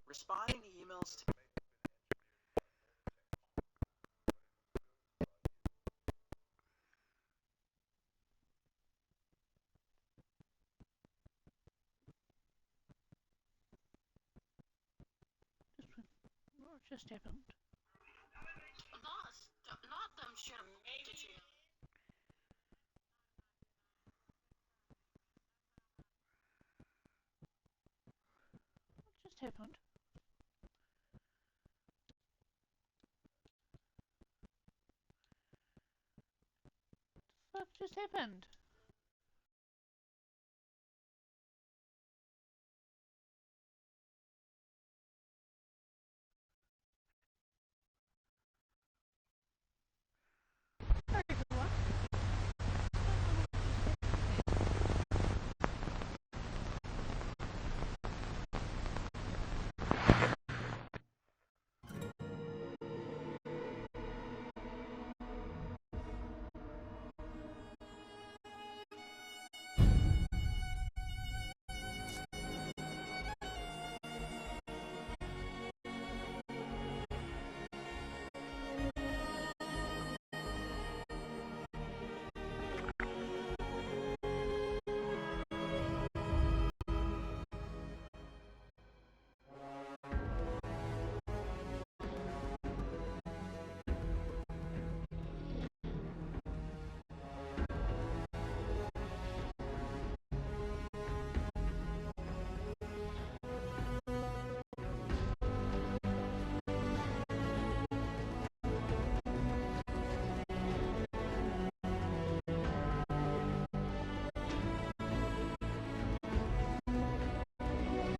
Responding to emails to What just happened? not them shit. Did you? What just happened? What just happened? Sorry, everyone. Let's try that again.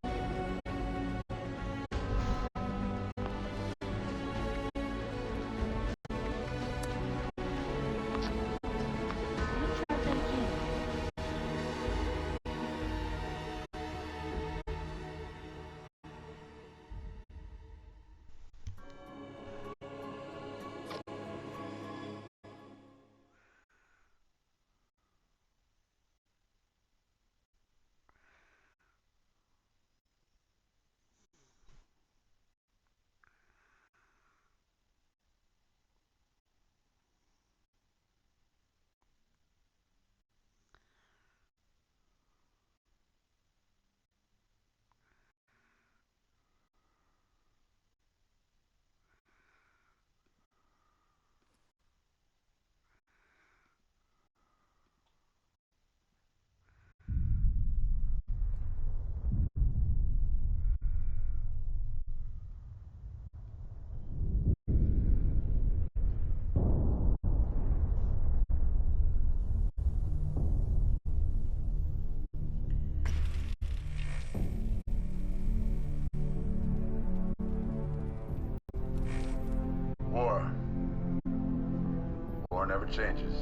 War never changes.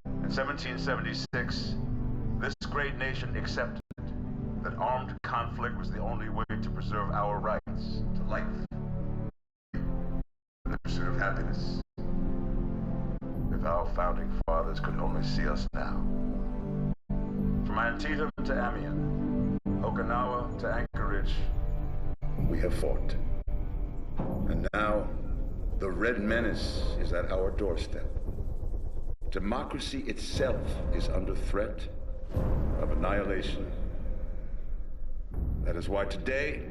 In 1776, this great nation accepted that armed conflict was the only way to preserve our rights to life and the pursuit of happiness. If our founding fathers could only see us now. From Antietam to Amiens, Okinawa to Anchorage, we have fought. And now, the Red Menace is at our doorstep. Democracy itself is under threat of annihilation. That is why today,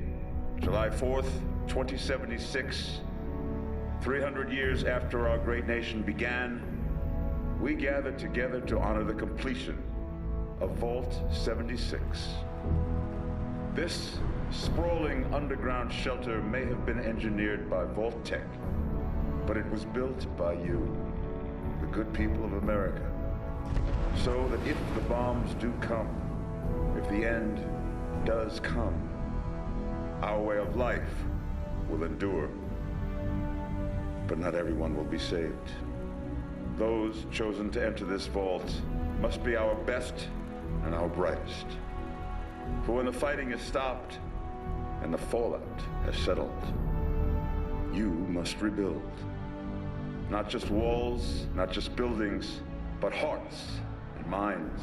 July 4th, 2076, 300 years after our great nation began, we gather together to honor the completion of Vault 76. This sprawling underground shelter may have been engineered by Vault Tech, but it was built by you, the good people of America, so that if the bombs do come, if the end does come, our way of life will endure. But not everyone will be saved. Those chosen to enter this vault must be our best and our brightest. For when the fighting is stopped and the fallout has settled, you must rebuild. Not just walls, not just buildings, but hearts and minds,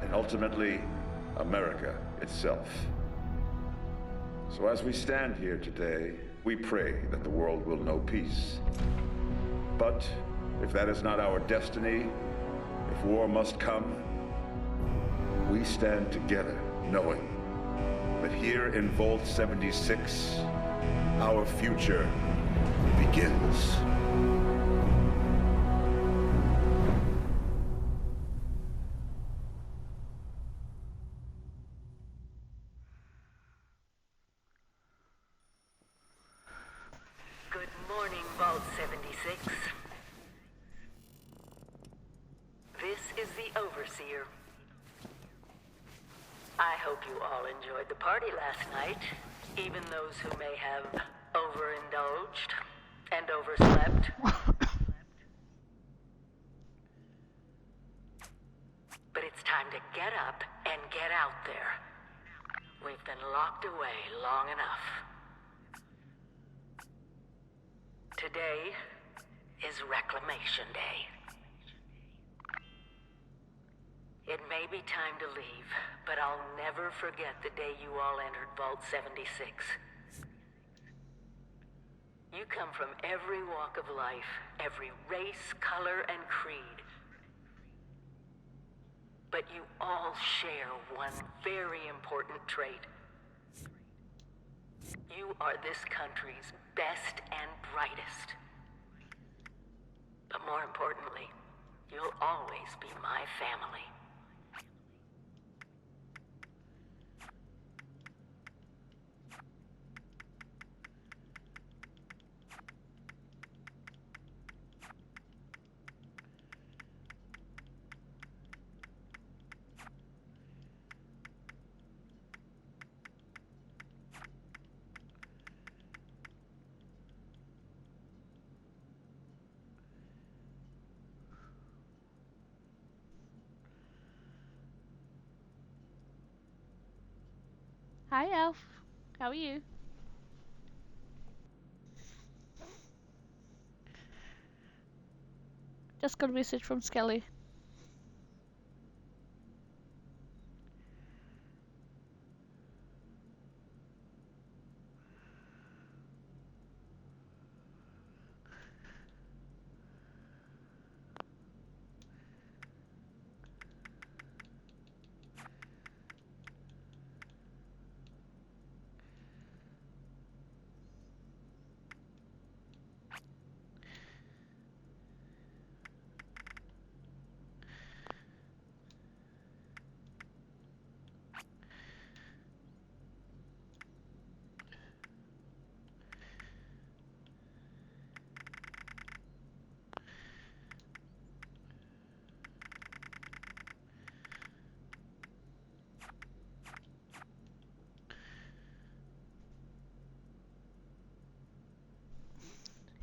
and ultimately, America itself. So as we stand here today, we pray that the world will know peace. But if that is not our destiny, if war must come, we stand together knowing that here in Vault 76, our future begins. Good morning, Vault 76. This is the Overseer. I hope you all enjoyed the party last night, even those who may have overindulged and overslept. But it's time to get up and get out there. We've been locked away long enough. Today is Reclamation Day. It may be time to leave, but I'll never forget the day you all entered Vault 76. You come from every walk of life, every race, color, and creed. But you all share one very important trait. You are this country's best and brightest. But more importantly, you'll always be my family. Hi, Elf. How are you? Just got a message from Skelly.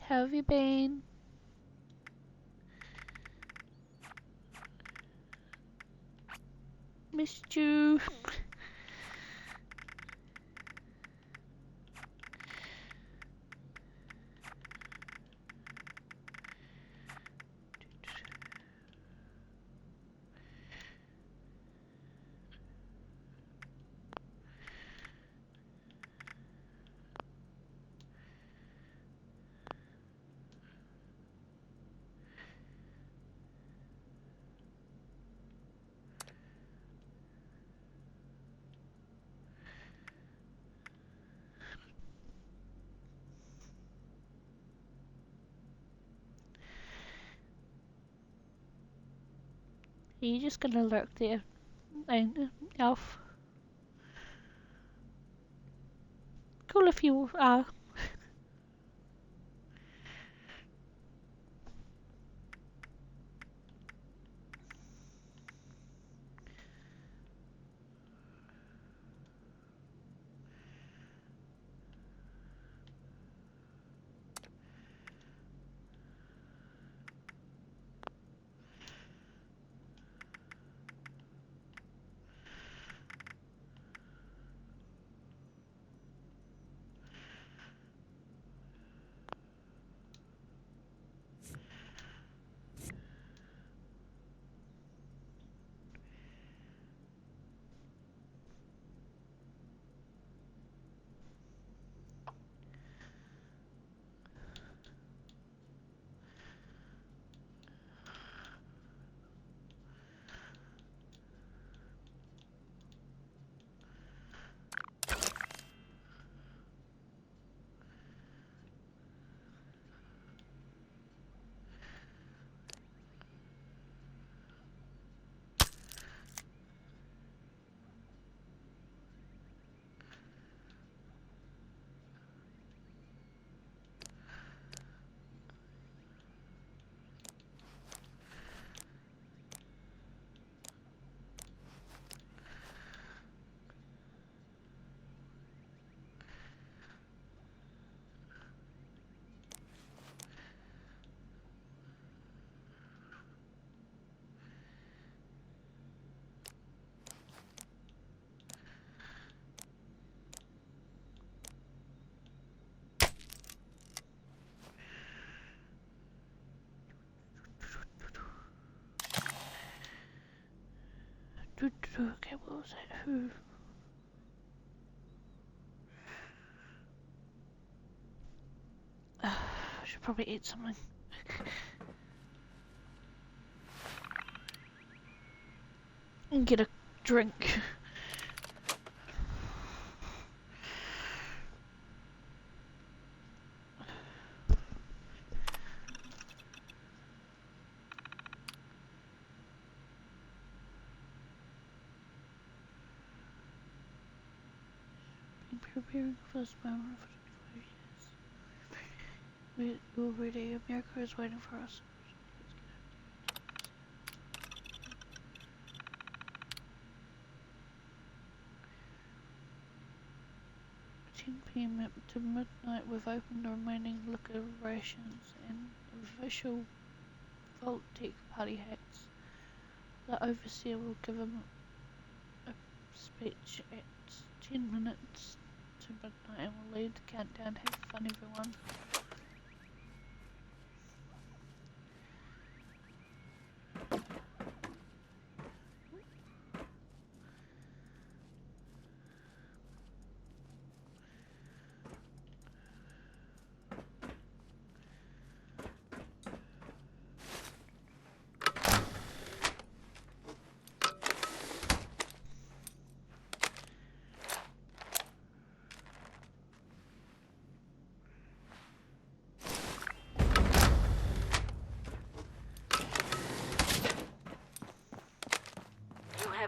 How have you been? Missed you. Are you just gonna lurk there, Elf? Cool if you are. Okay, what was it? Who? I should probably eat something. And get a drink. Been preparing for this moment for 25 years. We're ready. America is waiting for us. PM to midnight, we've opened the remaining liquor rations and official Vault-Tec party hats. The overseer will give him a speech at 10 minutes to midnight and will lead the countdown. Have fun, everyone.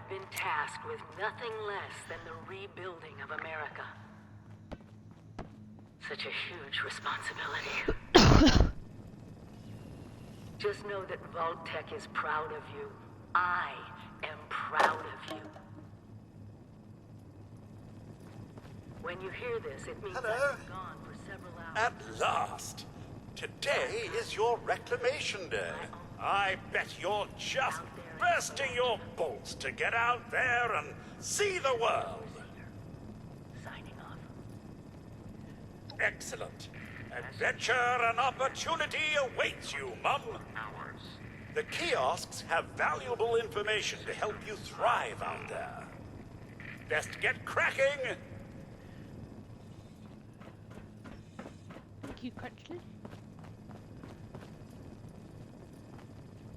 Been tasked with nothing less than the rebuilding of America. Such a huge responsibility. Just know that Vault-Tec is proud of you. I am proud of you. When you hear this, it means Hello? I've been gone for several hours. At last! Today is your reclamation day. I bet you're just bursting your bolts to get out there and see the world. Signing off. Excellent. Adventure and opportunity awaits you, Mum. The kiosks have valuable information to help you thrive out there. Best get cracking! Thank you, Crutchley.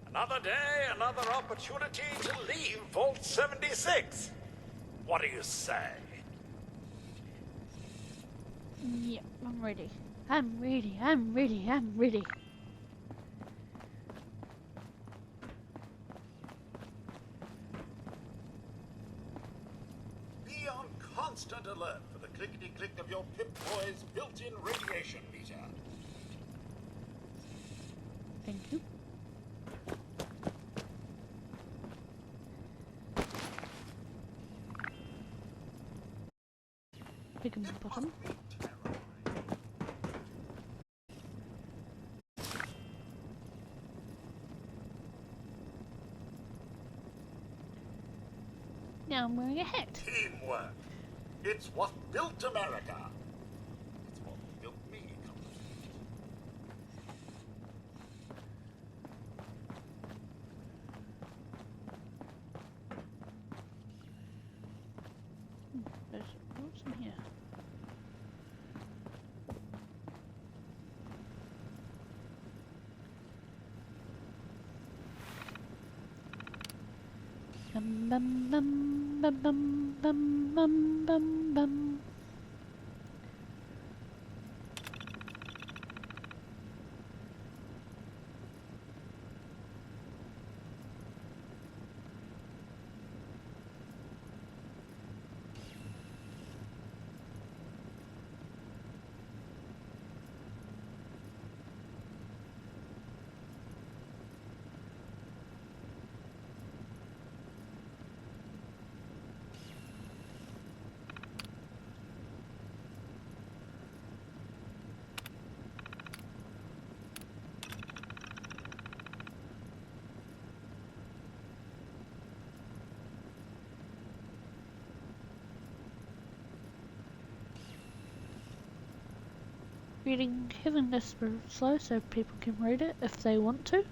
Another day, another opportunity to leave Vault 76. What do you say? Yeah, I'm ready. I'm ready. Be on constant alert for the clickety-click of your Pip-Boy's built-in radiation meter. Thank you. Pick him bottom. Now I'm wearing a hat. Teamwork. It's what built America. It's what built me. What's in here? Bum bum bum bum bum bum bum bum bum. Reading Heaven this slow so people can read it if they want to.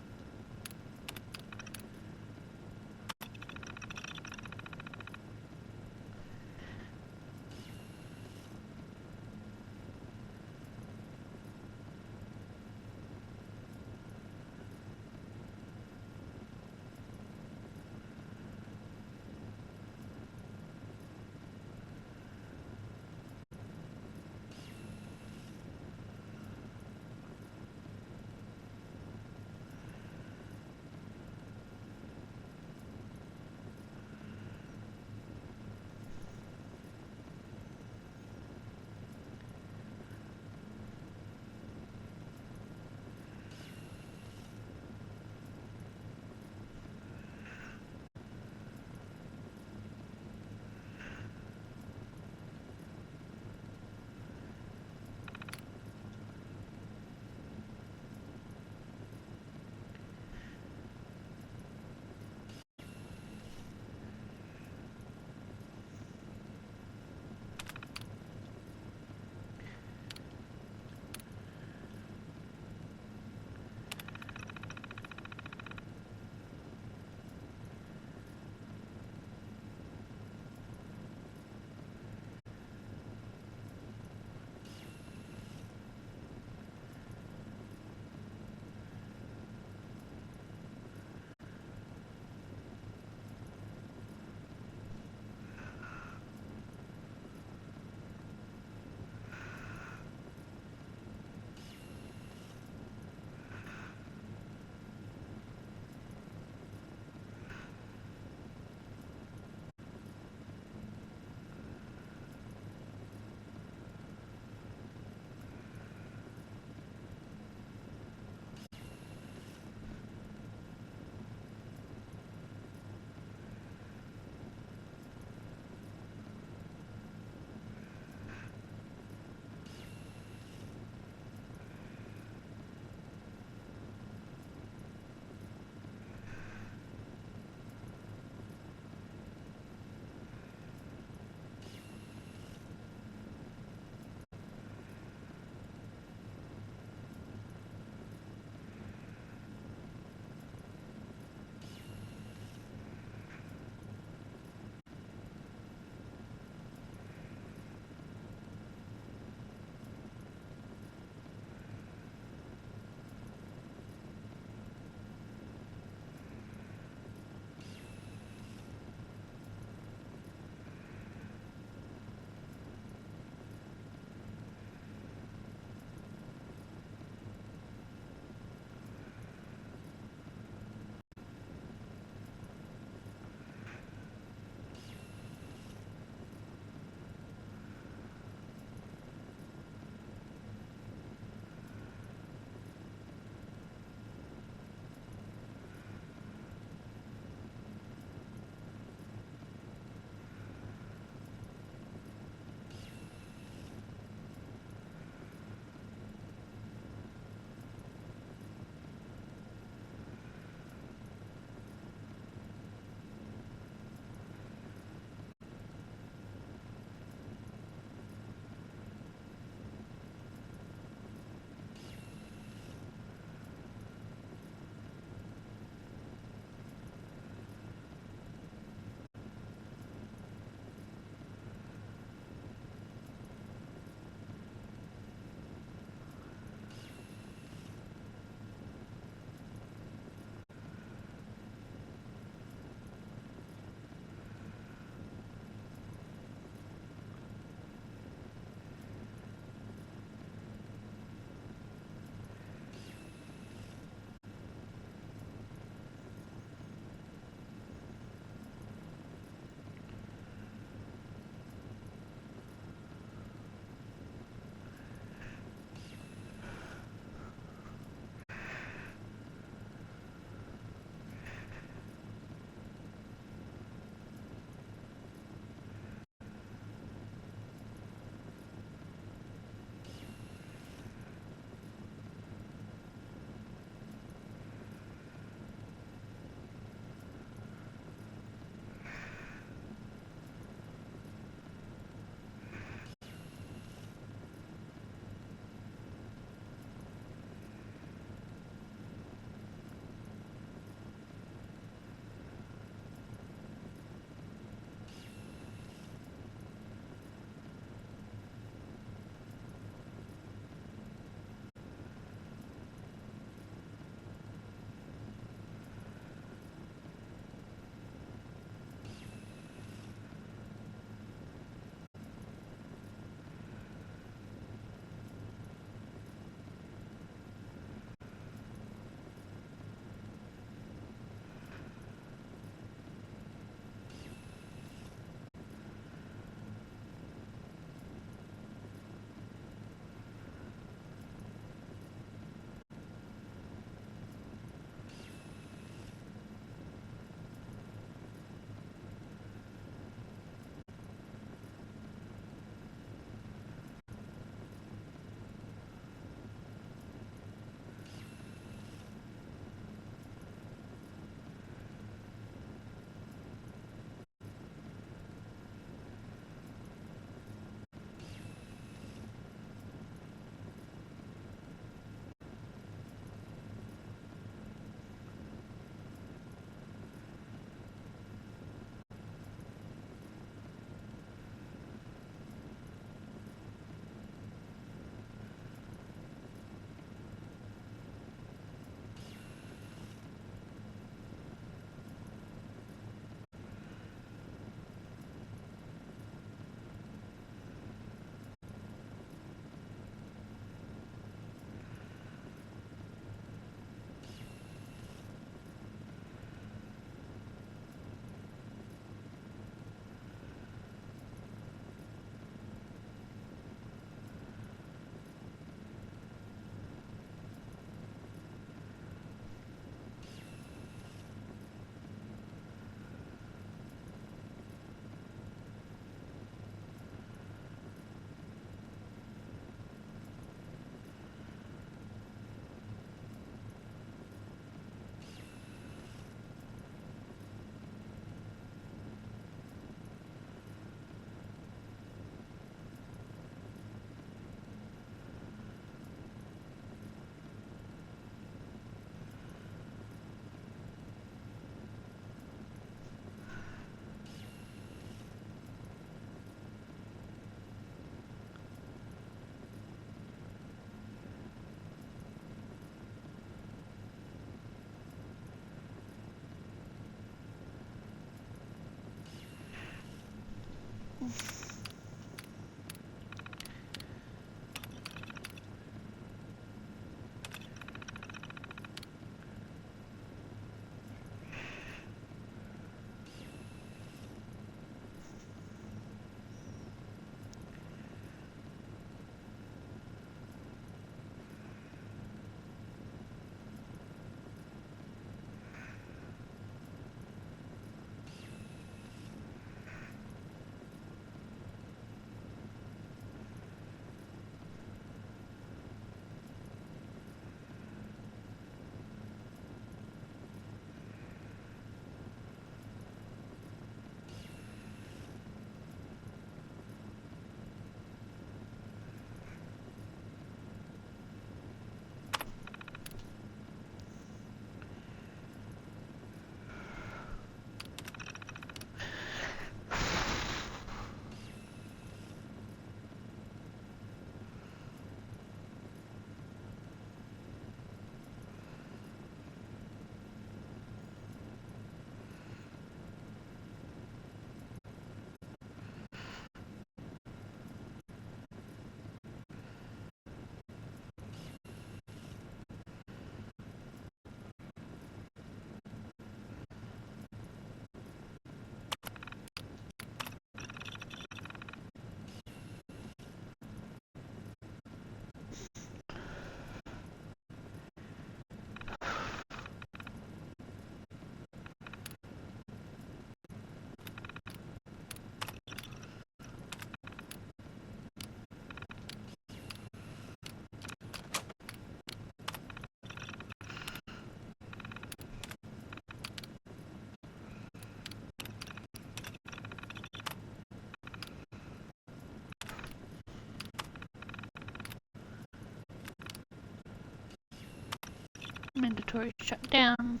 Mandatory shutdown.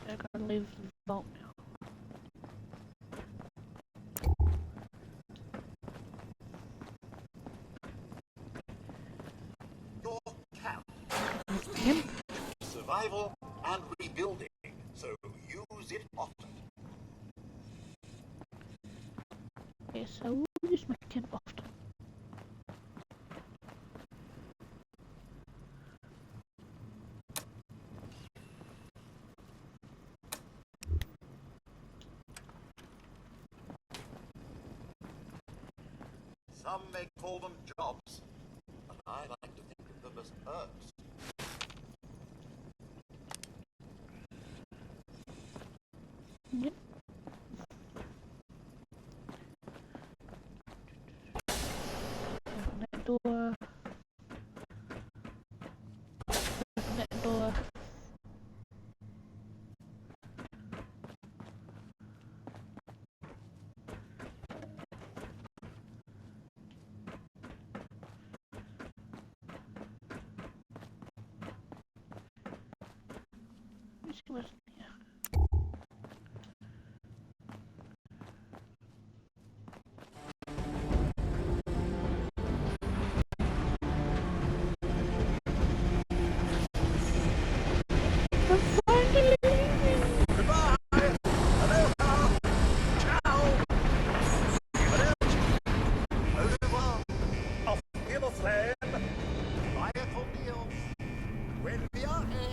I gotta leave the vault now. Your camp. Him? Survival and rebuilding, so use it often. Yes, I will use my camp often. Some may call them jobs, but I like to think of them as perks. Yep. Open that door. Open that door. Let's see what's in here. I'm finally leaving! Goodbye! Aloha! Ciao! Arrivederci! Au revoir! Auf Wiedersehen! Vaya con Dios! Buen viaje!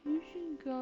You should go.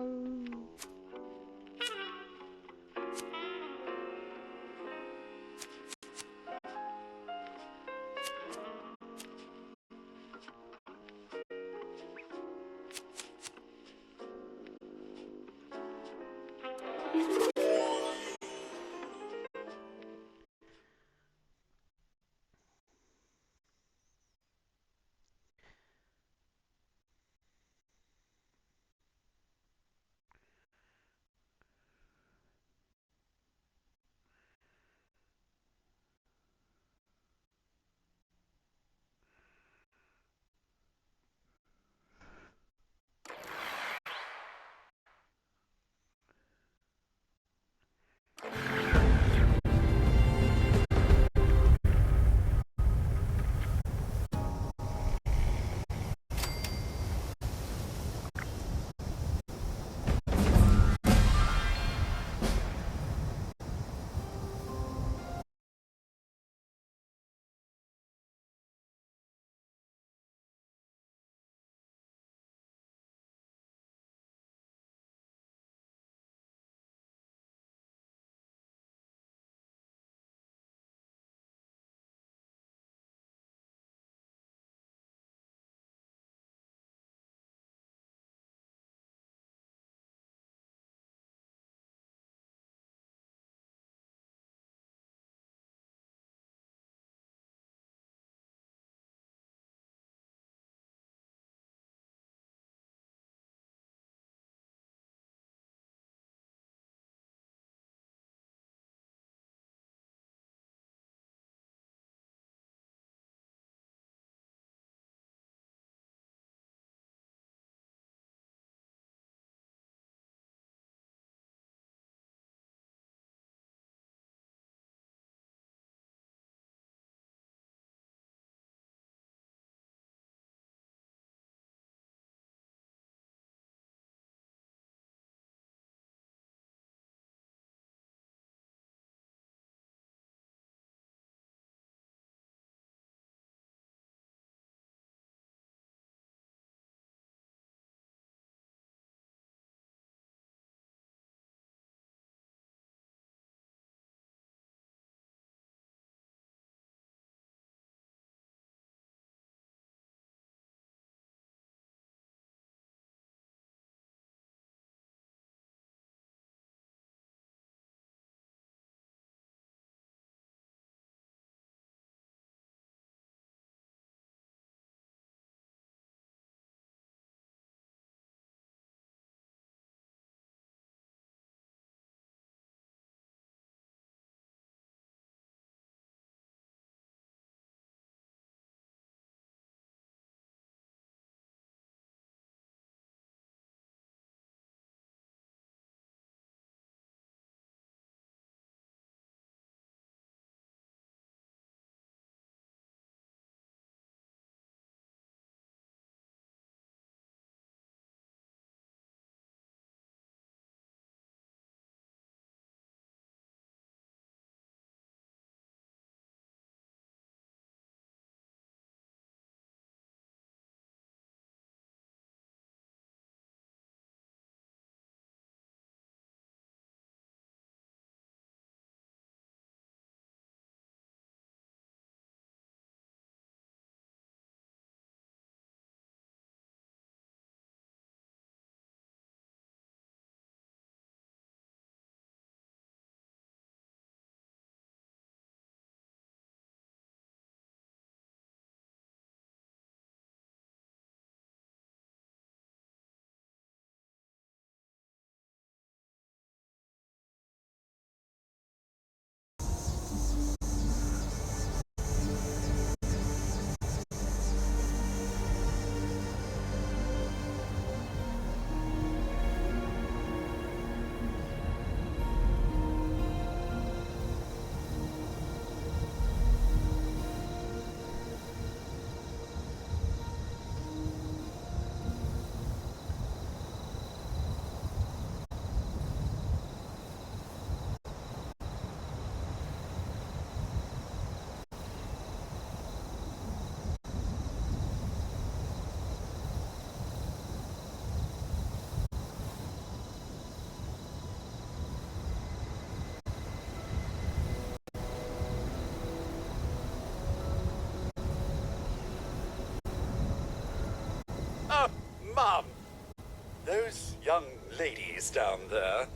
those young ladies down there,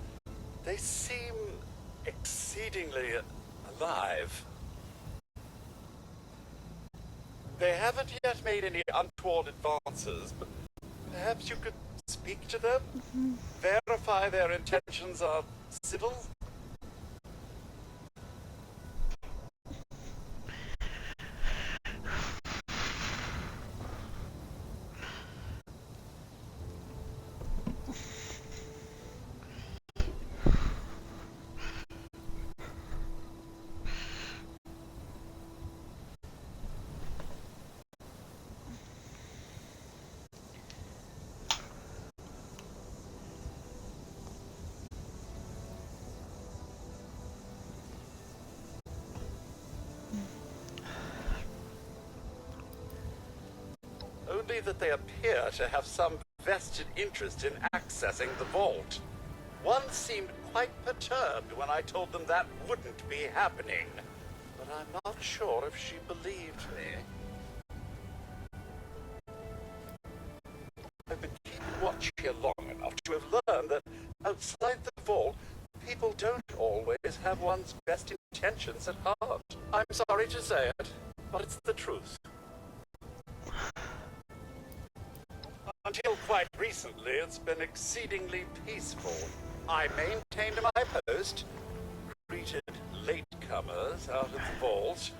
they seem exceedingly alive. They haven't yet made any untoward advances, but perhaps you could speak to them? Verify their intentions are civil? Only that they appear to have some vested interest in accessing the vault. One seemed quite perturbed when I told them that wouldn't be happening, but I'm not sure if she believed me. I've been keeping watch here long enough to have learned that outside the vault, people don't always have one's best intentions at heart. I'm sorry to say it, but it's the truth. Until quite recently, it's been exceedingly peaceful. I maintained my post, greeted latecomers out of the vault,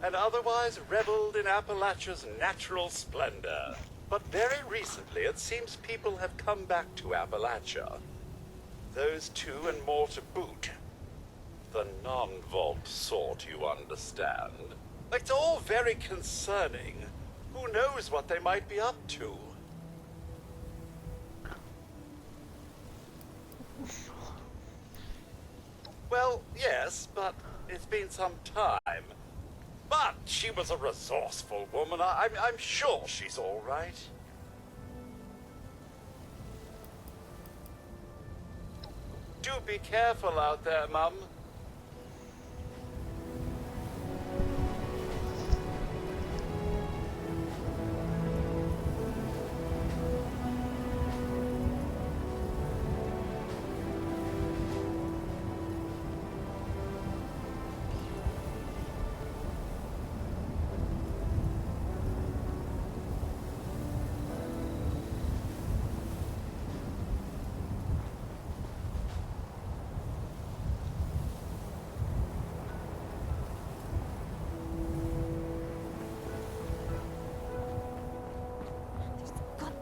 and otherwise reveled in Appalachia's natural splendor. But very recently, it seems people have come back to Appalachia. Those two and more to boot. The non-vault sort, you understand. It's all very concerning. Who knows what they might be up to? Well, yes, but it's been some time. But she was a resourceful woman. I'm sure she's all right. Do be careful out there, Mum.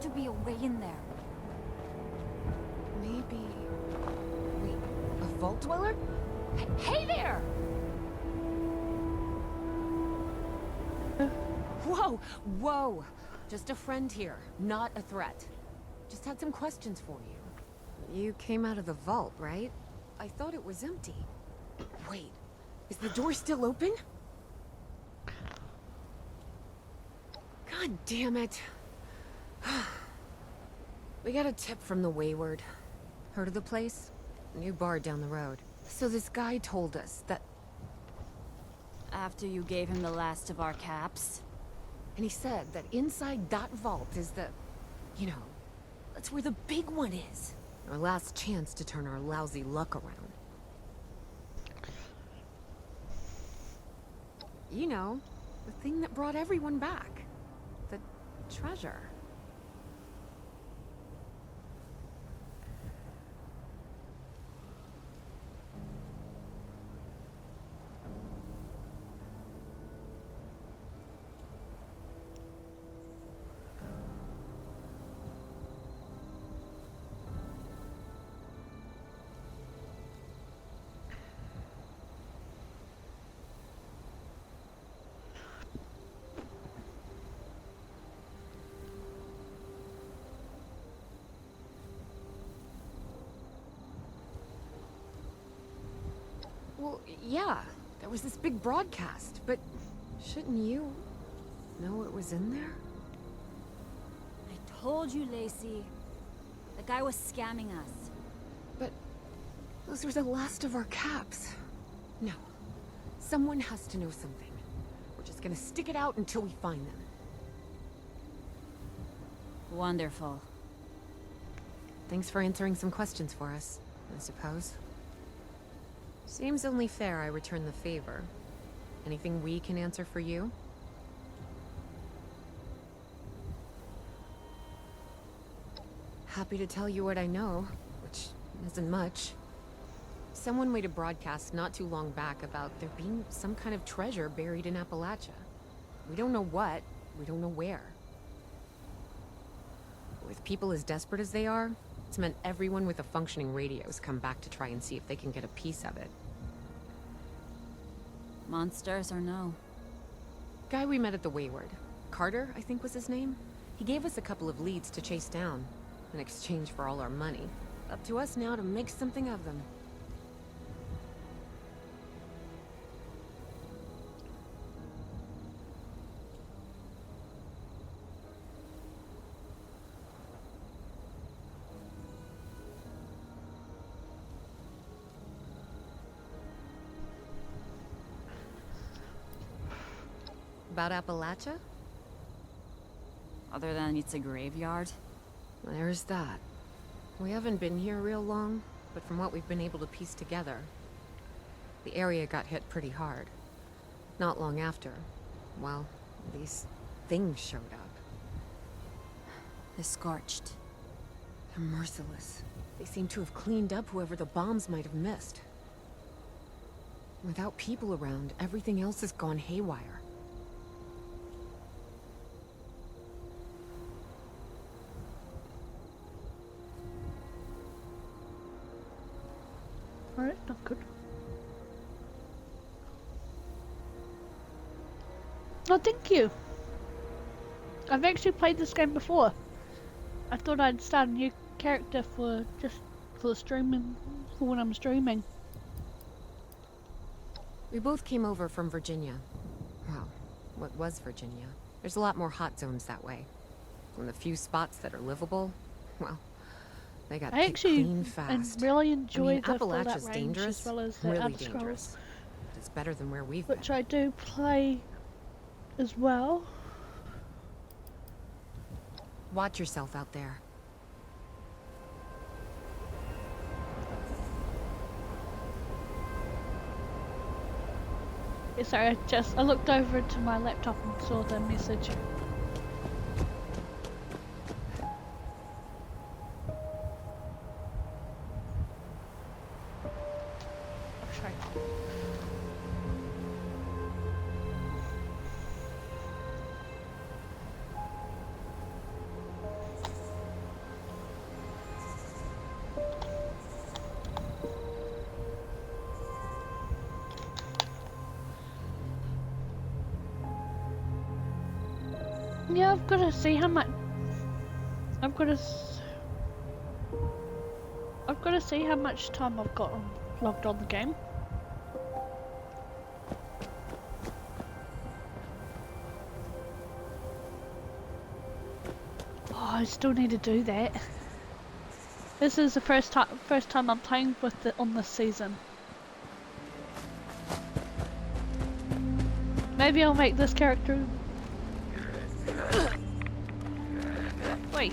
To be a way in there. Maybe... Wait, a vault dweller? Hey there! Whoa, whoa! Just a friend here, not a threat. Just had some questions for you. You came out of the vault, right? I thought it was empty. Wait, is the door still open? God damn it. We got a tip from the Wayward. Heard of the place? New bar down the road. So this guy told us that... After you gave him the last of our caps? And he said that inside that vault is the... You know, that's where the big one is. Our last chance to turn our lousy luck around. You know, the thing that brought everyone back. The treasure. Well, yeah, there was this big broadcast, but shouldn't you know it was in there? I told you, Lacey. The guy was scamming us. But those were the last of our caps. No, someone has to know something. We're just gonna stick it out until we find them. Wonderful. Thanks for answering some questions for us, I suppose. Seems only fair I return the favor. Anything we can answer for you? Happy to tell you what I know, which isn't much. Someone made a broadcast not too long back about there being some kind of treasure buried in Appalachia. We don't know what, we don't know where. With people as desperate as they are, it's meant everyone with a functioning radio has come back to try and see if they can get a piece of it. Monsters or no? Guy we met at the Wayward. Carter, I think was his name. He gave us a couple of leads to chase down, in exchange for all our money. Up to us now to make something of them. About Appalachia? Other than it's a graveyard? There's that. We haven't been here real long, but from what we've been able to piece together, the area got hit pretty hard. Not long after, well, these things showed up. The Scorched. They're merciless. They seem to have cleaned up whoever the bombs might have missed. Without people around, everything else has gone haywire. Alright, not good. Oh, thank you. I've actually played this game before. I thought I'd start a new character for the streaming, for when I'm streaming. We both came over from Virginia. Well, what was Virginia? There's a lot more hot zones that way. And the few spots that are livable, well, they got picked clean fast. I really enjoy the Appalachia's range dangerous, as well as the really Elder dangerous. Scrolls, But it's better than where we've which been. I do play as well. Watch yourself out there. Yeah, sorry, I looked over to my laptop and saw the message. Sorry. Yeah, I've got to see how much. I've got to see how much time I've got logged on the game. Oh, I still need to do that. This is the first time I'm playing with it on this season. Maybe I'll make this character. Wait.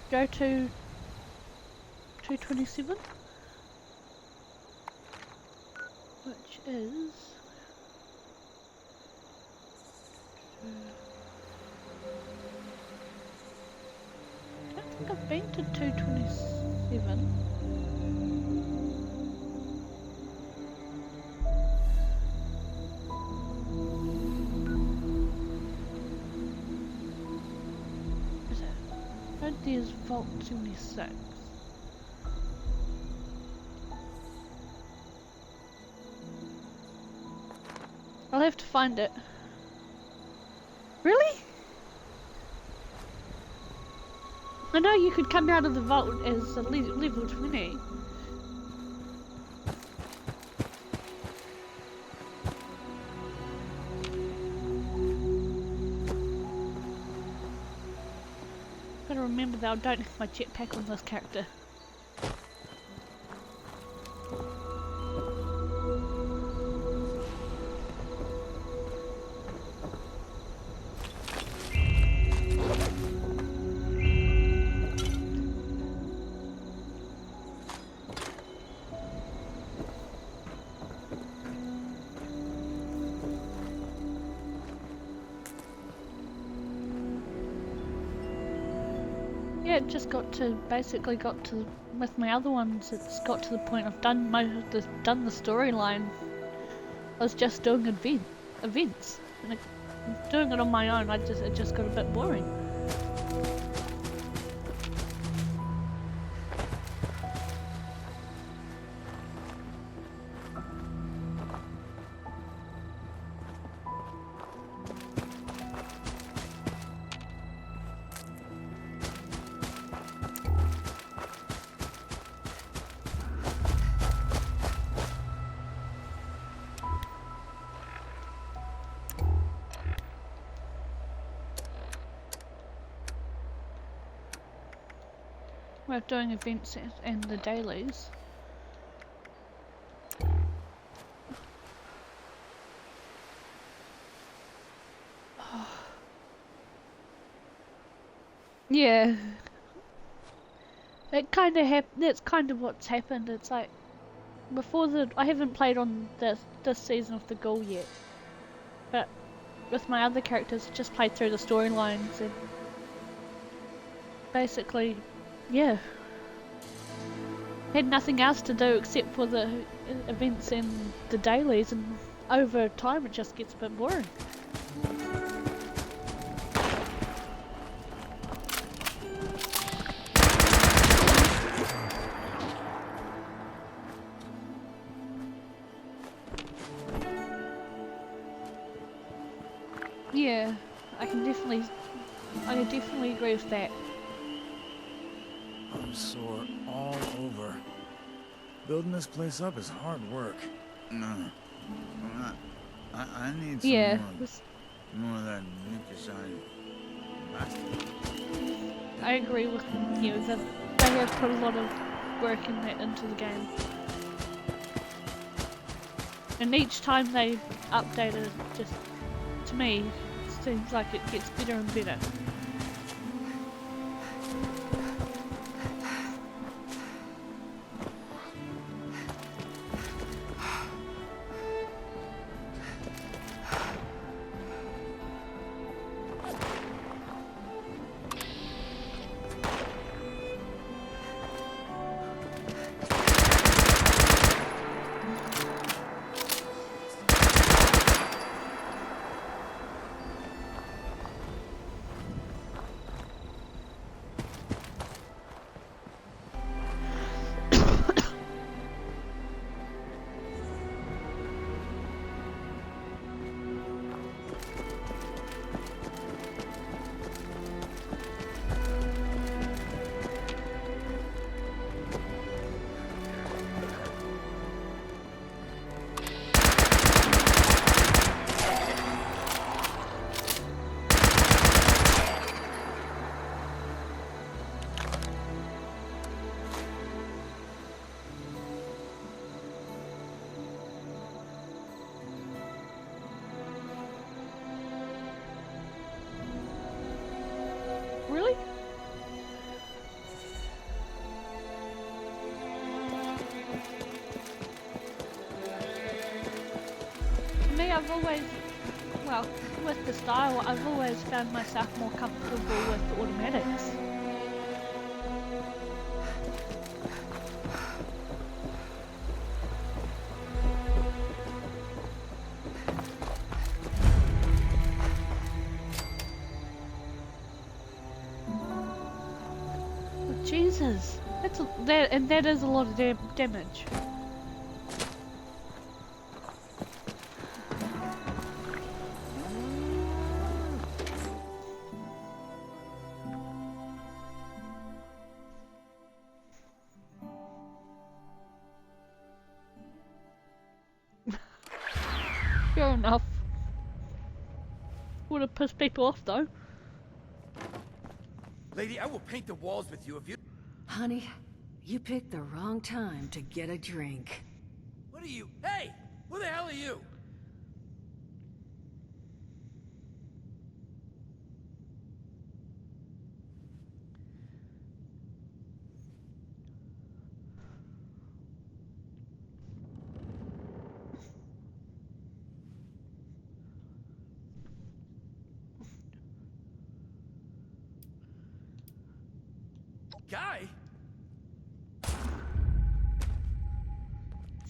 Go to 227, which is I don't think I've been to 227. Is it? Right there's Vault 76. I'll have to find it. Really? I know you could come out of the vault as a level 20. that I don't have my jetpack on this character. Yeah, it just basically got to, with my other ones, it's got to the point I've done the storyline. I was just doing events, and doing it on my own, it just got a bit boring. We're doing events and the dailies. Yeah. It kind of that's kind of what's happened. It's like I haven't played on this season of the Ghoul yet, but with my other characters, just played through the storylines and basically, yeah, had nothing else to do except for the events and the dailies, and over time it just gets a bit boring. Yeah, I definitely agree with that. I'm sore all over. Building this place up is hard work. No, I'm not. I need some more of that mucuside. I agree with you that they have put a lot of work into the game. And each time they update it, just, to me, it seems like it gets better and better. Really? For me, with the style, I've always found myself more comfortable with automatics. Jesus, that is a lot of damage. Fair enough. Would have pissed people off though. Lady, I will paint the walls with you if you... Honey, you picked the wrong time to get a drink. What are you... Hey! Who the hell are you? Guy?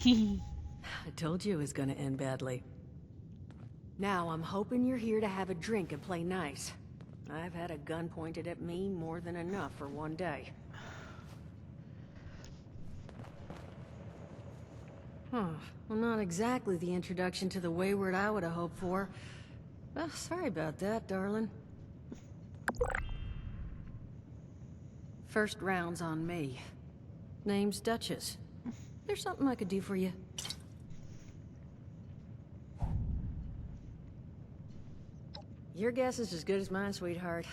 I told you it was gonna end badly. Now, I'm hoping you're here to have a drink and play nice. I've had a gun pointed at me more than enough for one day. Huh. Well, not exactly the introduction to the Wayward I would have hoped for. Well, sorry about that, darling. First round's on me. Name's Duchess. There's something I could do for you. Your guess is as good as mine, sweetheart.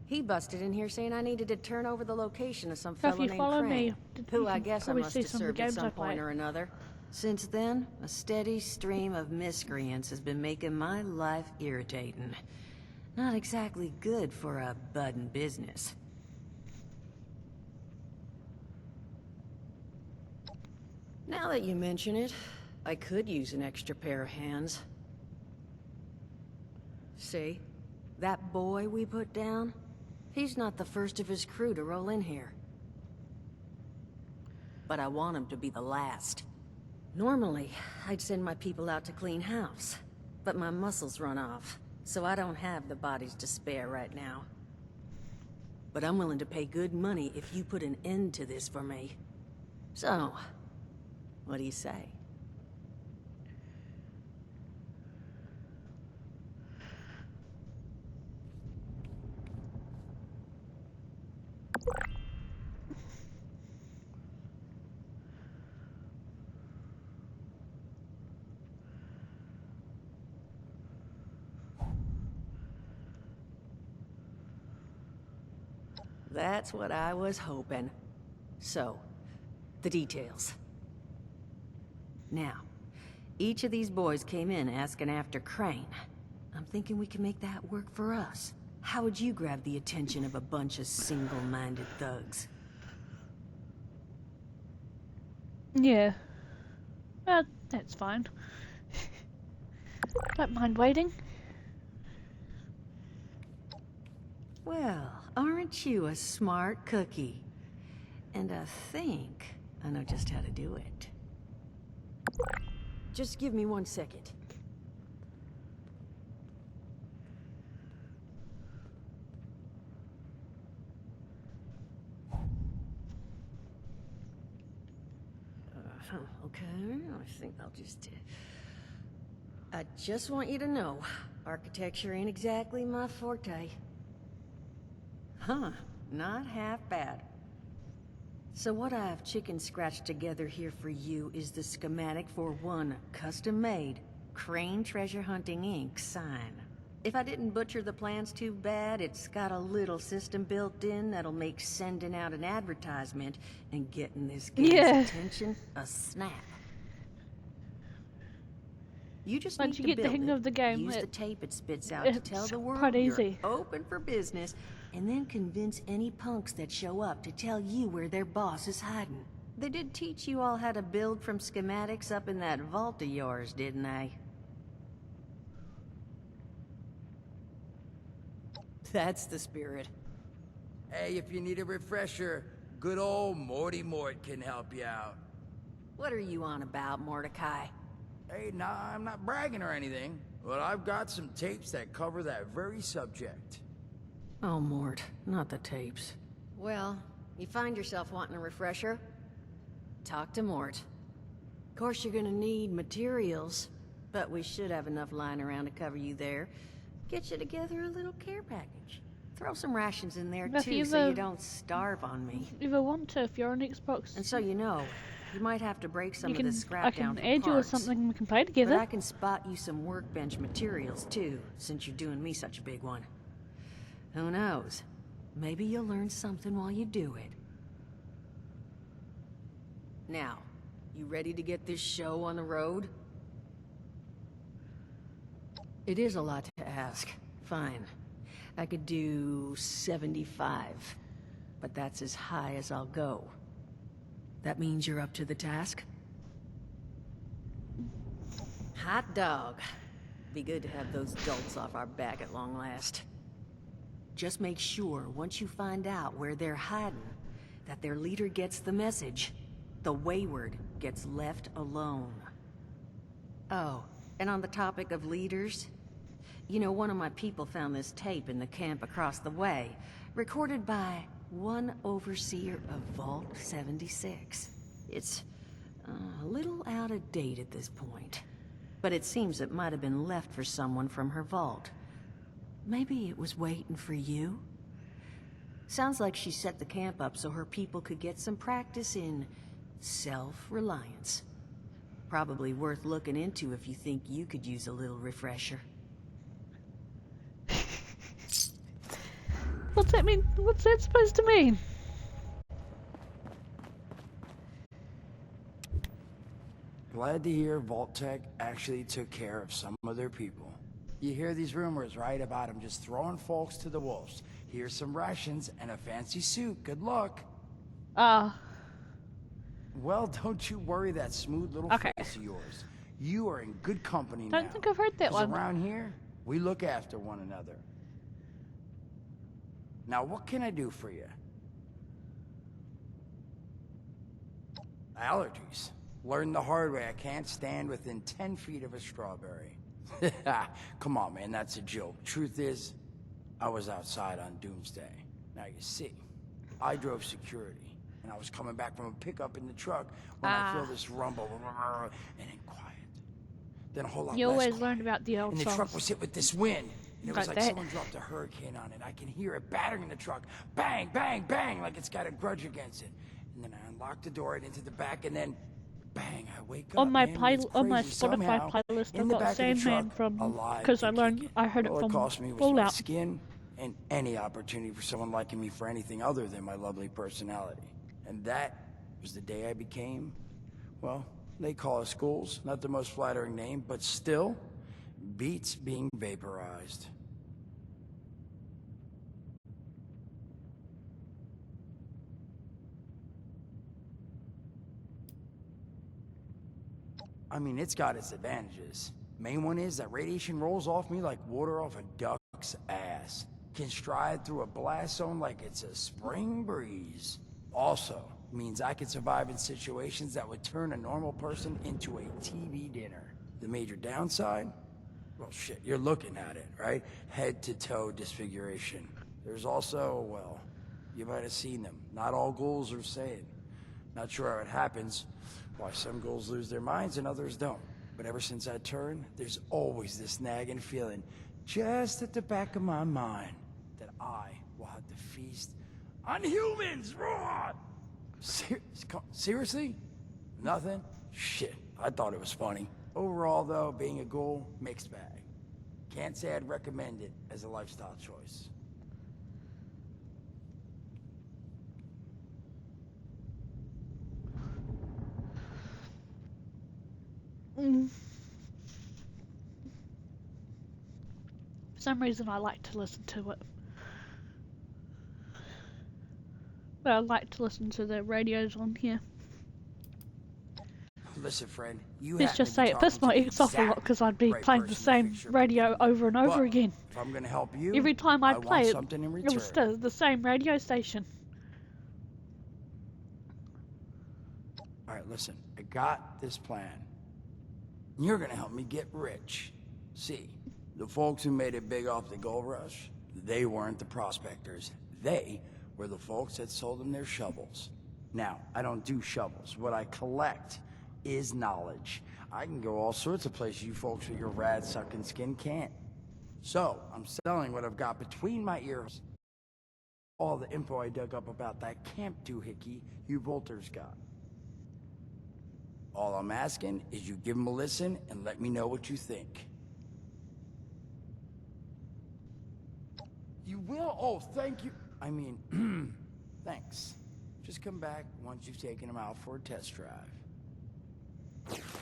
He busted in here saying I needed to turn over the location of some So if fellow you named follow me, Crane, who I guess I probably must see have some of the served at games some I point play. or another. Since then, a steady stream of miscreants has been making my life irritating. Not exactly good for a budding business. Now that you mention it, I could use an extra pair of hands. See? That boy we put down? He's not the first of his crew to roll in here. But I want him to be the last. Normally, I'd send my people out to clean house. But my muscles run off, so I don't have the bodies to spare right now. But I'm willing to pay good money if you put an end to this for me. So, what do you say? That's what I was hoping. So, the details. Now, each of these boys came in asking after Crane. I'm thinking we can make that work for us. How would you grab the attention of a bunch of single-minded thugs? Yeah. That's fine. Don't mind waiting. Well, aren't you a smart cookie? And I think I know just how to do it. Just give me 1 second. Okay, I think I'll just... I just want you to know, architecture ain't exactly my forte. Huh, not half bad. So what I've chicken scratched together here for you is the schematic for one custom-made Crane Treasure Hunting Inc. sign. If I didn't butcher the plans too bad, it's got a little system built in that'll make sending out an advertisement and getting this guy's attention a snap. You just Once need you to get the build hang of the game, use the tape it spits out to tell the world quite you're easy. open for business, and then convince any punks that show up to tell you where their boss is hiding. They did teach you all how to build from schematics up in that vault of yours, didn't they? That's the spirit. Hey, if you need a refresher, good old Morty Mort can help you out. What are you on about, Mordecai? Hey, nah, I'm not bragging or anything, but I've got some tapes that cover that very subject. Oh, Mort, not the tapes. Well, you find yourself wanting a refresher? Talk to Mort. Of course, you're gonna need materials, but we should have enough lying around to cover you there. Get you together a little care package. Throw some rations in there, If too, you so you don't starve on me. If I want to, if you're on Xbox, And so you know, you might have to break some you of can, this scrap I down can for add you or parts. something, we can play But together. I can spot you some workbench materials, too, since you're doing me such a big one. Who knows? Maybe you'll learn something while you do it. Now, you ready to get this show on the road? It is a lot to ask. Fine. I could do 75. But that's as high as I'll go. That means you're up to the task? Hot dog. Be good to have those dolts off our back at long last. Just make sure, once you find out where they're hiding, that their leader gets the message. The wayward gets left alone. Oh, and on the topic of leaders, you know, one of my people found this tape in the camp across the way, recorded by one overseer of Vault 76. It's a little out of date at this point, but it seems it might have been left for someone from her vault. Maybe it was waiting for you? Sounds like she set the camp up so her people could get some practice in self-reliance. Probably worth looking into if you think you could use a little refresher. What's that mean? What's that supposed to mean? Glad to hear Vault-Tec actually took care of some of their people. You hear these rumors, right, about them just throwing folks to the wolves. Here's some rations and a fancy suit. Good luck. Well, don't you worry that smooth little face of yours. You are in good company now. Don't think I've heard that one. Around here, we look after one another. Now, what can I do for you? Allergies. Learned the hard way. I can't stand within 10 feet of a strawberry. Come on, man, that's a joke. Truth is, I was outside on Doomsday. Now, you see, I drove security, and I was coming back from a pickup in the truck when I feel this rumble, and then quiet. Then a whole lot less always quiet. learned about the old And the songs. truck was hit with this wind. And it was like that. someone dropped a hurricane on it. I can hear it battering the truck. Bang, bang, bang, like it's got a grudge against it. And then I unlocked the door and into the back, and then bang, I wake up. On my man, it's on my crazy. Spotify Somehow, playlist, in I've the got back of the Sandman truck, from alive because and I heard it all from it cost me was my Fallout. skin and any opportunity for someone liking me for anything other than my lovely personality. And that was the day I became, well, they call us ghouls. Not the most flattering name, but still beats being vaporized. I mean, it's got its advantages. Main one is that radiation rolls off me like water off a duck's ass. Can stride through a blast zone like it's a spring breeze. Also, means I can survive in situations that would turn a normal person into a TV dinner. The major downside? Well, shit, you're looking at it, right? Head to toe disfiguration. There's also, well, you might have seen them. Not all ghouls are the same. Not sure how it happens. Why some ghouls lose their minds and others don't. But ever since I turned, there's always this nagging feeling just at the back of my mind that I will have to feast on humans. Raw! Seriously? Nothing? Shit, I thought it was funny. Overall, though, being a ghoul, mixed bag. Can't say I'd recommend it as a lifestyle choice. For some reason, I like to listen to it. But I like to listen to the radios on here. Listen, friend, you Let's just say this might X off a lot because I'd be playing the same radio over and over again. If I'm gonna help you, Every time I play it, something in it was still the same radio station. Alright, listen, I got this plan. You're gonna help me get rich. See, the folks who made it big off the gold rush, they weren't the prospectors. They were the folks that sold them their shovels. Now, I don't do shovels. What I collect is knowledge. I can go all sorts of places you folks with your rad-sucking skin can't. So, I'm selling what I've got between my ears. All the info I dug up about that camp doohickey you Volters got. All I'm asking is you give them a listen and let me know what you think. You will? Oh, thank you. I mean, thanks. Just come back once you've taken him out for a test drive.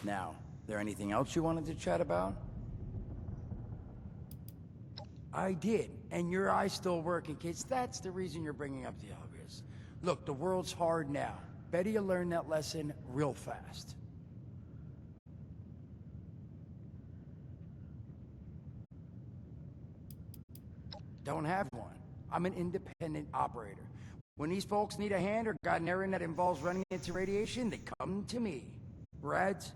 Now, there anything else you wanted to chat about? I did, and your eye's still working, kids. That's the reason you're bringing up the obvious. Look, the world's hard now. Better you learn that lesson real fast. Don't have one. I'm an independent operator. When these folks need a hand or got an errand that involves running into radiation, they come to me. Rads?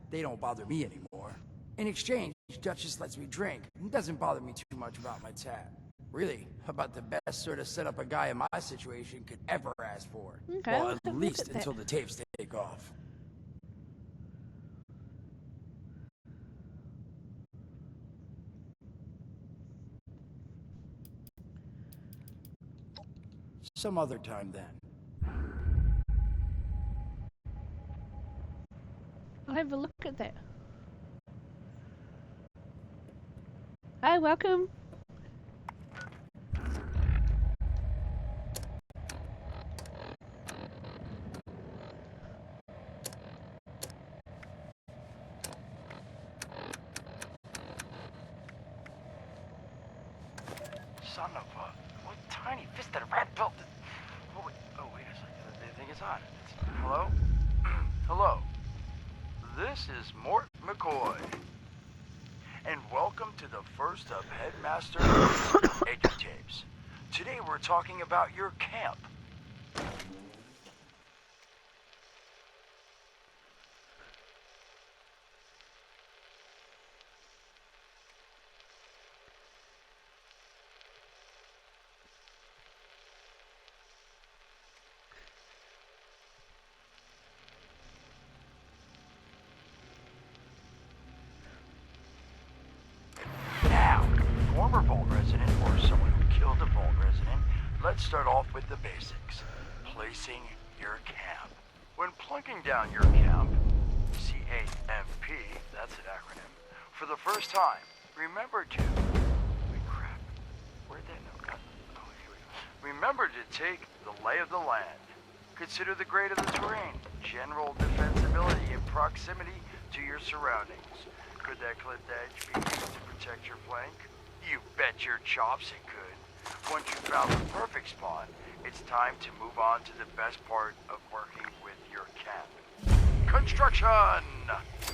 They don't bother me anymore. In exchange, Duchess lets me drink and doesn't bother me too much about my tab. Really, about the best sort of setup a guy in my situation could ever ask for. Okay, well, at least until the tapes take off. Some other time then. I'll have a look at that. Hi, welcome. Son of a... What tiny fisted rat built... Oh, wait a second. I think it's on. Hello? Hello. This is Mort McCoy. And welcome to the first of Headmaster Edu Tapes. Today we're talking about your camp. Former Vault resident or someone who killed a Vault resident, let's start off with the basics. Placing your camp. When plunking down your camp, C-A-M-P, that's an acronym, for the first time, remember to... Wait, crap. Where'd that note go? Oh, here we go. Remember to take the lay of the land. Consider the grade of the terrain, general defensibility and proximity to your surroundings. Could that clipped edge be used to protect your flank? You bet your chops it could. Once you found the perfect spot, it's time to move on to the best part of working with your camp. Construction!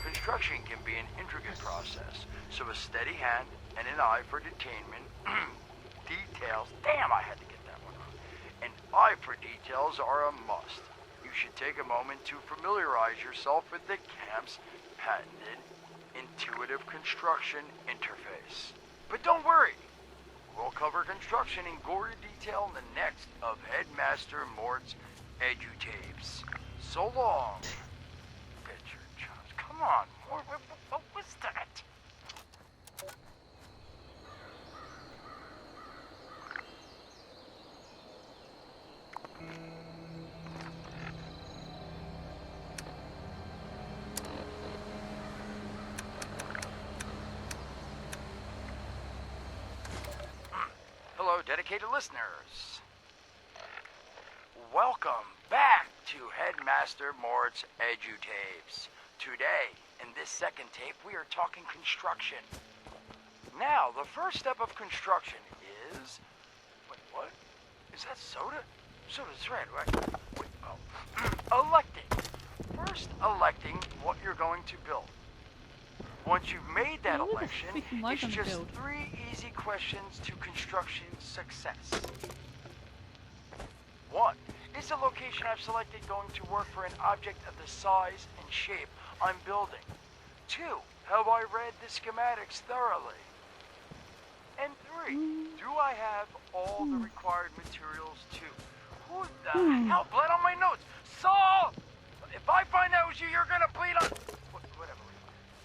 Construction can be an intricate process, so a steady hand and an eye for detainment, details, damn I had to get that one wrong. An eye for details are a must. You should take a moment to familiarize yourself with the camp's patented intuitive construction interface. But don't worry, we'll cover construction in gory detail in the next of Headmaster Mort's Edu Tapes. So long. Bet your chops. Come on, Mort, what was that? Hello, dedicated listeners. Welcome back to Headmaster Mort's Edu Tapes. Today, in this second tape, we are talking construction. Now, the first step of construction is... Wait, what? Is that soda? Soda's red, right? Wait, oh. Electing. First, electing what you're going to build. Once you've made that election, it's just 3 easy questions to construction success. 1. Is the location I've selected going to work for an object of the size and shape I'm building? 2. Have I read the schematics thoroughly? And 3. Do I have all the required materials too? Who the hell bled on my notes? Saul! If I find out it was you, you're gonna bleed on... Whatever.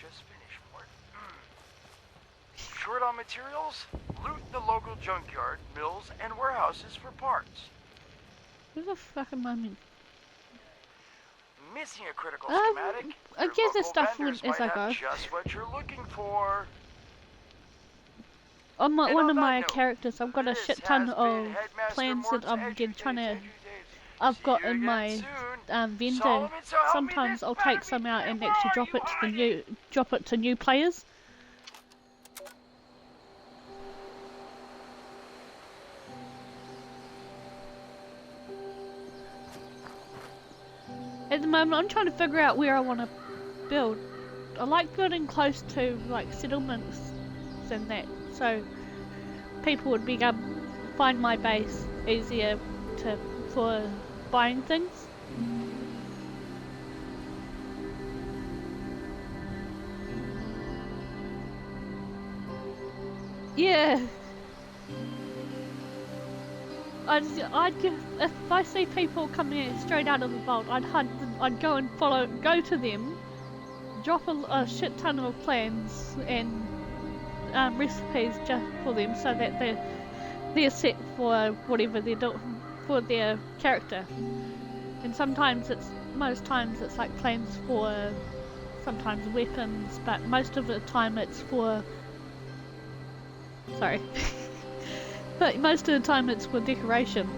Just finish, Mort. Short on materials? Loot the local junkyard, mills, and warehouses for parts. Who the fuck am I mean? Missing a critical schematic? I guess the stuff vendors as I might go. have just what you're looking for. on one of my characters, I've got a shit ton of plans that I'm trying to. I've got in my vendor. Sometimes I'll take some out and actually drop it to new players. At the moment, I'm trying to figure out where I want to build. I like building close to like settlements and that, so people would be able to find my base easier for buying things. Yeah. If I see people coming straight out of the vault, I'd go and go to them, drop a shit ton of plans and recipes just for them, so that they're set for whatever they're doing for their character. And most times it's like plans for sometimes weapons, but most of the time it's for. Sorry. But most of the time it's for decoration.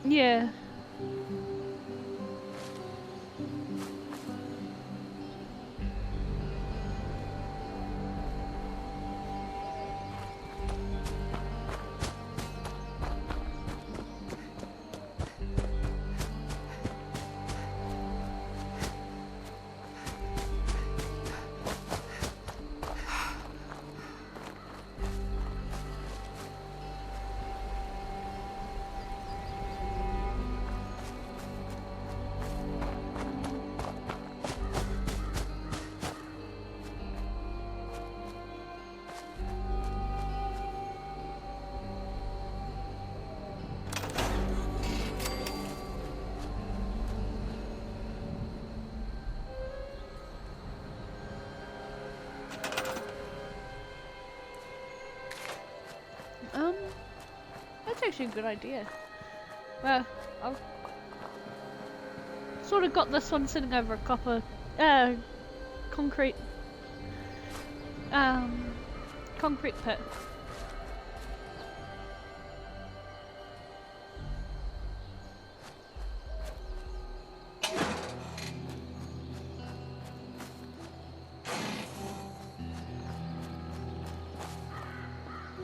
Yeah. That's actually a good idea. Well, I've sort of got this one sitting over a copper, concrete pit.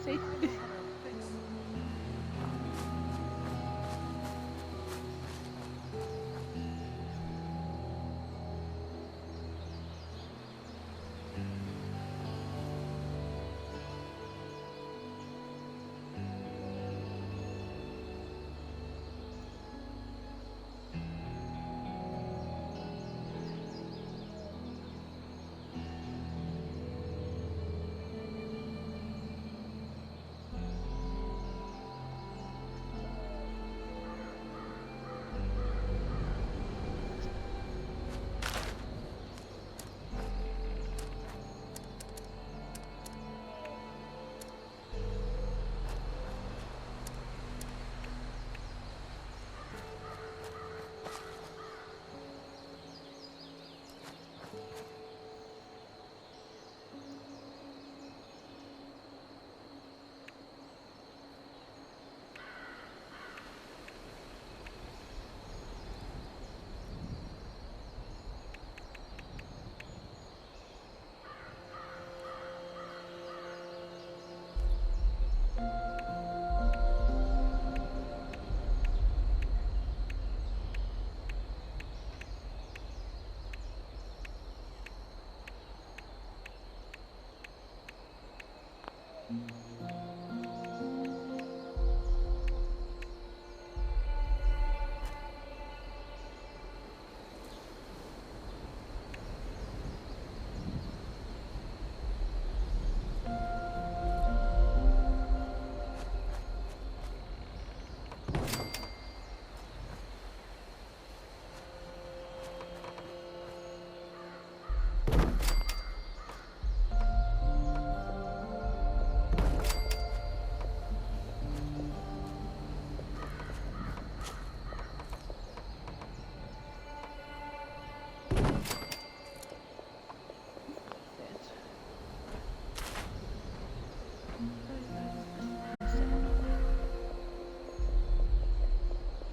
See?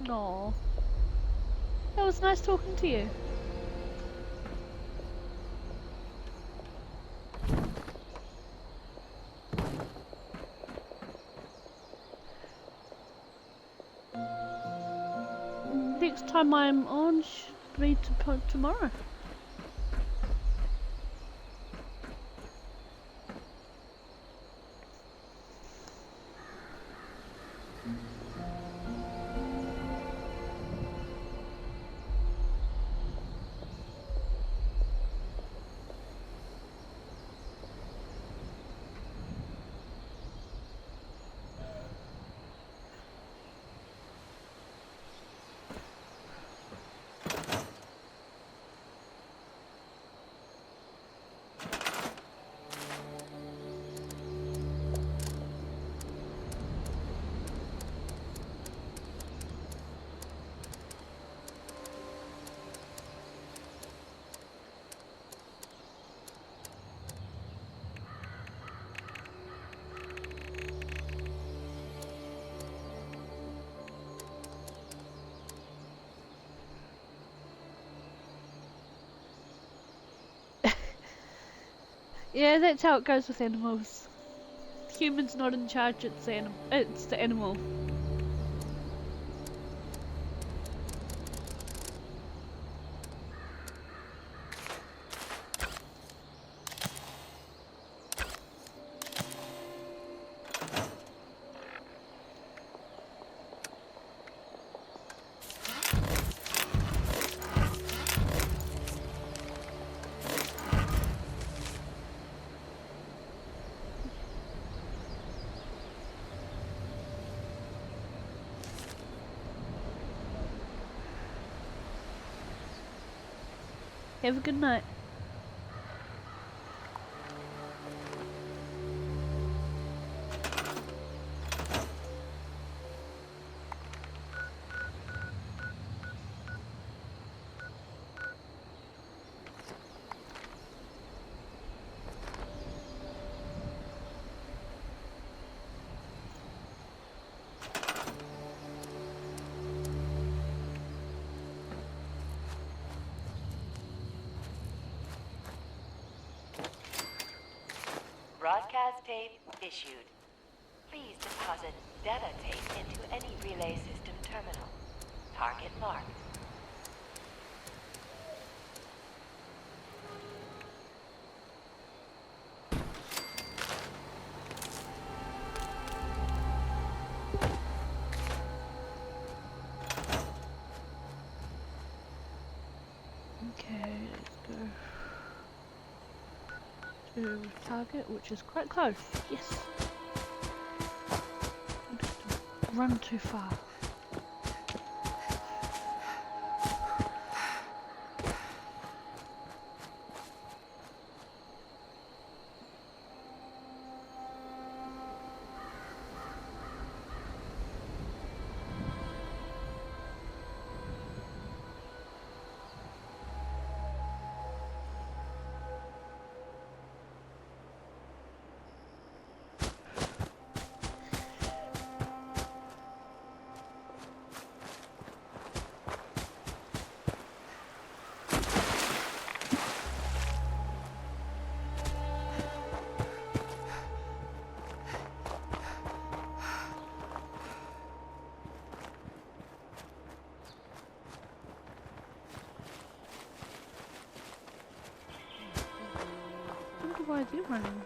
No. It was nice talking to you. Next time I'm on should be tomorrow. Yeah, that's how it goes with animals. Humans not in charge, it's the animal. Have a good night. Broadcast tape issued. Please deposit data tape into any relay system terminal. Target marked. Okay, let's go to target, which is quite close. Yes. I just run too far. I wonder why they're running.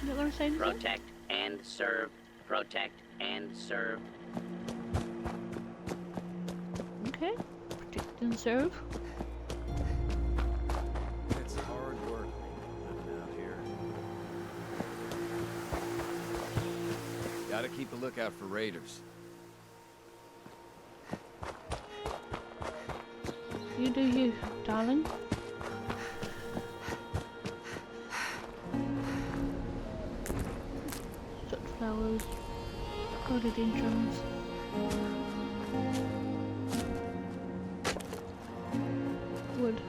You want to say anything? Protect and serve. Protect and serve. Okay. Protect and serve. It's hard work living out here. Gotta keep a lookout for raiders. You do you, darling. Such flowers, rhododendrons. Wood.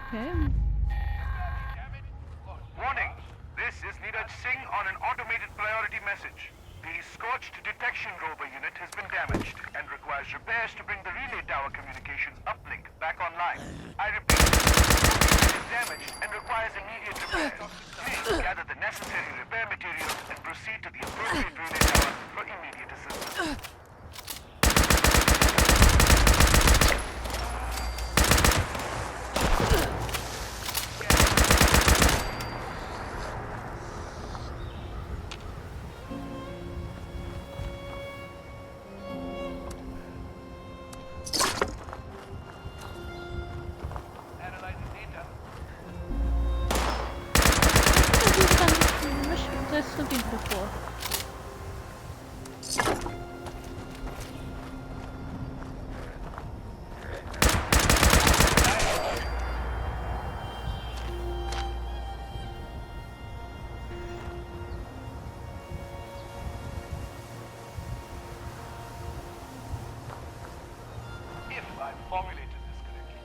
Okay. Warning! This is Neeraj Singh on an automated priority message. The scorched detection rover unit has been damaged and requires repairs to bring the relay tower communications uplink back online. I repeat, it is damaged and requires immediate repairs. Please gather the necessary repair materials and proceed to the appropriate relay tower for immediate assistance. There's something before. If I formulated this correctly,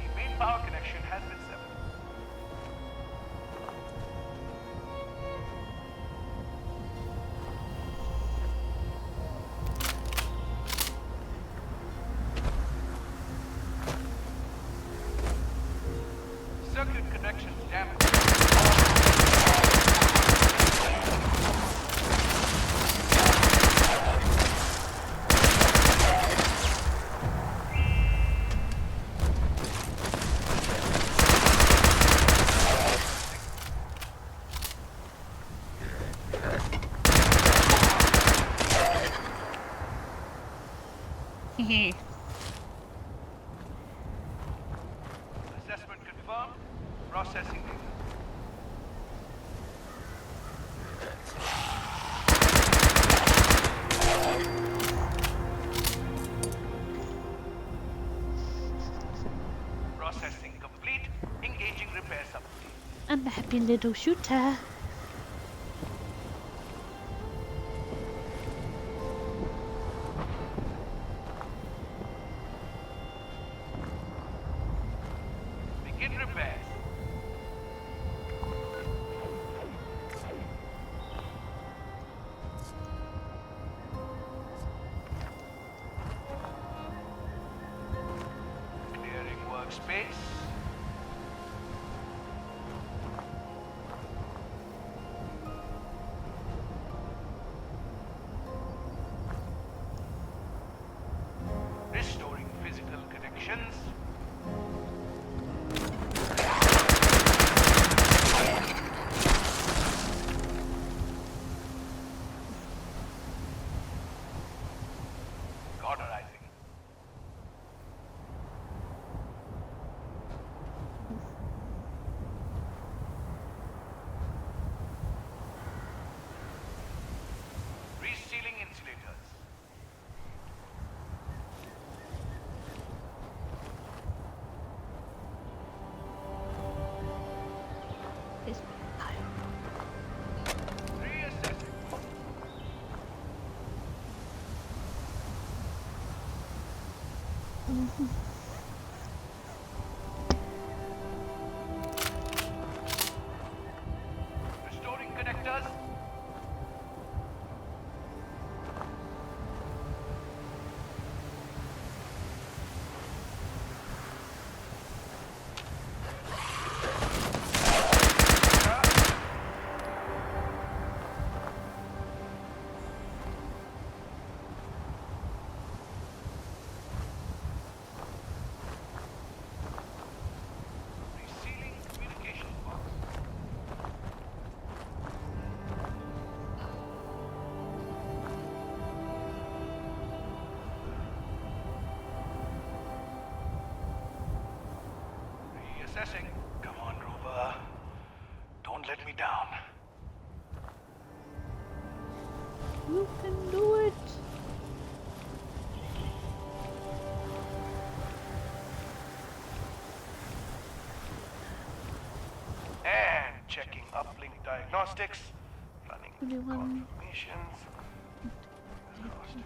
the main power connection has been severed. Circuit connections damaged. Hehe. Assessment confirmed. Processing data. Processing complete. Engaging repair subroutine. I'm a happy little shooter. Begin repairs. Clearing workspace. Restoring physical connections. Processing. Come on, Rover. Don't let me down. You can do it. And checking uplink diagnostics. Running 21. confirmations. Lost.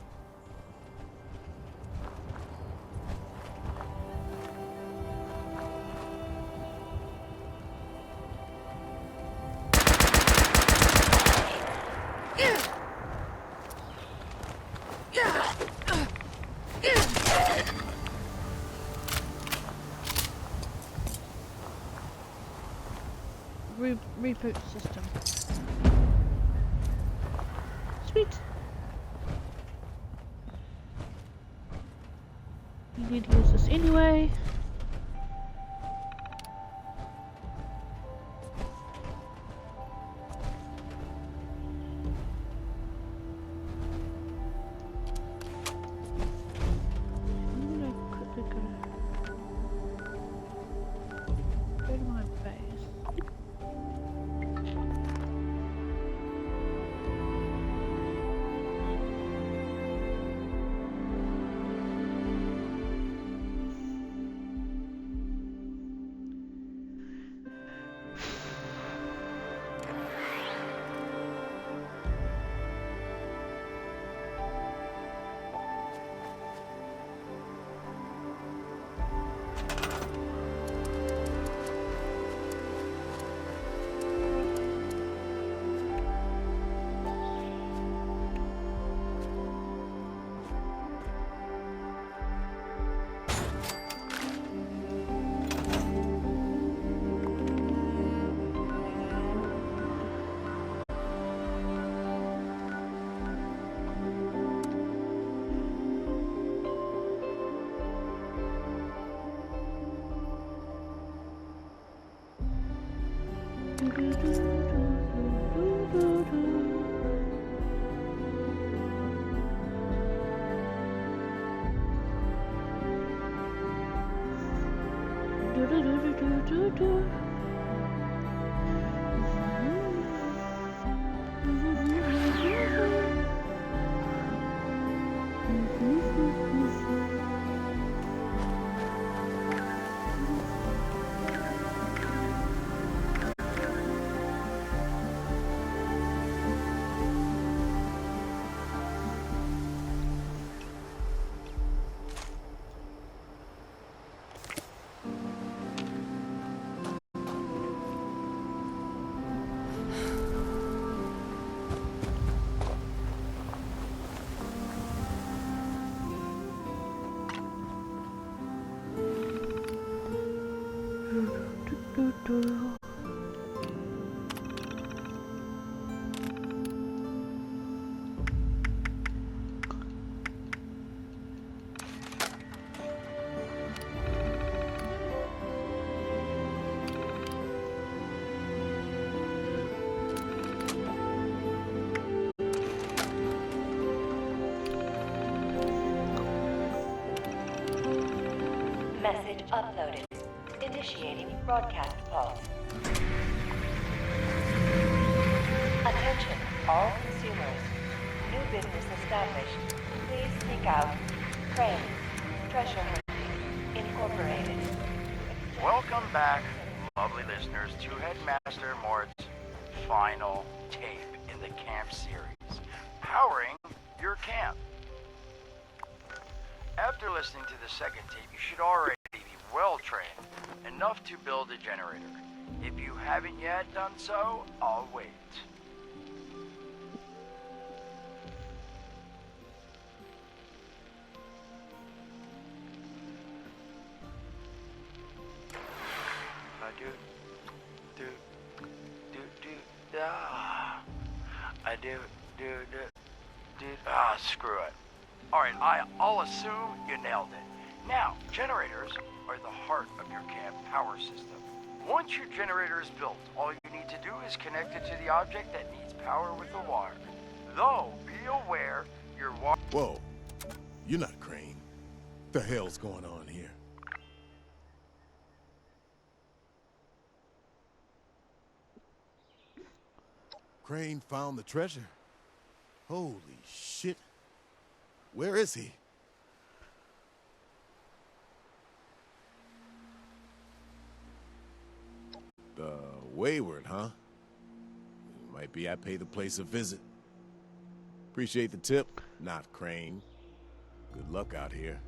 Reboot system. Sweet. You need to use this anyway. I'm gonna quickly go to my base. Message uploaded. Initiating broadcast pulse. Attention, all consumers. New business established. Please seek out Crane Treasure Hunting Incorporated. Welcome back, lovely listeners, to Headmaster Mort's final tape in the camp series, powering your camp. After listening to the second tape, you should already be well trained, enough to build a generator. If you haven't yet done so, I'll wait. Screw it. Alright, I'll assume you nailed it. Now, generators are the heart of your camp power system. Once your generator is built, all you need to do is connect it to the object that needs power with the wire. Though, be aware, your wire... Whoa, you're not Crane. What the hell's going on here? Crane found the treasure. Holy shit. Where is he? The Wayward, huh? Might be I pay the place a visit. Appreciate the tip, not Crane. Good luck out here.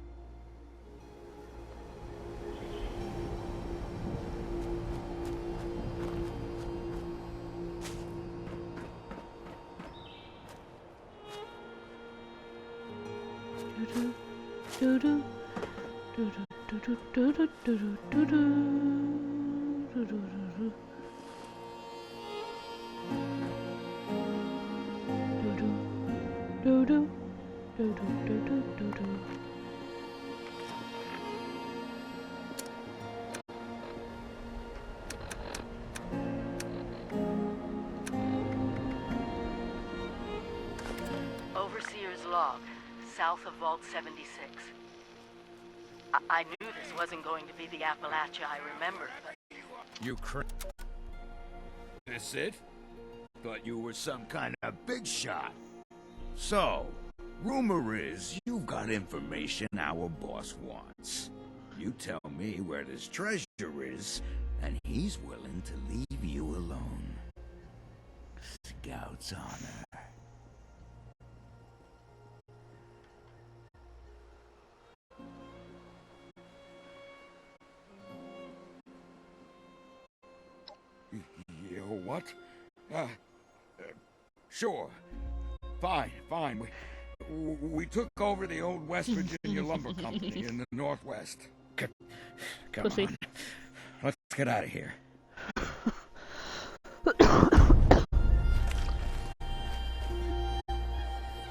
Overseer's log, south of Vault 76. I knew this wasn't going to be the Appalachia I remembered, but... You This it? Thought you were some kind of big shot. So, rumor is you've got information our boss wants. You tell me where this treasure is, and he's willing to leave you alone. Scout's honor. What? Sure. Fine. We took over the old West Virginia Lumber Company in the Northwest. Come Pussy. on. Let's get out of here.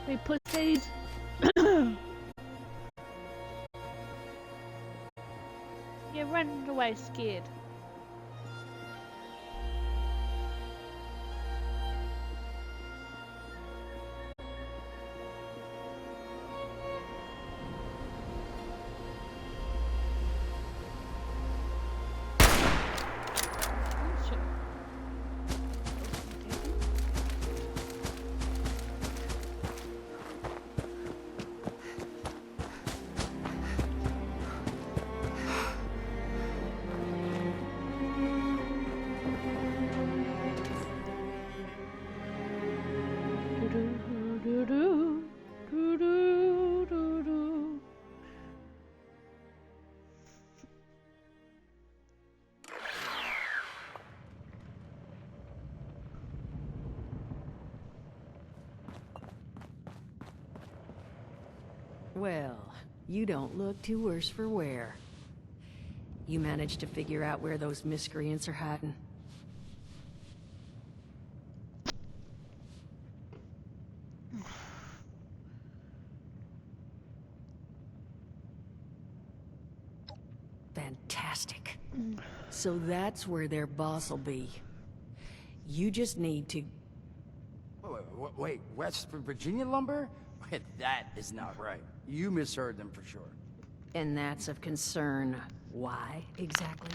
Hey, pussies. You're running away scared. Well, you don't look too worse for wear. You managed to figure out where those miscreants are hiding? Fantastic. So that's where their boss will be. You just need to... Wait, West Virginia lumber? That is not right. You misheard them for sure. And that's of concern. Why, exactly?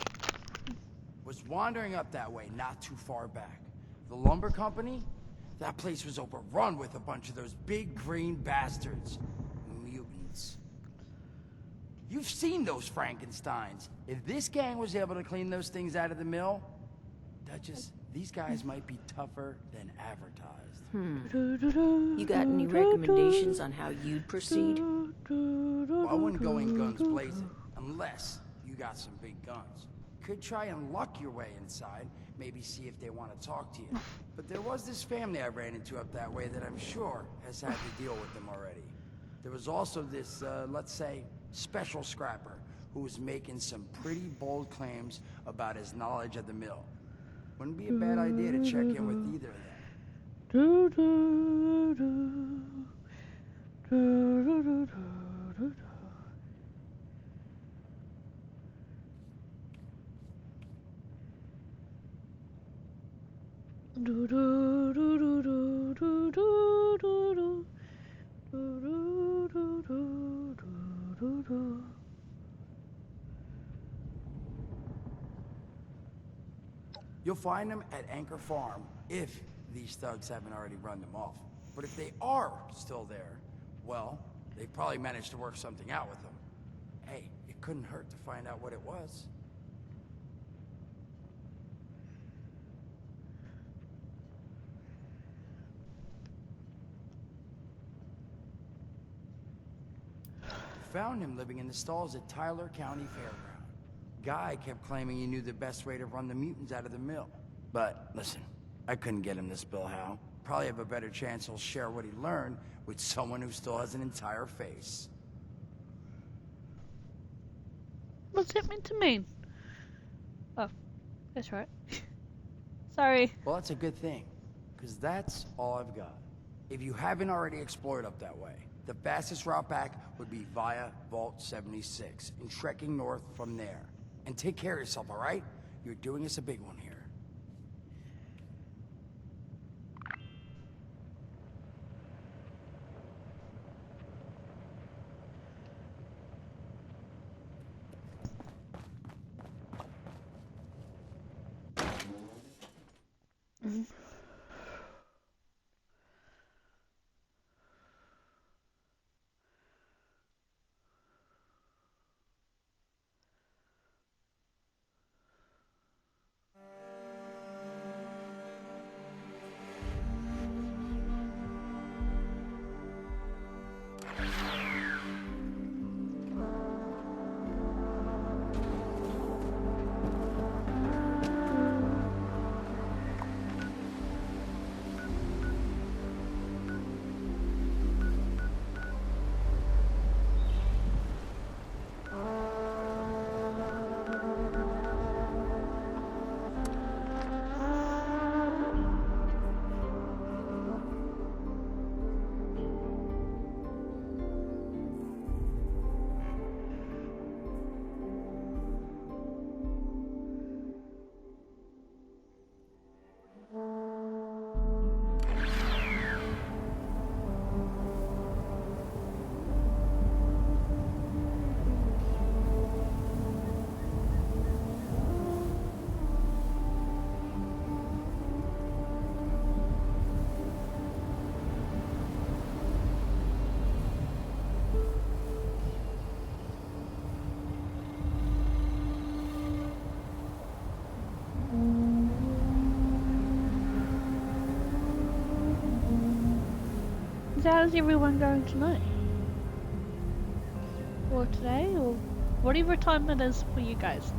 Was wandering up that way not too far back. The lumber company? That place was overrun with a bunch of those big green bastards. Mutants. You've seen those Frankensteins. If this gang was able to clean those things out of the mill, these guys might be tougher than advertised. You got any recommendations on how you'd proceed? Well, I wouldn't go in guns blazing, unless you got some big guns. Could try and luck your way inside, maybe see if they want to talk to you. But there was this family I ran into up that way that I'm sure has had to deal with them already. There was also this, let's say, special scrapper who was making some pretty bold claims about his knowledge of the mill. Wouldn't be a bad idea to check in with either of them. You'll find them at Anchor Farm, if these thugs haven't already run them off. But if they are still there, well, they probably managed to work something out with them. Hey, it couldn't hurt to find out what it was. Found him living in the stalls at Tyler County Fairground. Guy kept claiming he knew the best way to run the mutants out of the mill. But listen, I couldn't get him to spill how. Probably have a better chance he'll share what he learned with someone who still has an entire face. What's it meant to mean? Oh, that's right. Sorry. Well, that's a good thing, because that's all I've got. If you haven't already explored up that way, the fastest route back would be via Vault 76 and trekking north from there. And take care of yourself, all right? You're doing us a big one here. How's everyone going tonight? Or today, or whatever time it is for you guys?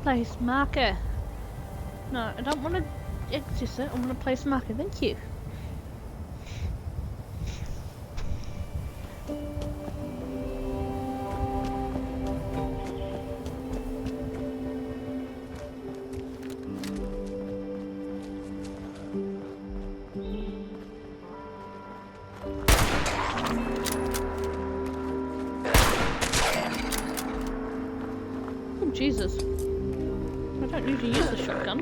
Place marker. No, I don't want to access it. I want to place marker. Thank you. Oh, Jesus. I don't need to use the shotgun.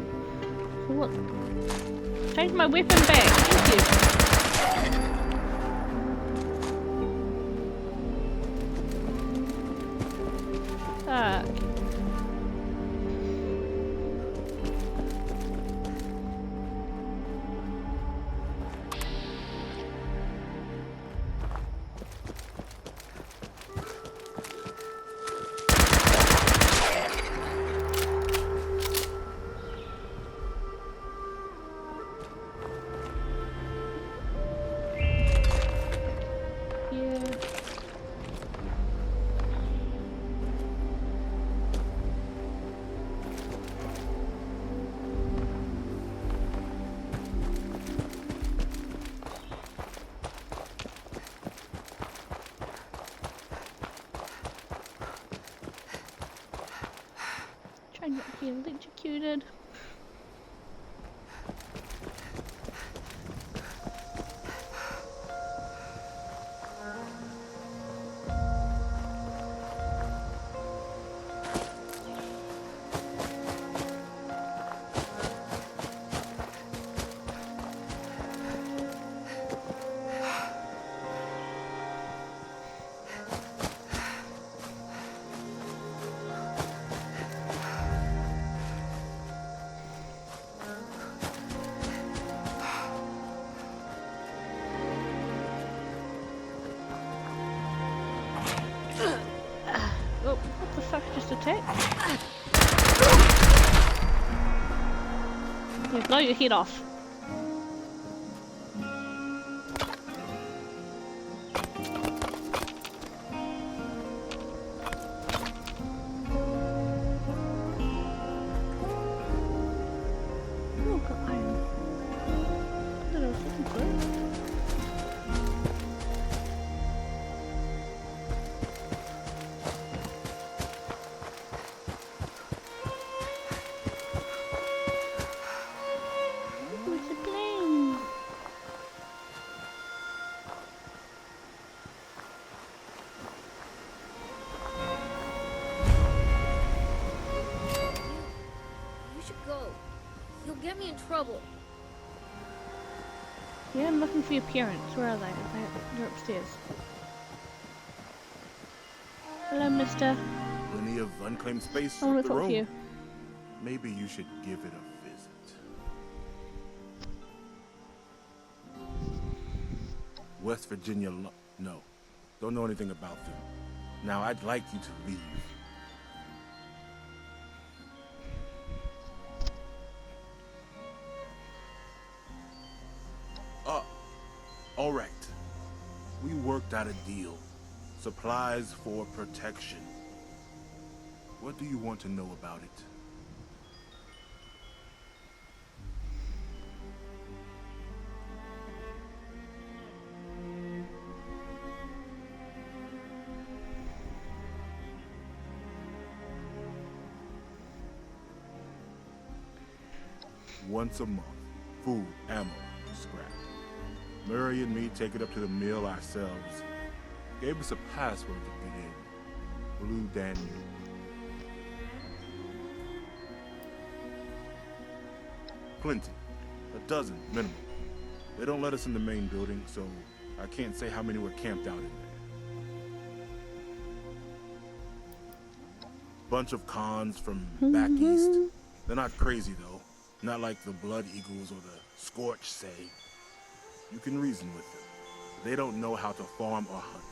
So what? Change my weapon back. Thank you. Try not to get electrocuted. attack. Yeah, blow your head off. Oh, got iron. I thought I was looking for it. Get me in trouble. Yeah, I'm looking for your parents. Where are they? They're upstairs. Hello, mister. Plenty of unclaimed space I want up to the talk road. to you. Maybe you should give it a visit. West Virginia no. Don't know anything about them. Now, I'd like you to leave. All right. We worked out a deal. Supplies for protection. What do you want to know about it? Once a month. Food, ammo, scrap. Murray and me take it up to the mill ourselves. Gave us a password to get in. Blue Danube. Plenty. A dozen, minimum. They don't let us in the main building, so I can't say how many were camped out in there. Bunch of cons from back east. They're not crazy, though. Not like the Blood Eagles or the Scorch say. You can reason with them. They don't know how to farm or hunt.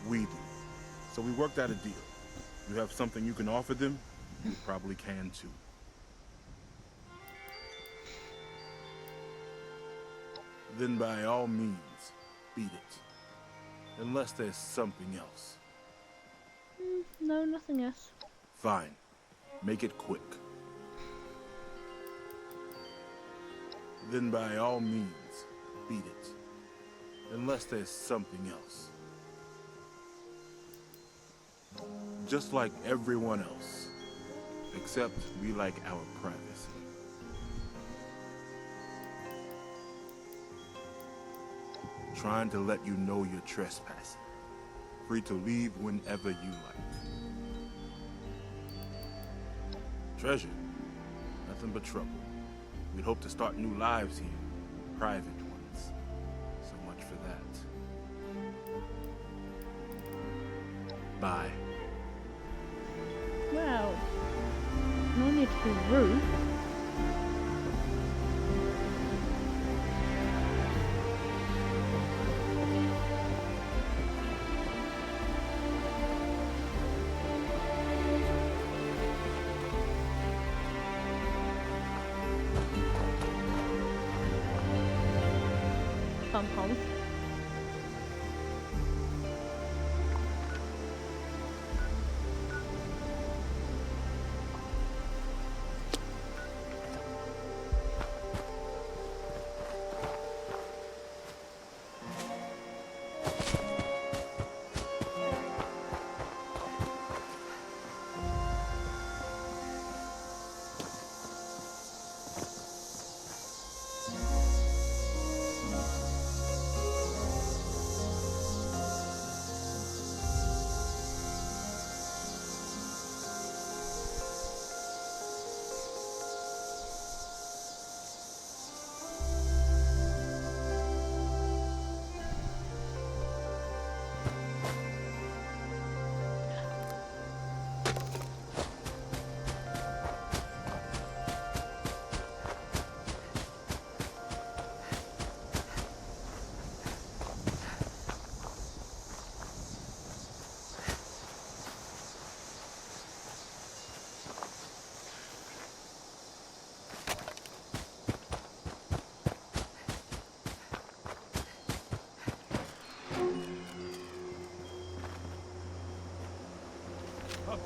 We do. So we worked out a deal. You have something you can offer them, you probably can too. Then by all means, beat it. Unless there's something else. No, nothing else. Fine. Make it quick. Then by all means, beat it. Unless there's something else. Just like everyone else. Except we like our privacy. Trying to let you know you're trespassing. Free to leave whenever you like. Treasure. Nothing but trouble. We'd hope to start new lives here. Private ones. So much for that. Bye. Wow. No need to be rude. Come home.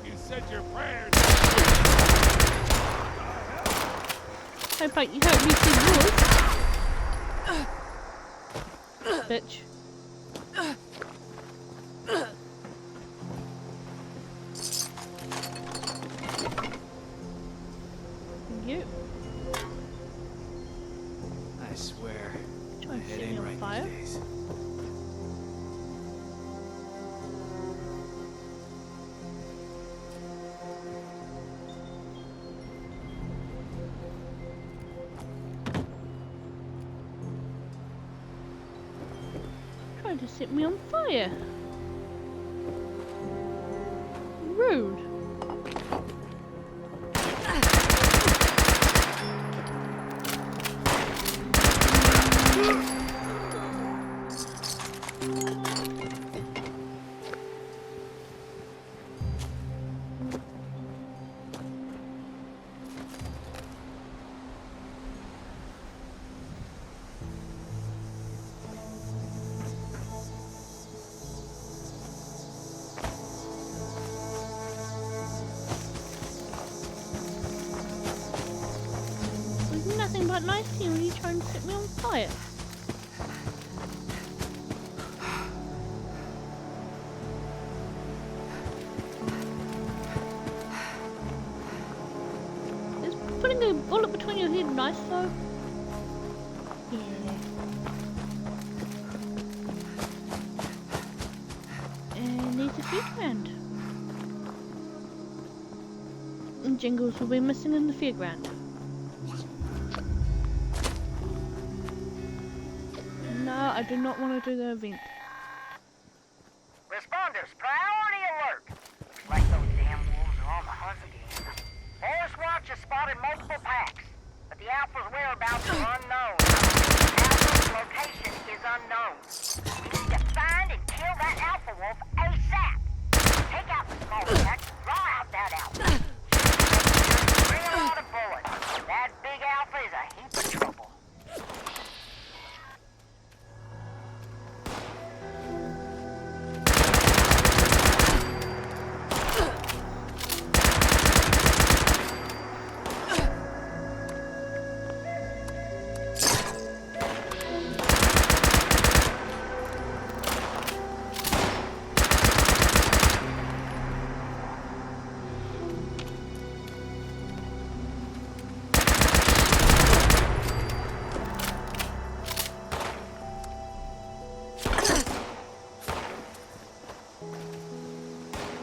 You said your prayers. How about you help me say yours? Bitch. You. I swear, my Trying to head set me ain't on right fire. these days. Trying to set me on fire. Rude. There's nothing but nice to you when you try and set me on fire. Is putting a bullet between your head nice though? Yeah. And needs a few grand. And Jingles will be missing in the fairground. No, I do not want to do the event. Responders, priority alert! Looks like those damn wolves are on the hunt again. Forest Watch has spotted multiple packs, but the Alpha's whereabouts are unknown. Alpha's location is unknown. We need to find and kill that Alpha Wolf ASAP. Take out the small pack, draw out that Alpha. Bring a lot of bullets. That big Alpha is a heap of trouble.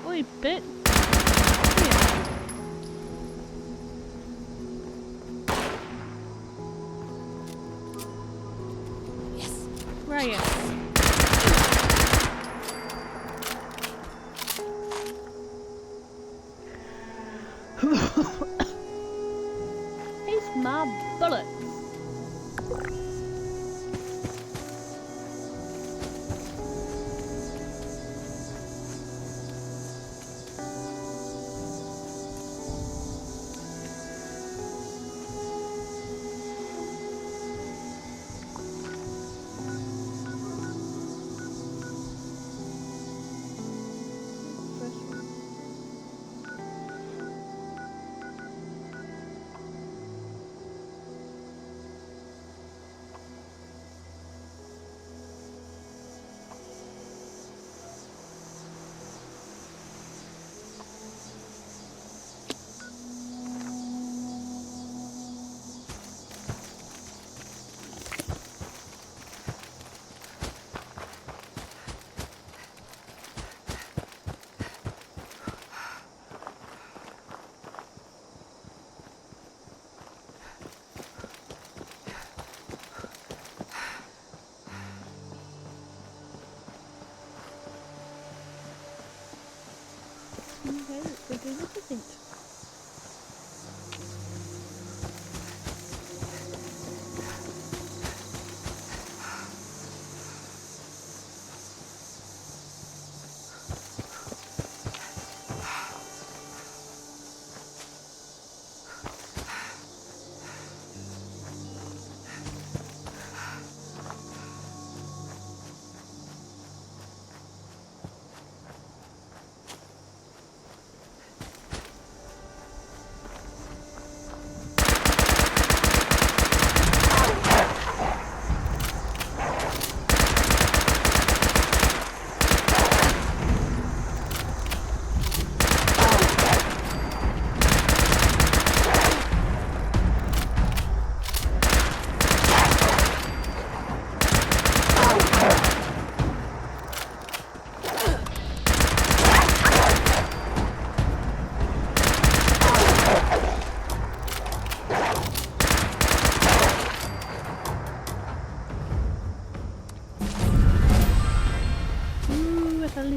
Oi, bit. Yes. Where are you? Here's my bullet.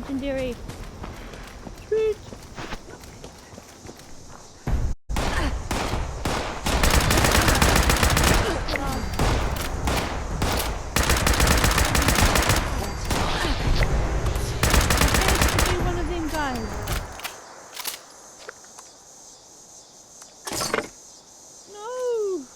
legendary. Sweet. One of them guys. No.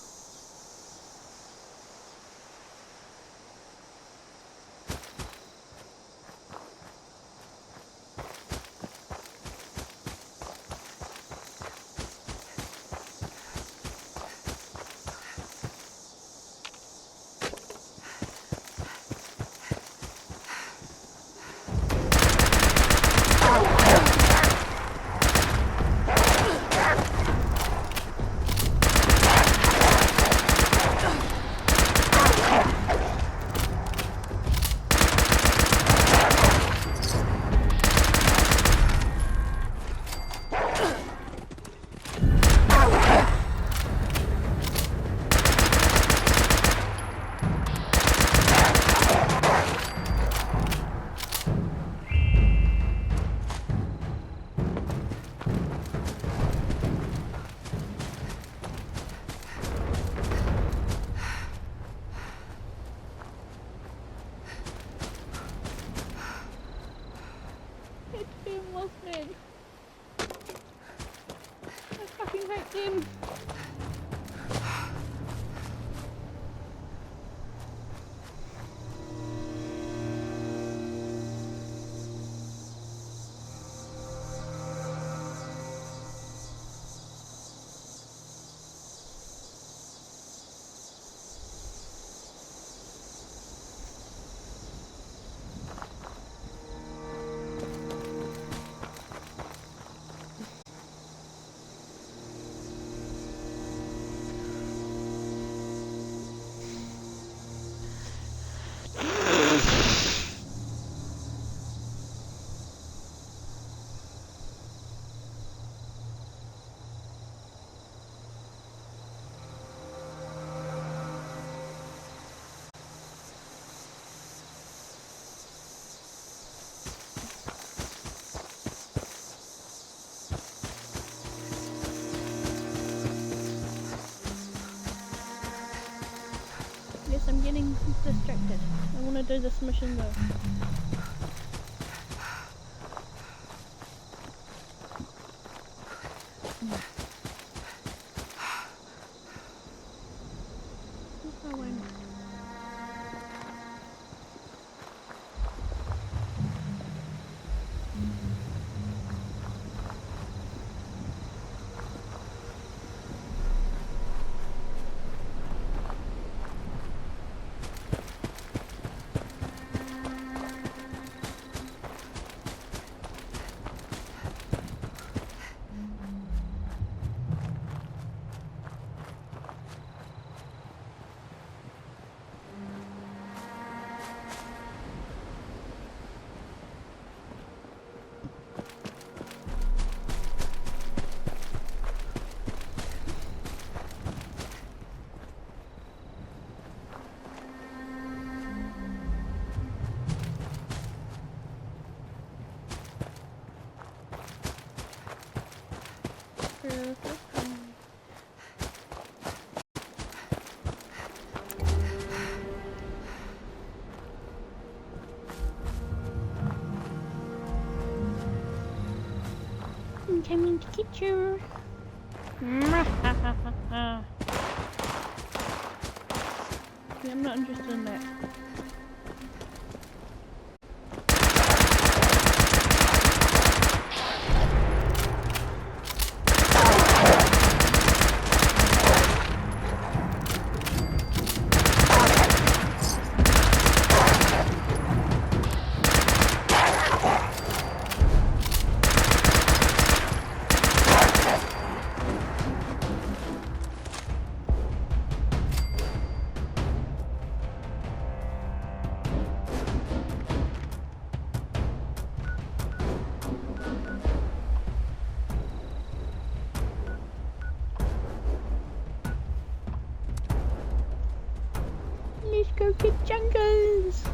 Him. Yes, I'm getting distracted. I want to do this mission though. I'm coming to get you. I'm not interested in that. Let's go get jungles.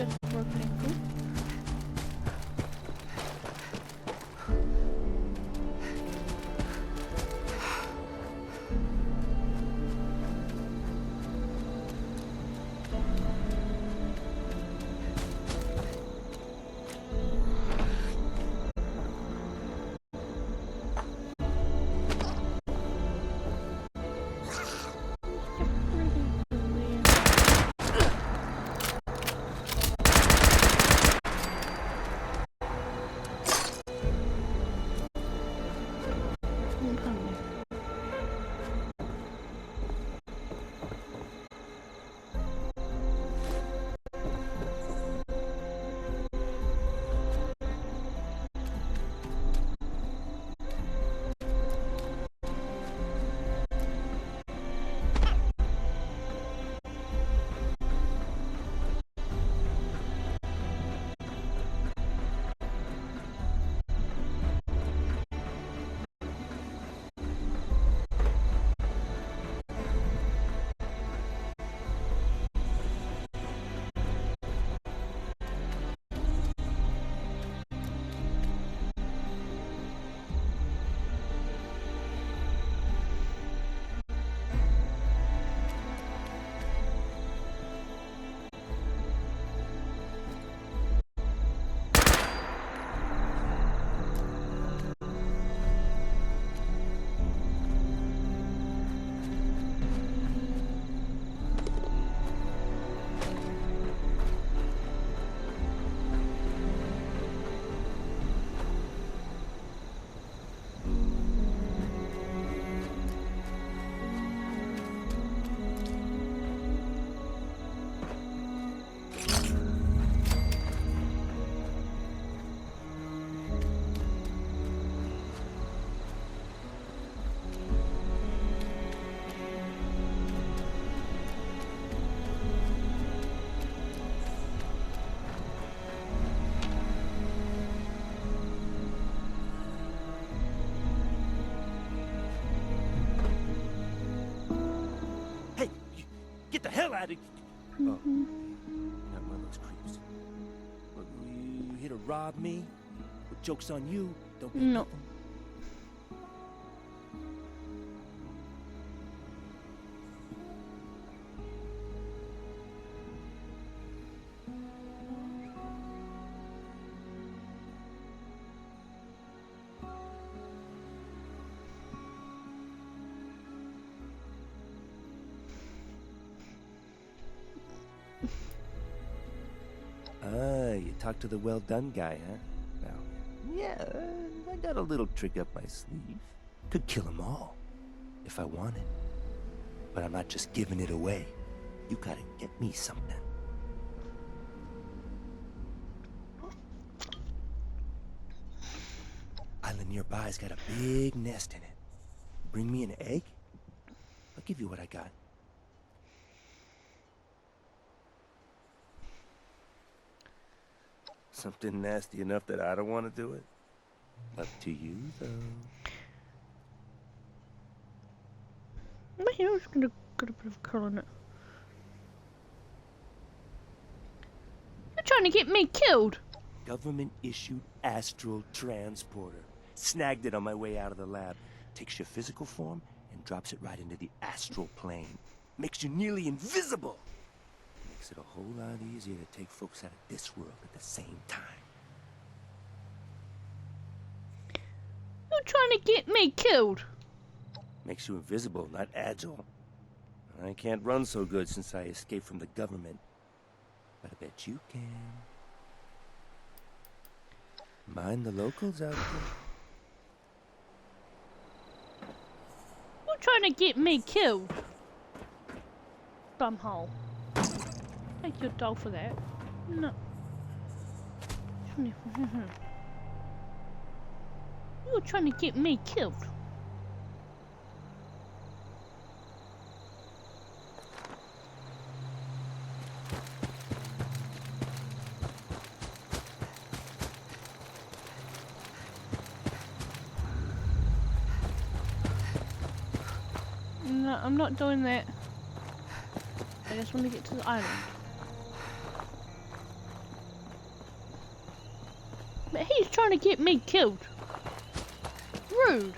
good broken ankle. Get the hell out of here! Oh, not one of those creeps. Look, you here to rob me? Well, joke's on you. Don't be no. You talked to the well-done guy, huh? Well, yeah, I got a little trick up my sleeve. Could kill them all, if I wanted. But I'm not just giving it away. You gotta get me something. Island nearby's got a big nest in it. Bring me an egg? I'll give you what I got. Something nasty enough that I don't want to do it? Up to you, though. I was gonna get a bit of curl in it. You're trying to get me killed! Government-issued astral transporter. Snagged it on my way out of the lab. Takes your physical form and drops it right into the astral plane. Makes you nearly invisible. Makes it a whole lot easier to take folks out of this world at the same time. You're trying to get me killed! Makes you invisible, not agile. I can't run so good since I escaped from the government. But I bet you can. Mind the locals out there. You're trying to get me killed! Bumhole. Thank your doll for that. No. You're trying to get me killed. No, I'm not doing that. I just want to get to the island. But he's trying to get me killed. Rude.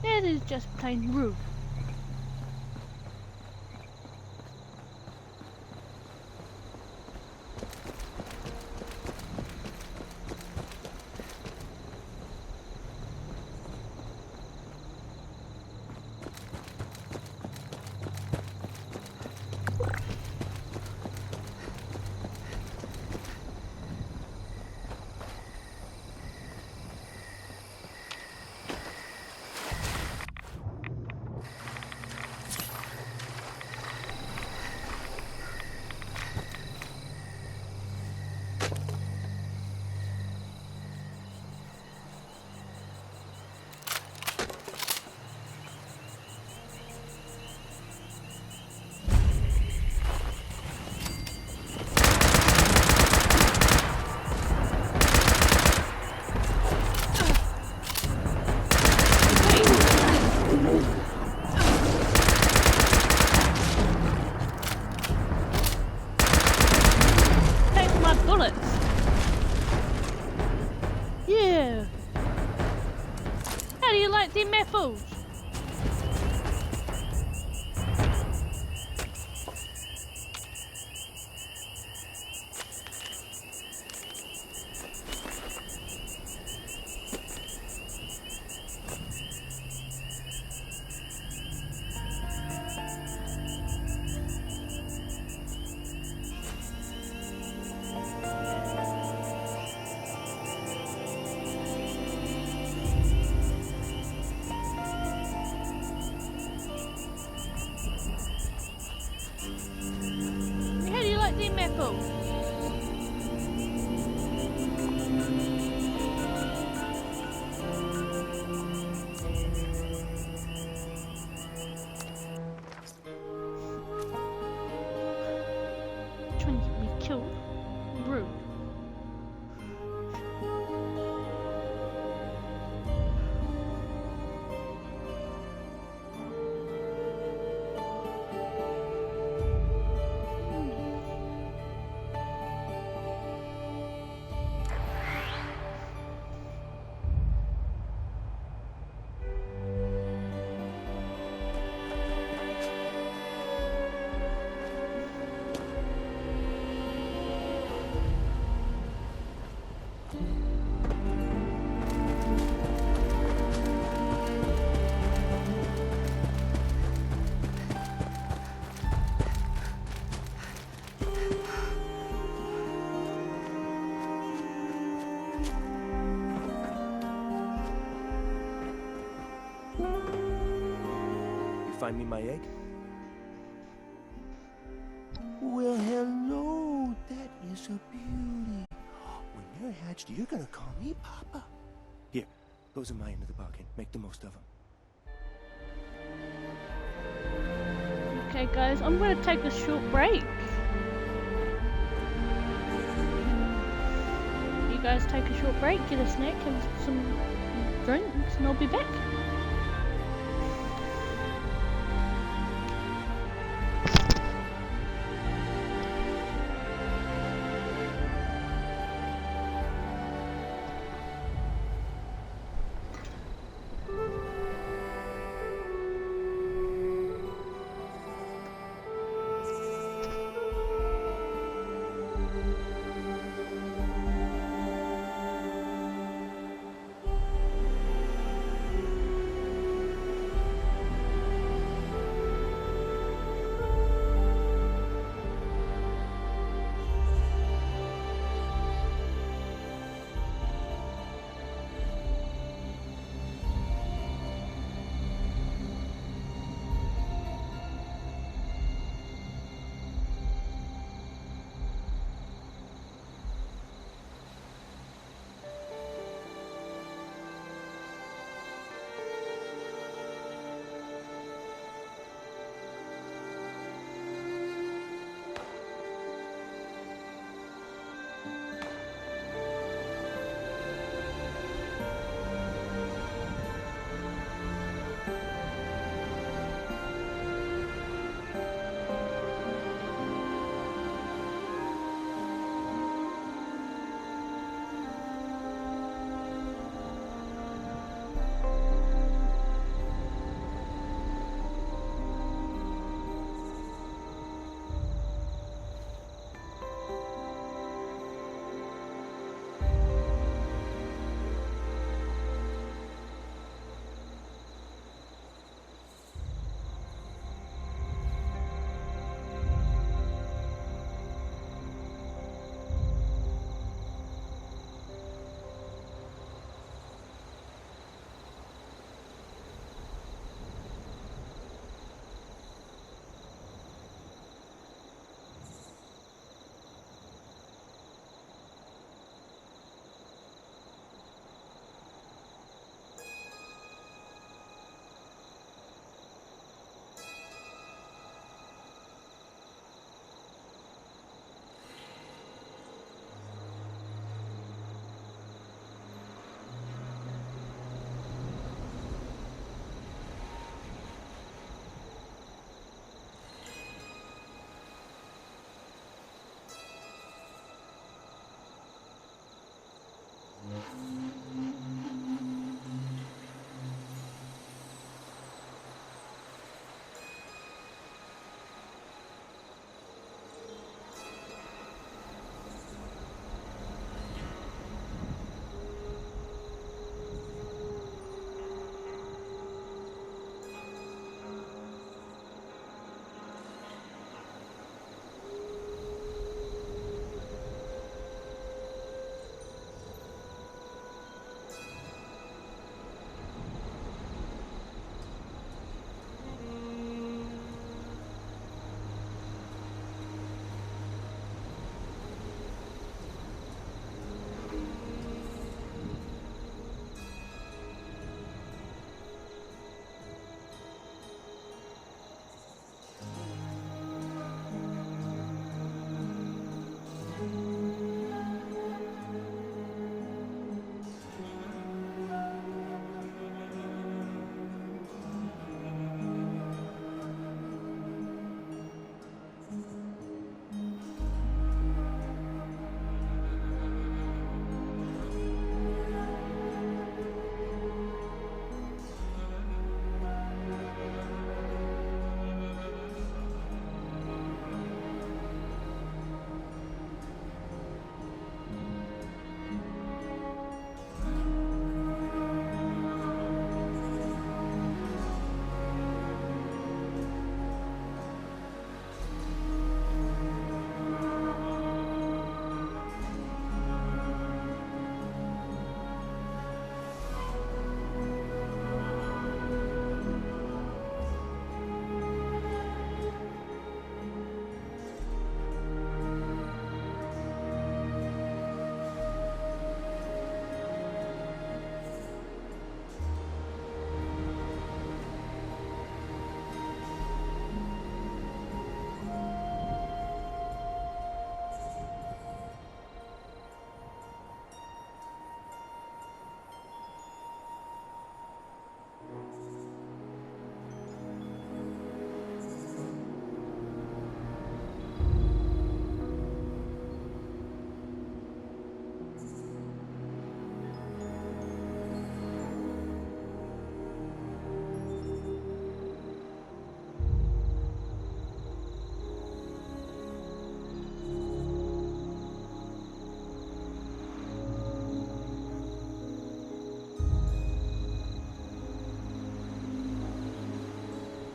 That is just plain rude. Yeah. How do you like the apples? How do you like them apples? Trying to get me killed. Rude. Find me my egg? Well, hello. That is a beauty. When you're hatched, you're gonna call me Papa. Here, those are my end of the bargain. Make the most of them. Okay guys, I'm gonna take a short break. You guys take a short break, get a snack, have some drinks, and I'll be back.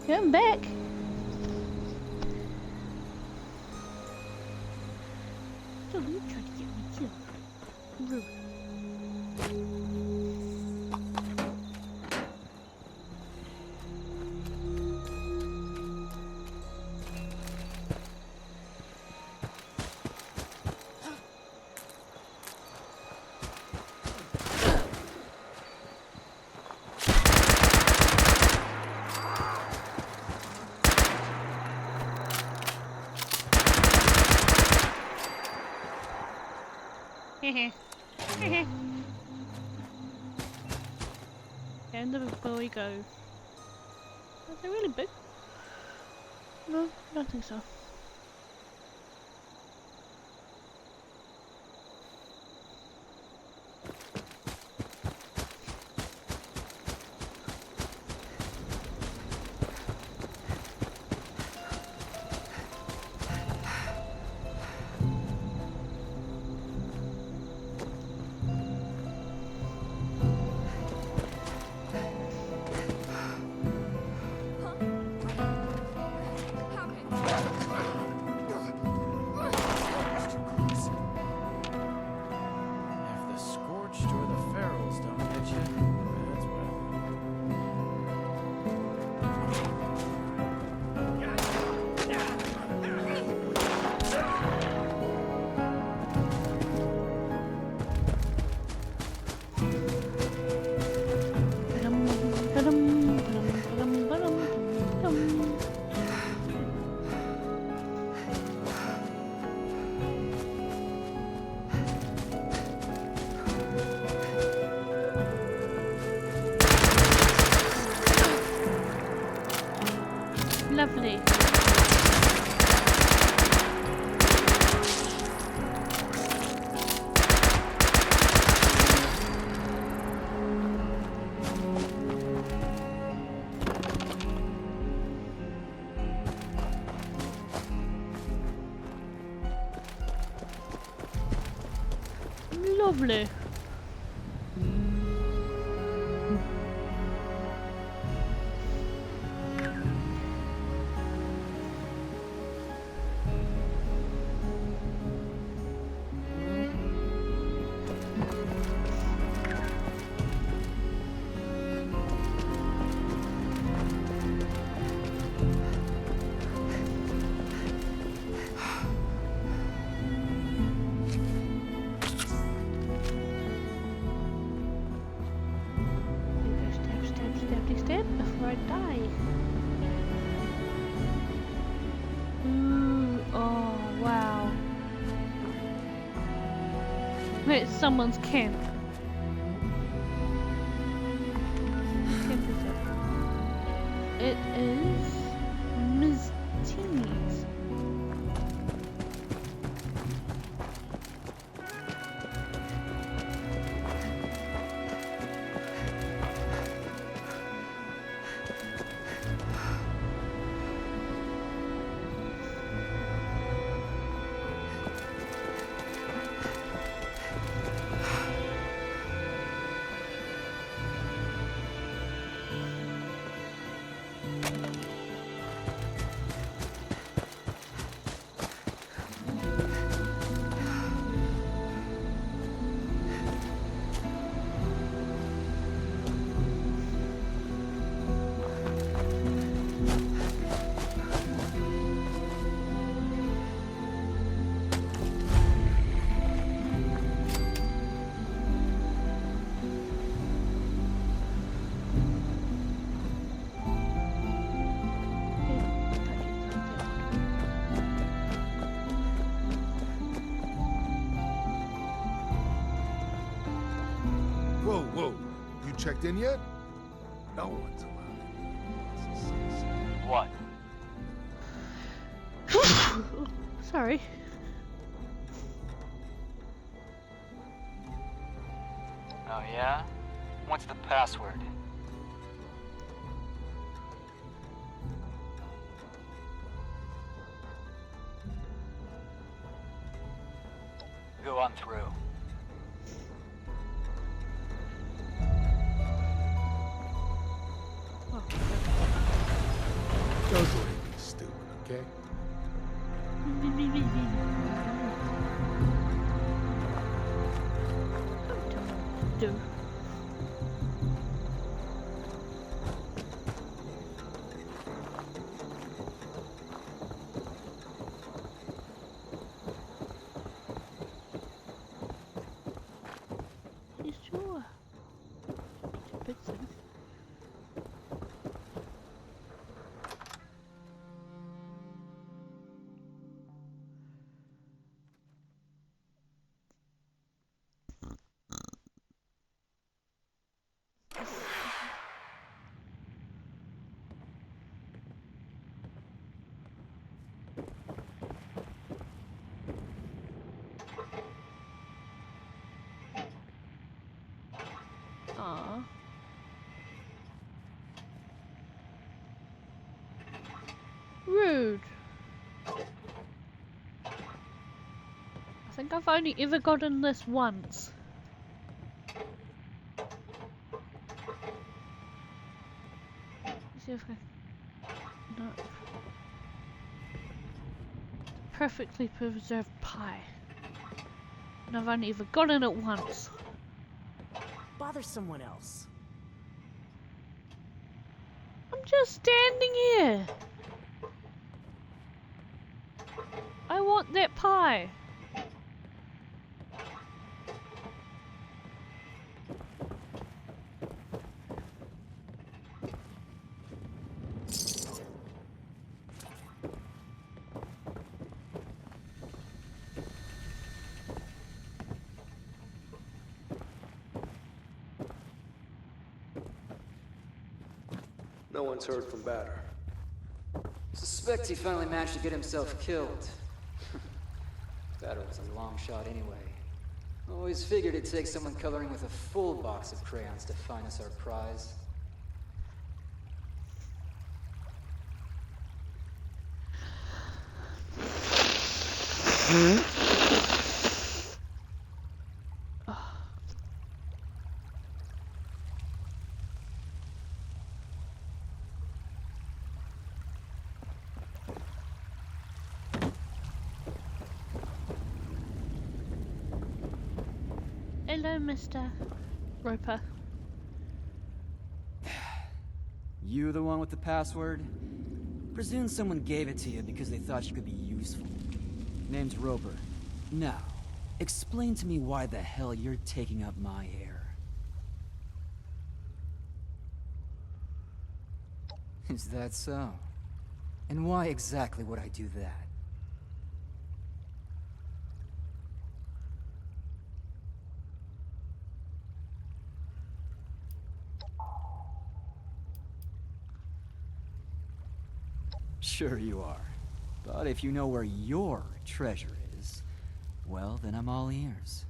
Come back. So you tried to get me killed. Rude. And before we go. Is it really big? No, I don't think so. Lovely. Lovely. Step before I die. Ooh, oh wow. It's someone's camp. Whose camp is it? It is Ms. Teeny's. Whoa. You checked in yet? No one's allowed in. What? Sorry. Oh yeah? What's the password? Go on through. Don't do anything stupid, okay? Do. You sure? It's a bit soon. Aww. Rude. I think I've only ever gotten this once. Let's see if I can... No. Perfectly preserved pie. And I've only ever gotten it once. Bother someone else. I'm just standing here. I want that pie. No one's heard from Batter. Suspect he finally managed to get himself killed. Batter was a long shot anyway. Always figured it'd take someone coloring with a full box of crayons to find us our prize. Hello, Mr. Roper. You the one with the password? Presume someone gave it to you because they thought you could be useful. Name's Roper. Now, explain to me why the hell you're taking up my hair. Is that so? And why exactly would I do that? Sure you are. But if you know where your treasure is, well, then I'm all ears.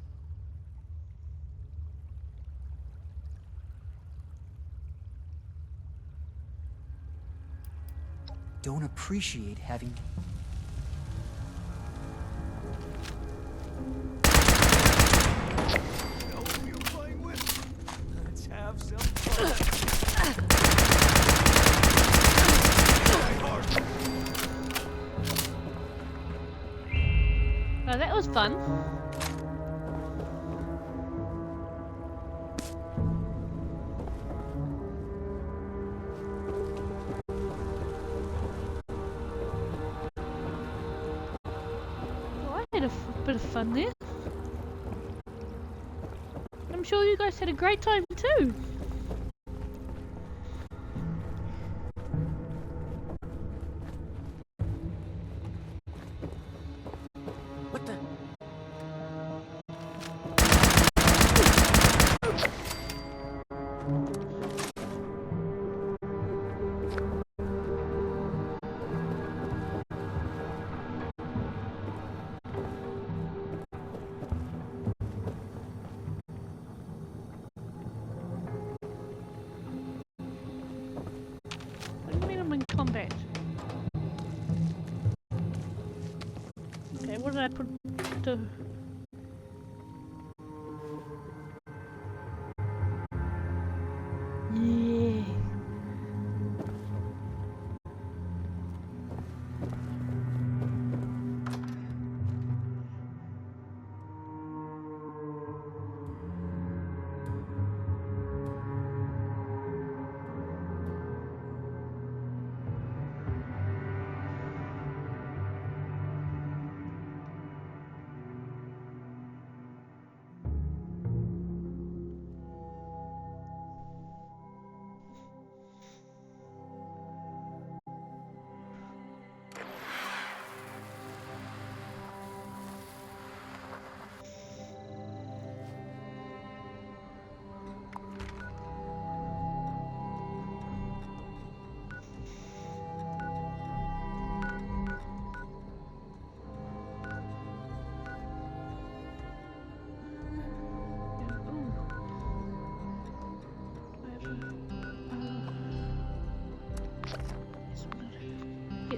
Don't appreciate having... Know who you're playing with? Let's have some fun. Oh, that was fun. Well, I had a bit of fun there. I'm sure you guys had a great time too. What the? What do you mean I'm in combat? Okay, what did I put to... Yeah.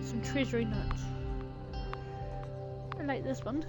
some treasury notes. I like this one.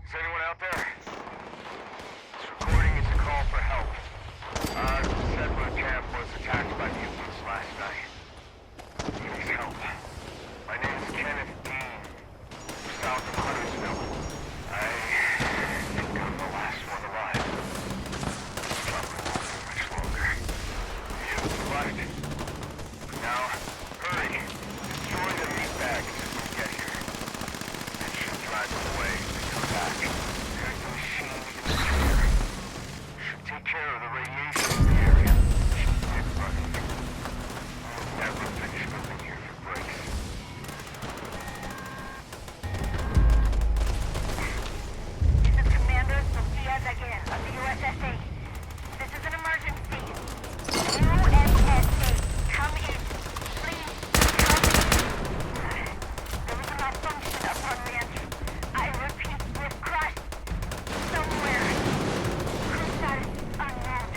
Is anyone out there? This recording is a call for help. Settler camp was attacked by mutants last night. Please help. My name is Kenneth Dean, south of Huntersville. I think I'm the last one alive. Probably won't be much longer. Mutants left. Now, hurry. Destroy the meat bags as we get here. It should drive them away. Back. There's a machine in the chair. Should take care of the radiation in the area. Should get running. We'll never finish moving here for breaks. This is Commander Sophia's again of the USSA. This is an emergency. USSA, come in. Please, come in. There was a malfunction upon the entrance. I repeat, we've crashed somewhere. Crew status unknown.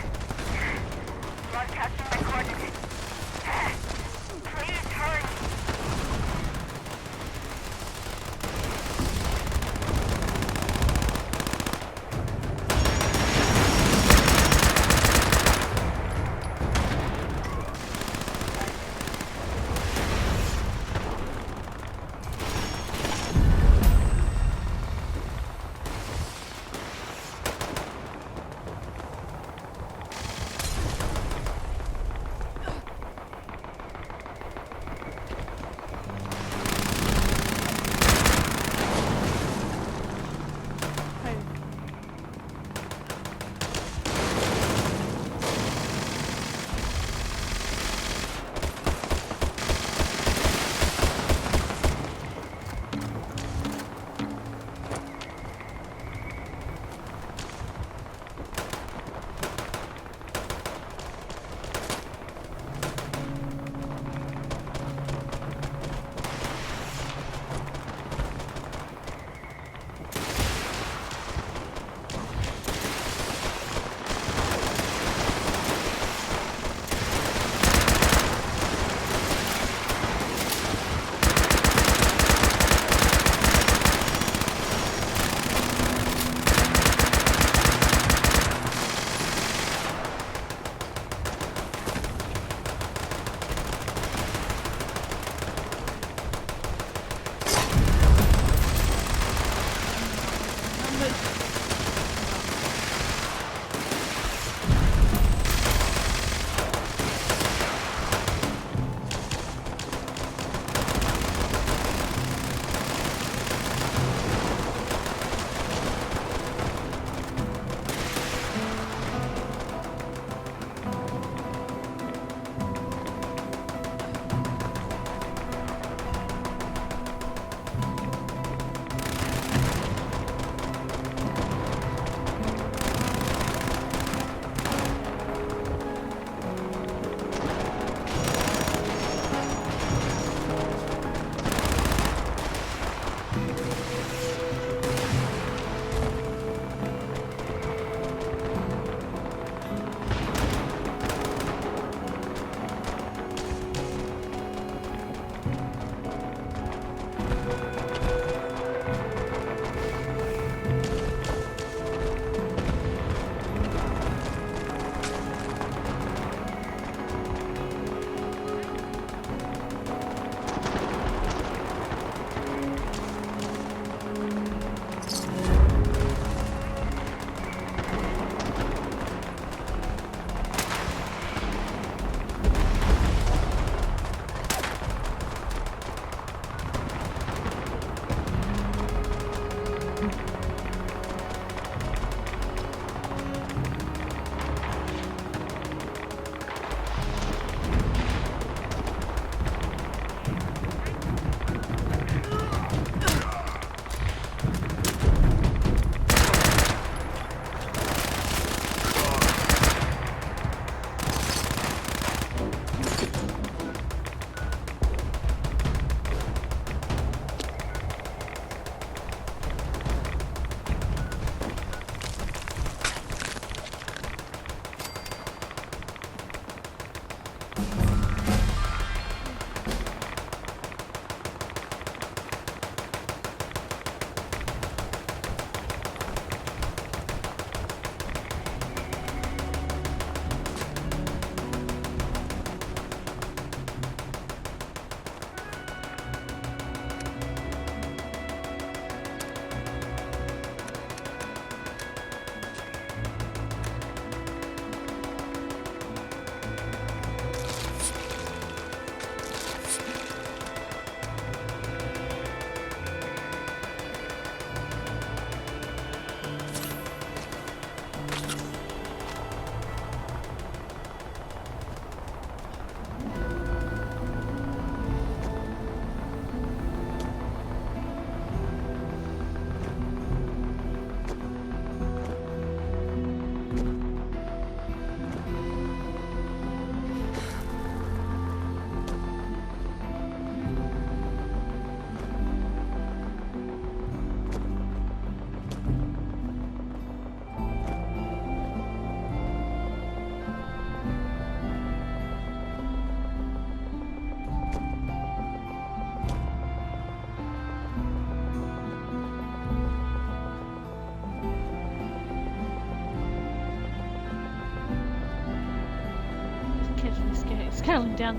scaling down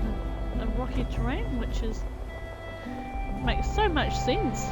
a rocky terrain, which makes so much sense.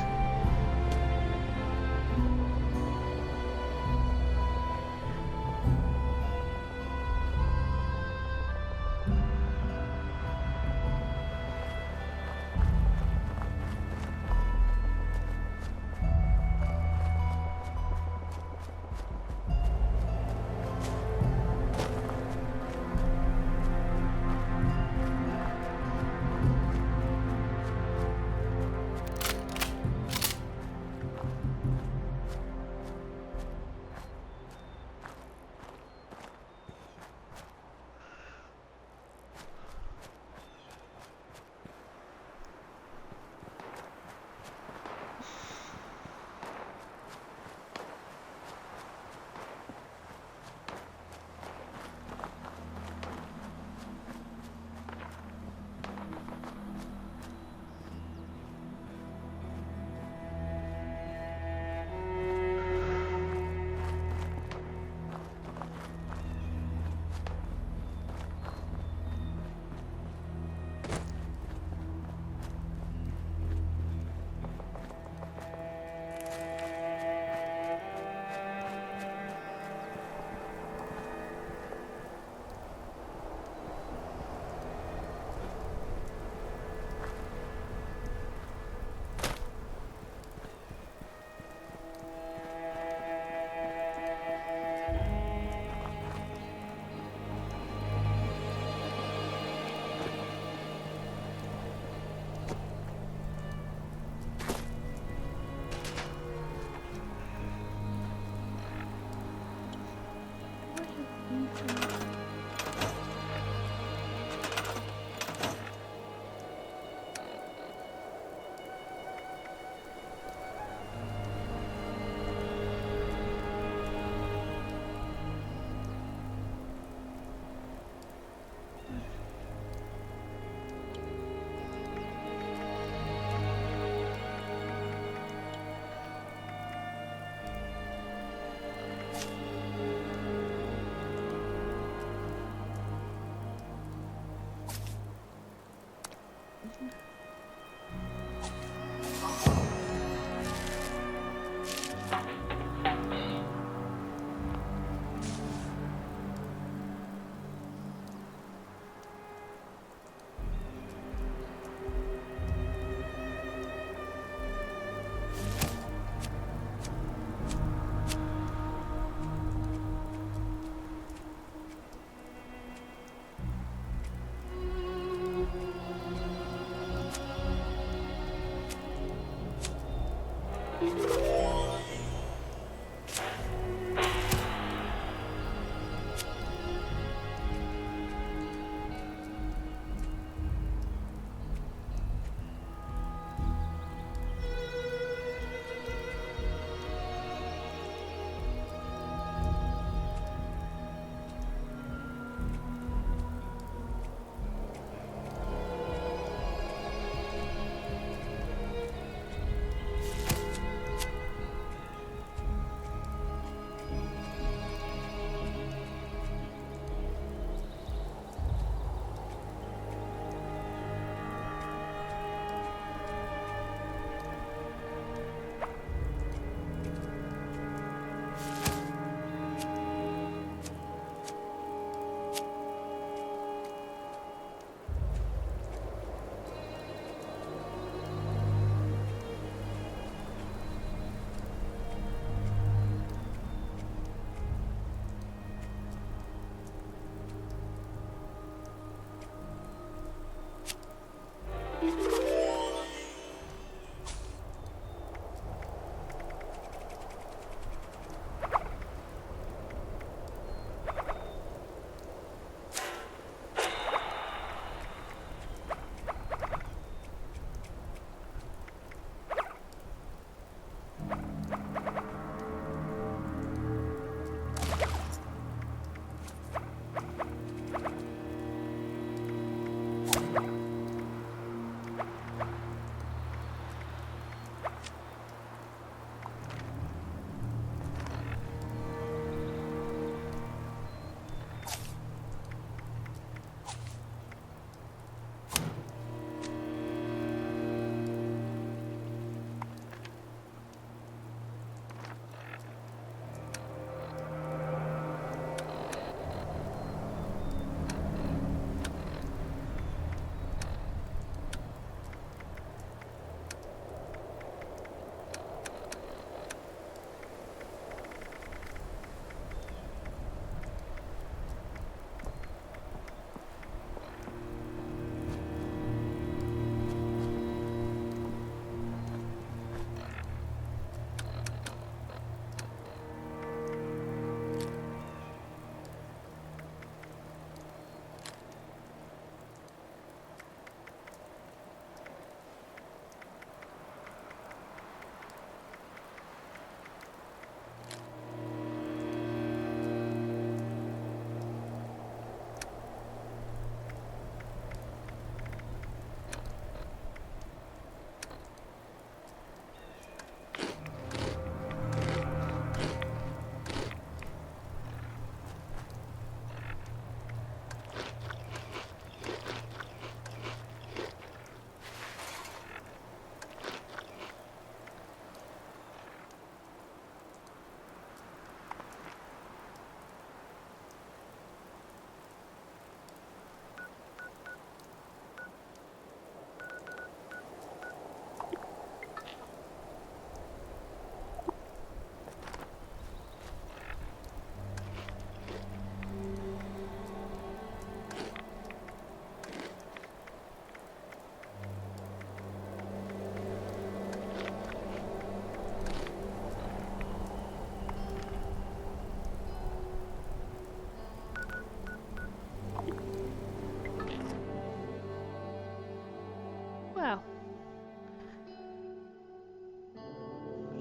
Wow.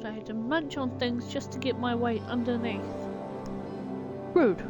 So I had to munch on things just to get my weight underneath. Rude.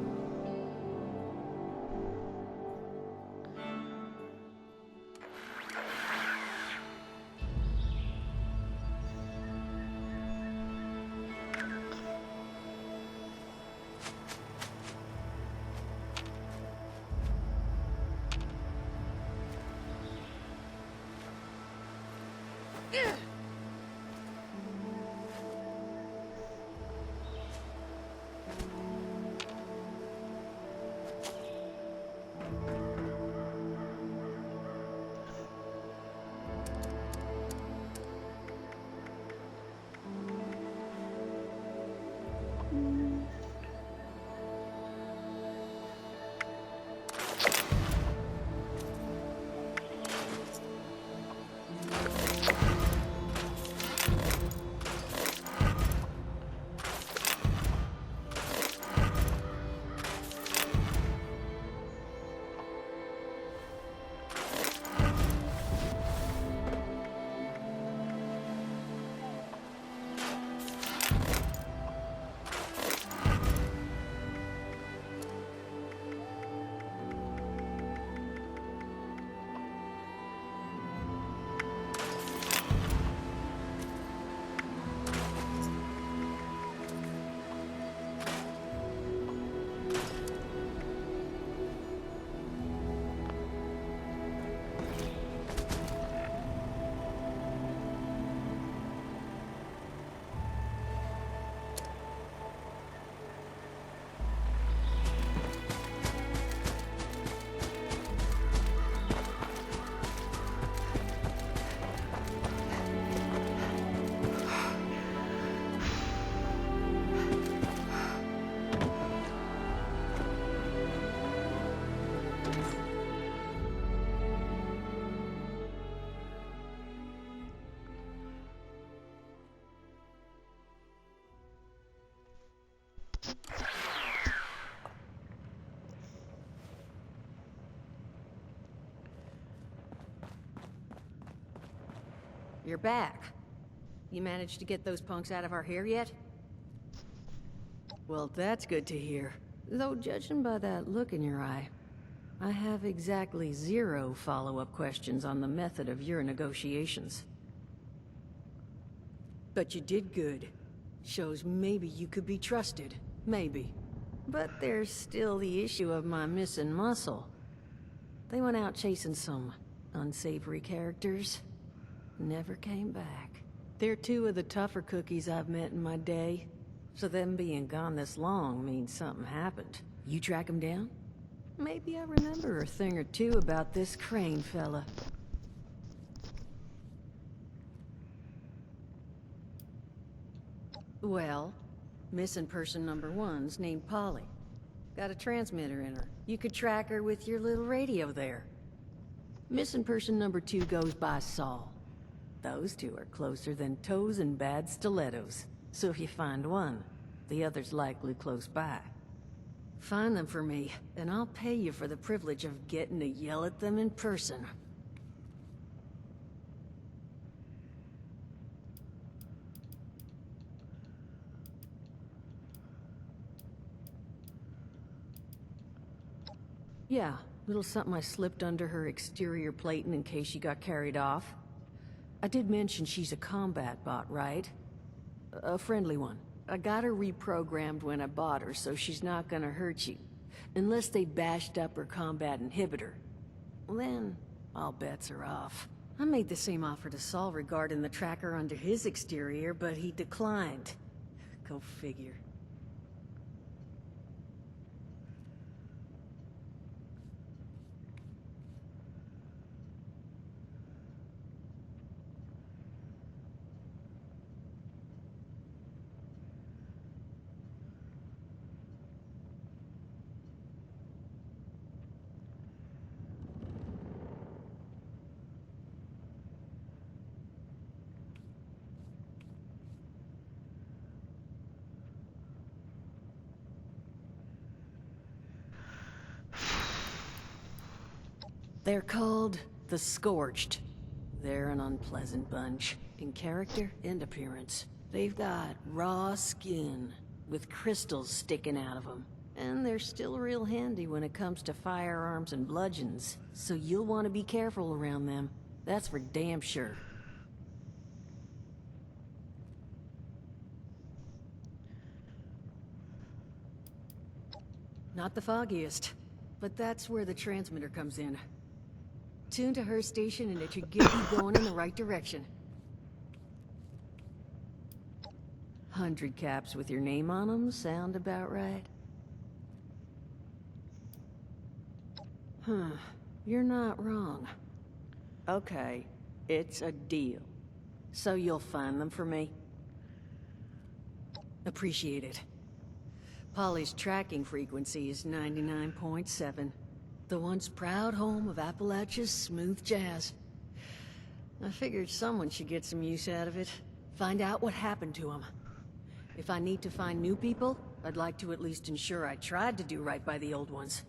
You're back. You managed to get those punks out of our hair yet? Well, that's good to hear. Though judging by that look in your eye, I have exactly 0 follow-up questions on the method of your negotiations. But you did good. Shows maybe you could be trusted. Maybe. But there's still the issue of my missing muscle. They went out chasing some unsavory characters. Never came back. They're 2 of the tougher cookies I've met in my day. So them being gone this long means something happened. You track them down? Maybe I remember a thing or 2 about this Crane fella. Well, missing person number 1's named Polly. Got a transmitter in her. You could track her with your little radio there. Missing person number 2 goes by Saul. Those 2 are closer than toes and bad stilettos. So if you find one, the other's likely close by. Find them for me, and I'll pay you for the privilege of getting to yell at them in person. Yeah, little something I slipped under her exterior plating in case she got carried off. I did mention she's a combat bot, right? A friendly one. I got her reprogrammed when I bought her, so she's not gonna hurt you. Unless they bashed up her combat inhibitor. Then, all bets are off. I made the same offer to Saul regarding the tracker under his exterior, but he declined. Go figure. They're called the Scorched. They're an unpleasant bunch, in character and appearance. They've got raw skin, with crystals sticking out of them. And they're still real handy when it comes to firearms and bludgeons, so you'll want to be careful around them. That's for damn sure. Not the foggiest, but that's where the transmitter comes in. Tune to her station and it should get you going in the right direction. 100 caps with your name on them sound about right? Huh, you're not wrong. Okay, it's a deal. So you'll find them for me? Appreciate it. Polly's tracking frequency is 99.7. The once proud home of Appalachia's smooth jazz. I figured someone should get some use out of it. Find out what happened to him. If I need to find new people, I'd like to at least ensure I tried to do right by the old ones.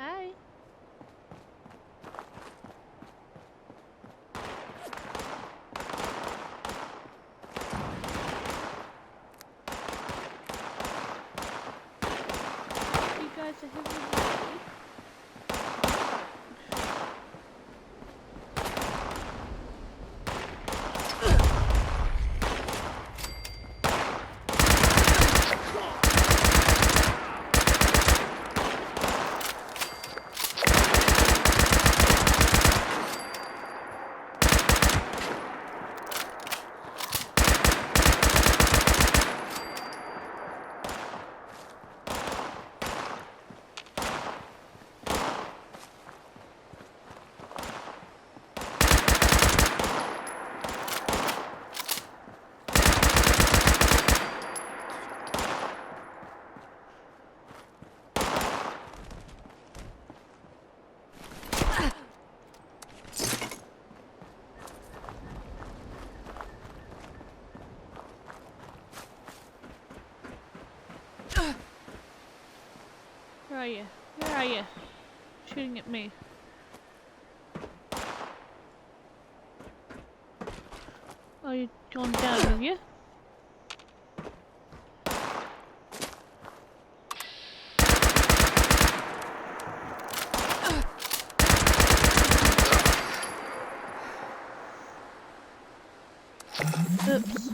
Hi. You guys are having a party? Where are you? Where are you? Shooting at me. Oh, you're gone down, have you? Oops.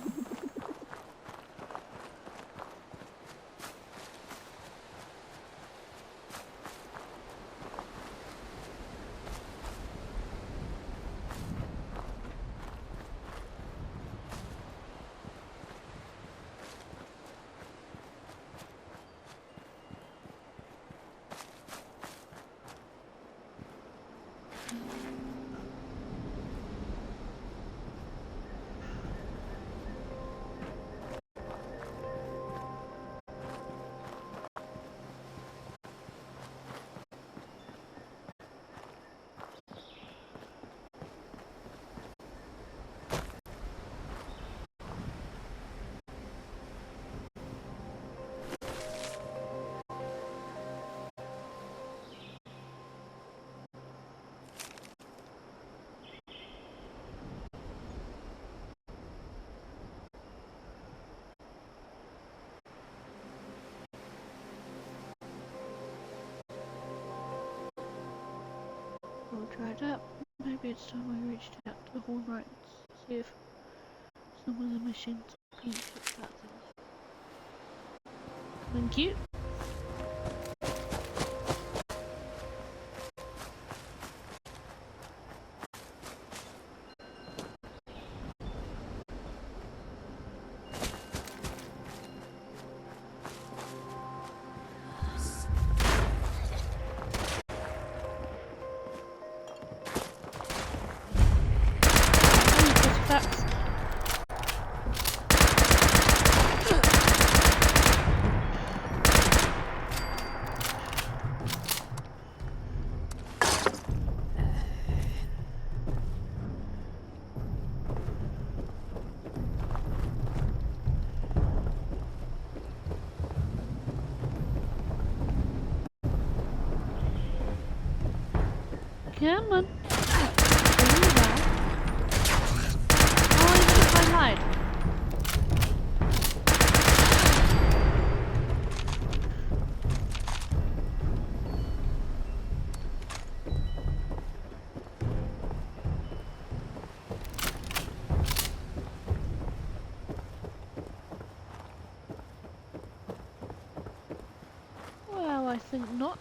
all dried up. Maybe it's time we reached out to the Horn Rights, see if some of the machines can fix that thing. Thank you. Come on. Oh, even if I hide. Well, I think not.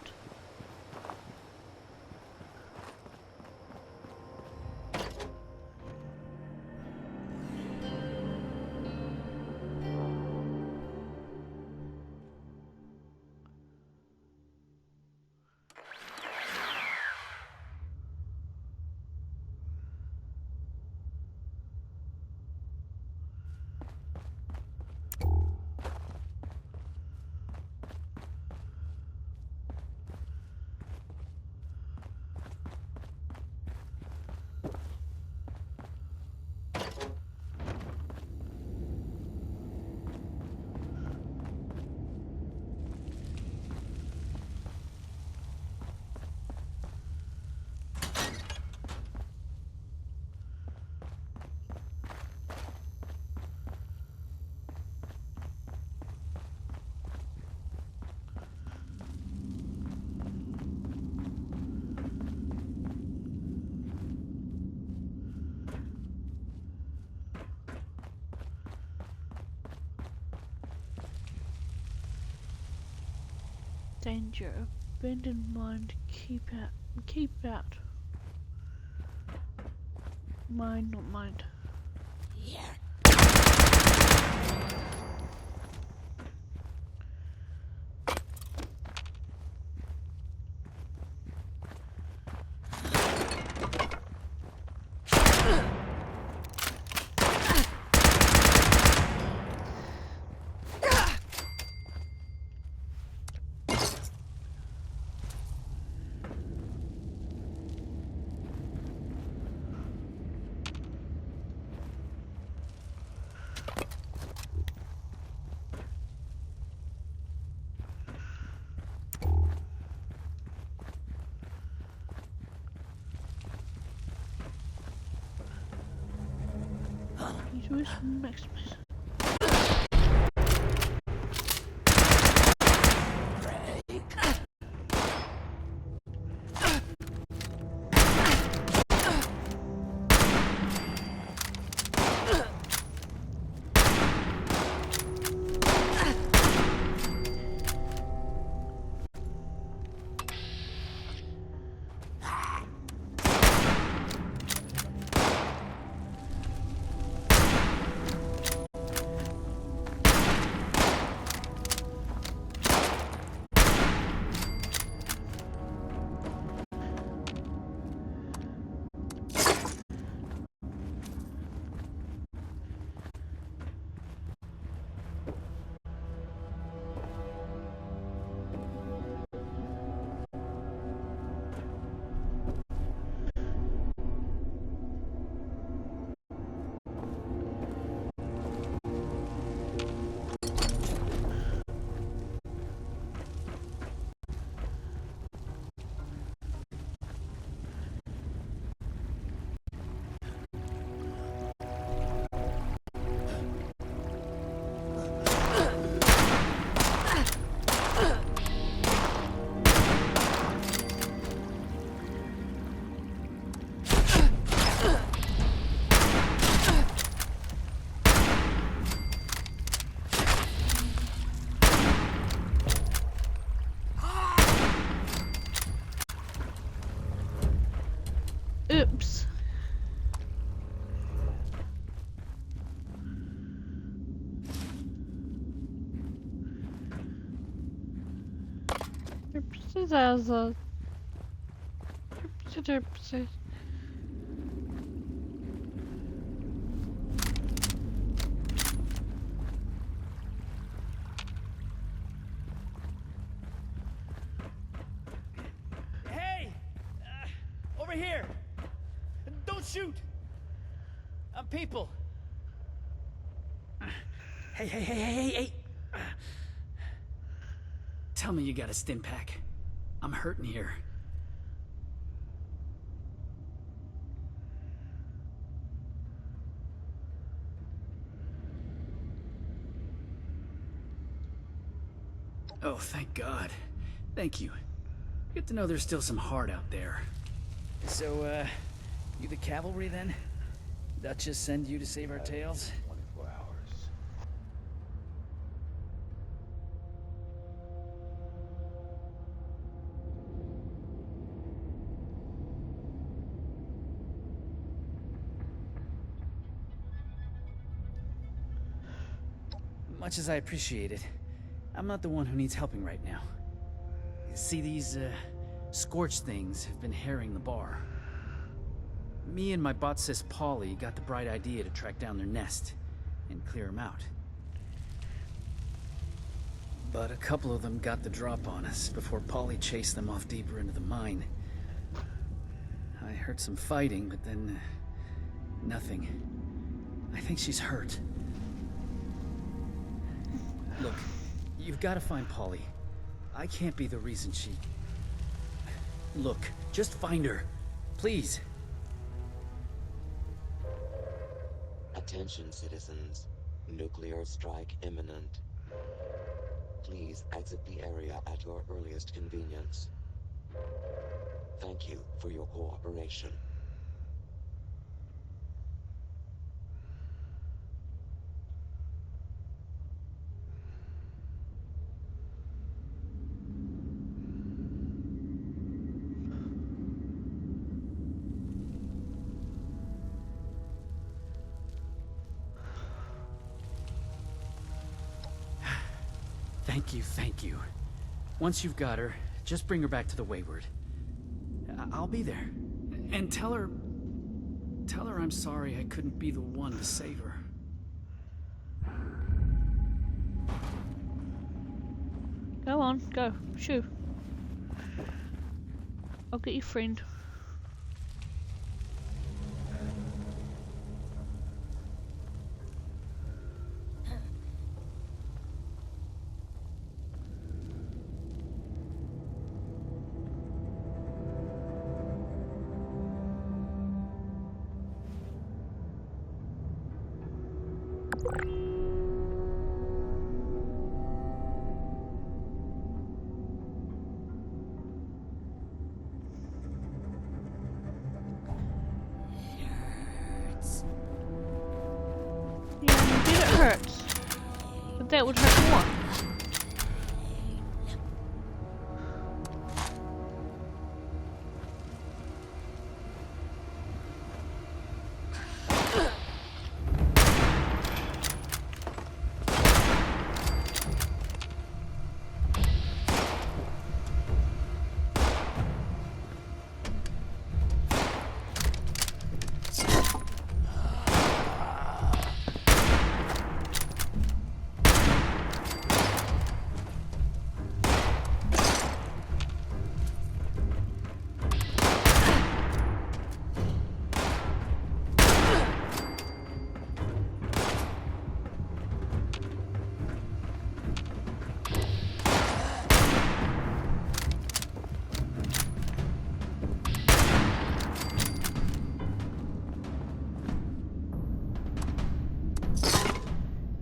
Danger, abandoned mind, keep out. Mind, not mind. Yeah. He's always Maximus. Zazza. Derpse. Hey! Over here! Don't shoot! I'm people. Hey. Tell me you got a stim pack. I'm hurting here. Oh, thank God. Thank you. Good to know there's still some heart out there. So, you the cavalry then? Duchess send you to save our tails? 24 hours. Much as I appreciate it, I'm not the one who needs helping right now. See, these, scorched things have been harrying the bar. Me and my bot sis Polly got the bright idea to track down their nest and clear them out. But a couple of them got the drop on us before Polly chased them off deeper into the mine. I heard some fighting, but then nothing. I think she's hurt. Look, you've got to find Polly. I can't be the reason she... Look, just find her. Please. Attention, citizens. Nuclear strike imminent. Please exit the area at your earliest convenience. Thank you for your cooperation. Thank you. Once you've got her, just bring her back to the Wayward. I'll be there. And tell her I'm sorry I couldn't be the one to save her. Go on, go. Shoo. I'll get your friend. Hurts, but that would hurt more.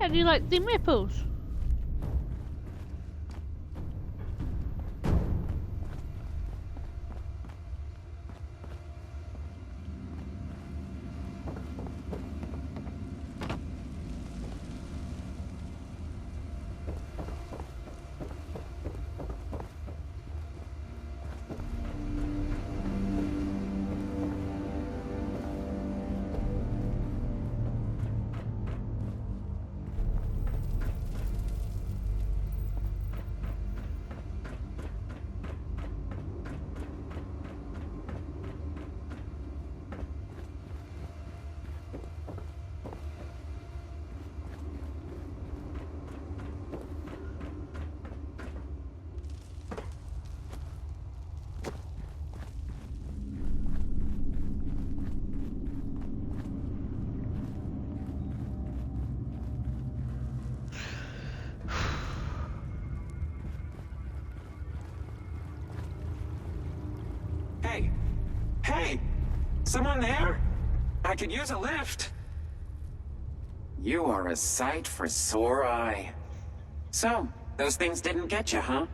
How do you like them apples? Someone there? I could use a lift. You are a sight for sore eye. So, those things didn't get you, huh?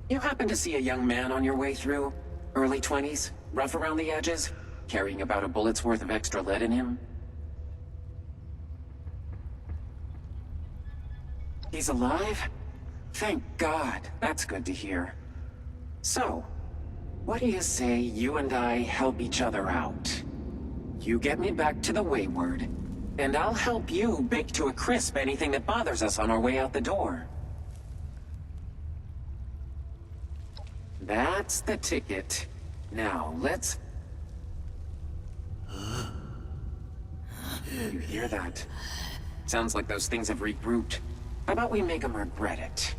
You happen to see a young man on your way through? Early 20s, rough around the edges, carrying about a bullet's worth of extra lead in him? He's alive? Thank God, that's good to hear. So, what do you say you and I help each other out? You get me back to the Wayward, and I'll help you bake to a crisp anything that bothers us on our way out the door. That's the ticket. Now, let's... You hear that? Sounds like those things have regrouped. How about we make them regret it?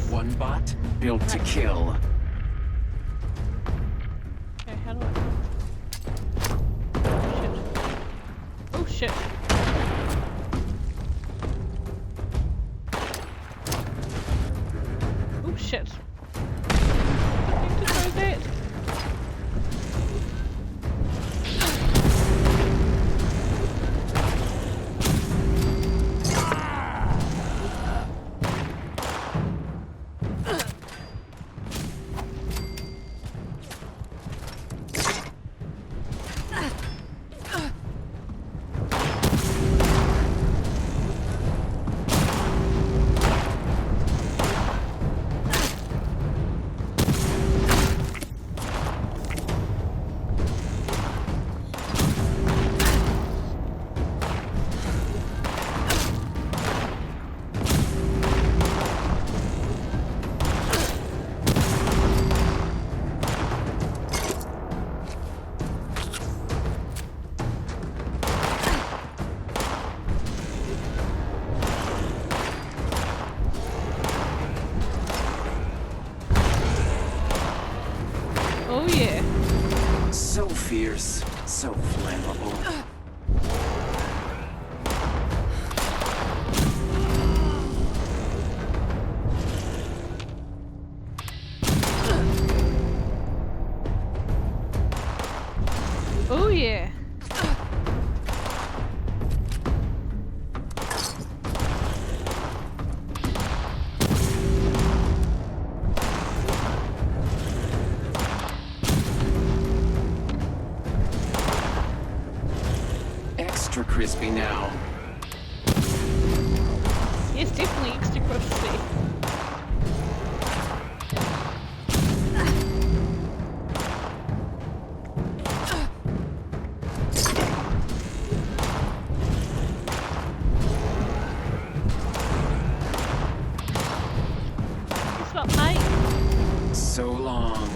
One bot, built to kill. Okay, how do I... Oh shit. Oh shit. I need to try that. Oh yeah. So fierce, so flammable. Oh yeah. Extra crispy now. It's definitely extra crispy. Guess what, mate? So long.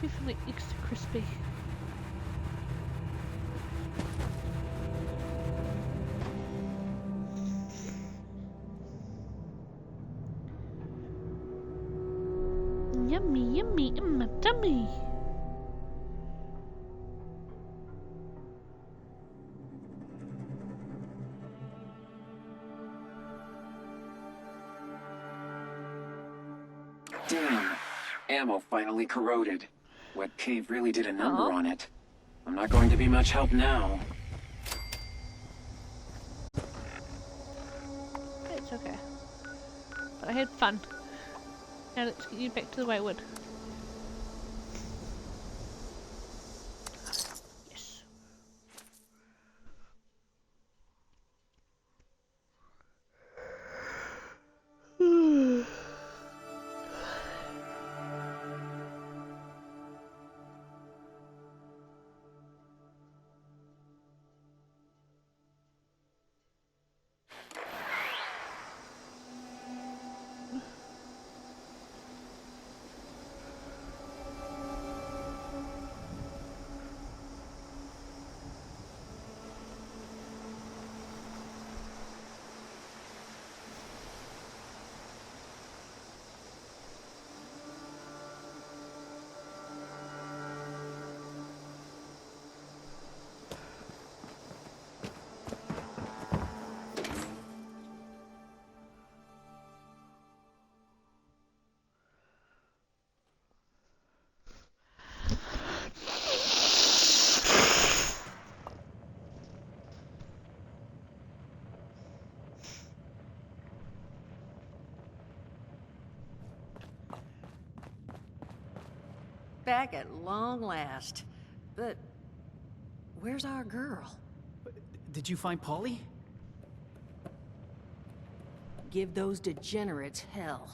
Definitely extra crispy. Yummy, yummy in my tummy. Damn. Ammo finally corroded. Wet cave really did a number on it. I'm not going to be much help now. It's okay. But I had fun. Now let's get you back to the Wayward. Yes. back at long last. But where's our girl? Did you find Polly? Give those degenerates hell.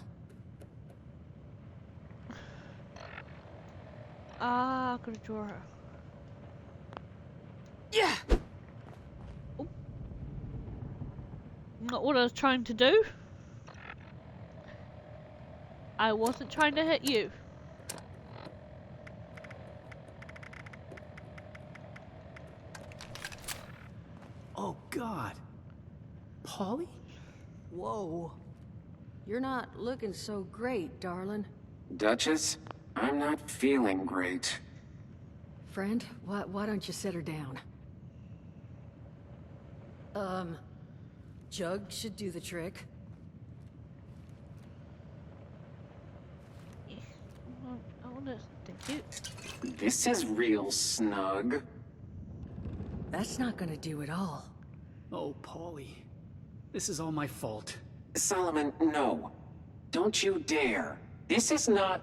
Ah, I could draw her. Yeah! Oh. Not what I was trying to do. I wasn't trying to hit you. Oh, God. Polly? Whoa. You're not looking so great, darling. Duchess, I'm not feeling great. Friend, why don't you set her down? Jug should do the trick. I wanna thank you. This is real snug. That's not gonna do it all. Oh, Polly. This is all my fault. Solomon, no. Don't you dare. This is not...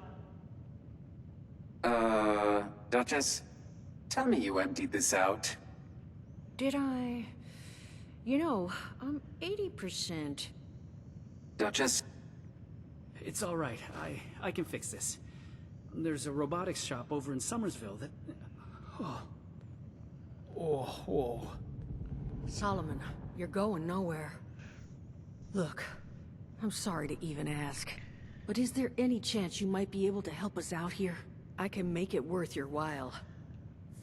Duchess? Tell me you emptied this out. Did I? You know, I'm 80%. Duchess? It's all right. I can fix this. There's a robotics shop over in Somersville that... Oh. Solomon, you're going nowhere. Look, I'm sorry to even ask, but is there any chance you might be able to help us out here? I can make it worth your while.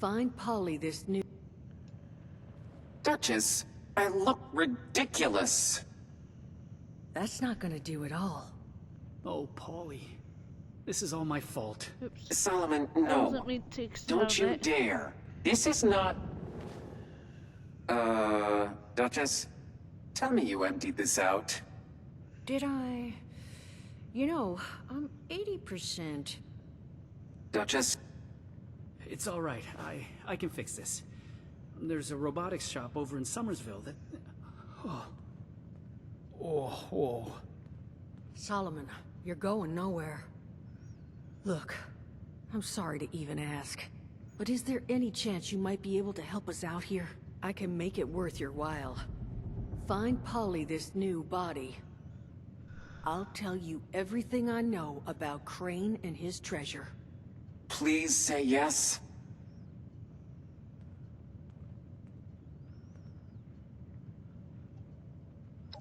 Find Polly this new... Duchess, I look ridiculous. That's not gonna do it all. Oh, Polly. This is all my fault. Oops. Solomon, That no. wasn't me to Don't you dare. This is not... Duchess? Tell me you emptied this out. Did I? You know, I'm 80%. Duchess? It's all right. I can fix this. There's a robotics shop over in Somersville that... Oh. Solomon, you're going nowhere. Look, I'm sorry to even ask, but is there any chance you might be able to help us out here? I can make it worth your while. Find Polly this new body. I'll tell you everything I know about Crane and his treasure. Please say yes.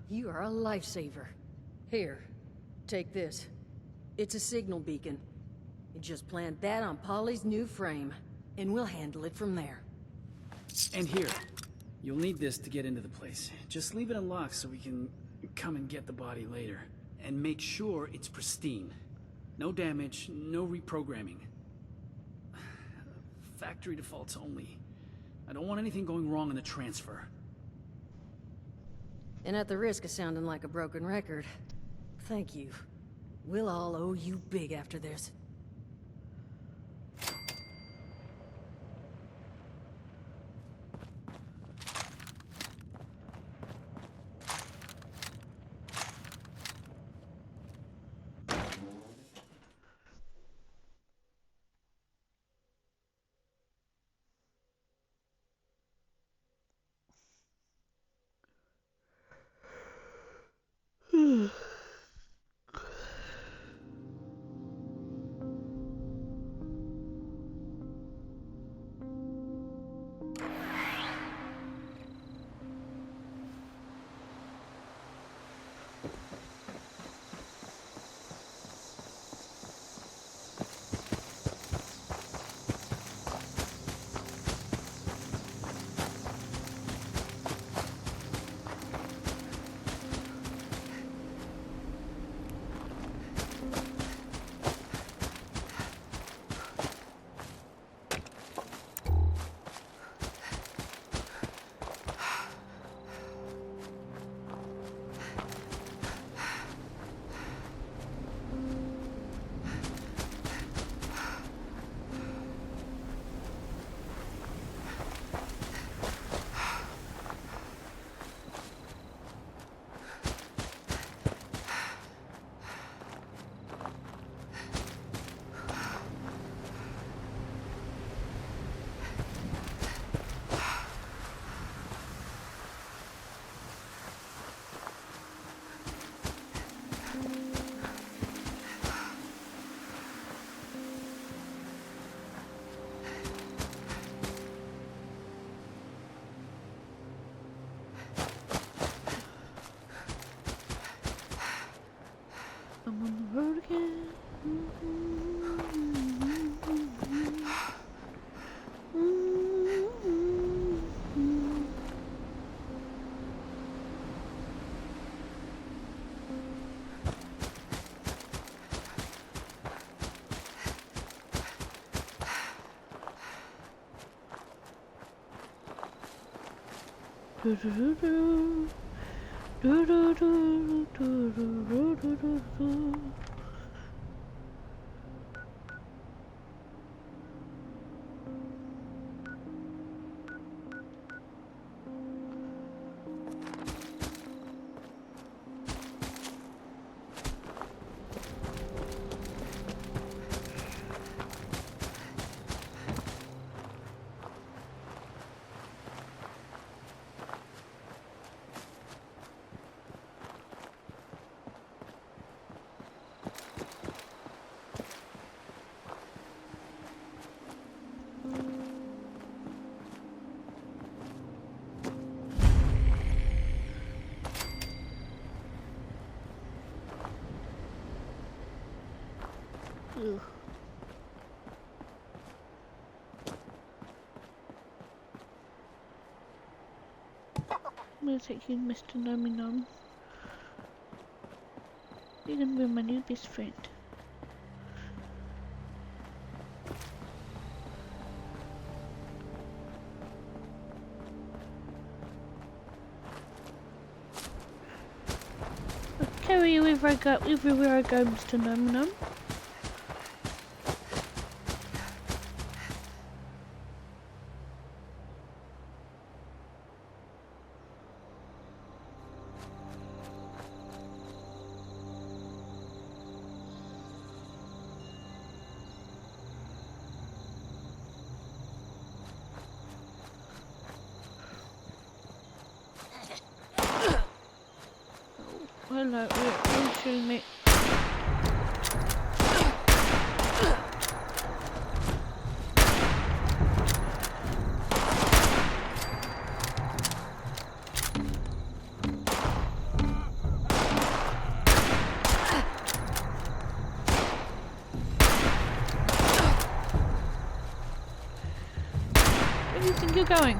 You are a lifesaver. Here, take this. It's a signal beacon. You just plant that on Polly's new frame, and we'll handle it from there. And here. You'll need this to get into the place. Just leave it unlocked so we can come and get the body later. And make sure it's pristine. No damage, no reprogramming. Factory defaults only. I don't want anything going wrong in the transfer. And at the risk of sounding like a broken record, thank you. We'll all owe you big after this. again. Do do do do. Do do do do do do do do. Ugh. I'm gonna take you, Mr. Nummy Num. You're gonna be my new best friend. I'll carry you everywhere I go, Mr. Nummy Num. Hello, you're shooting me. Where do you think you're going?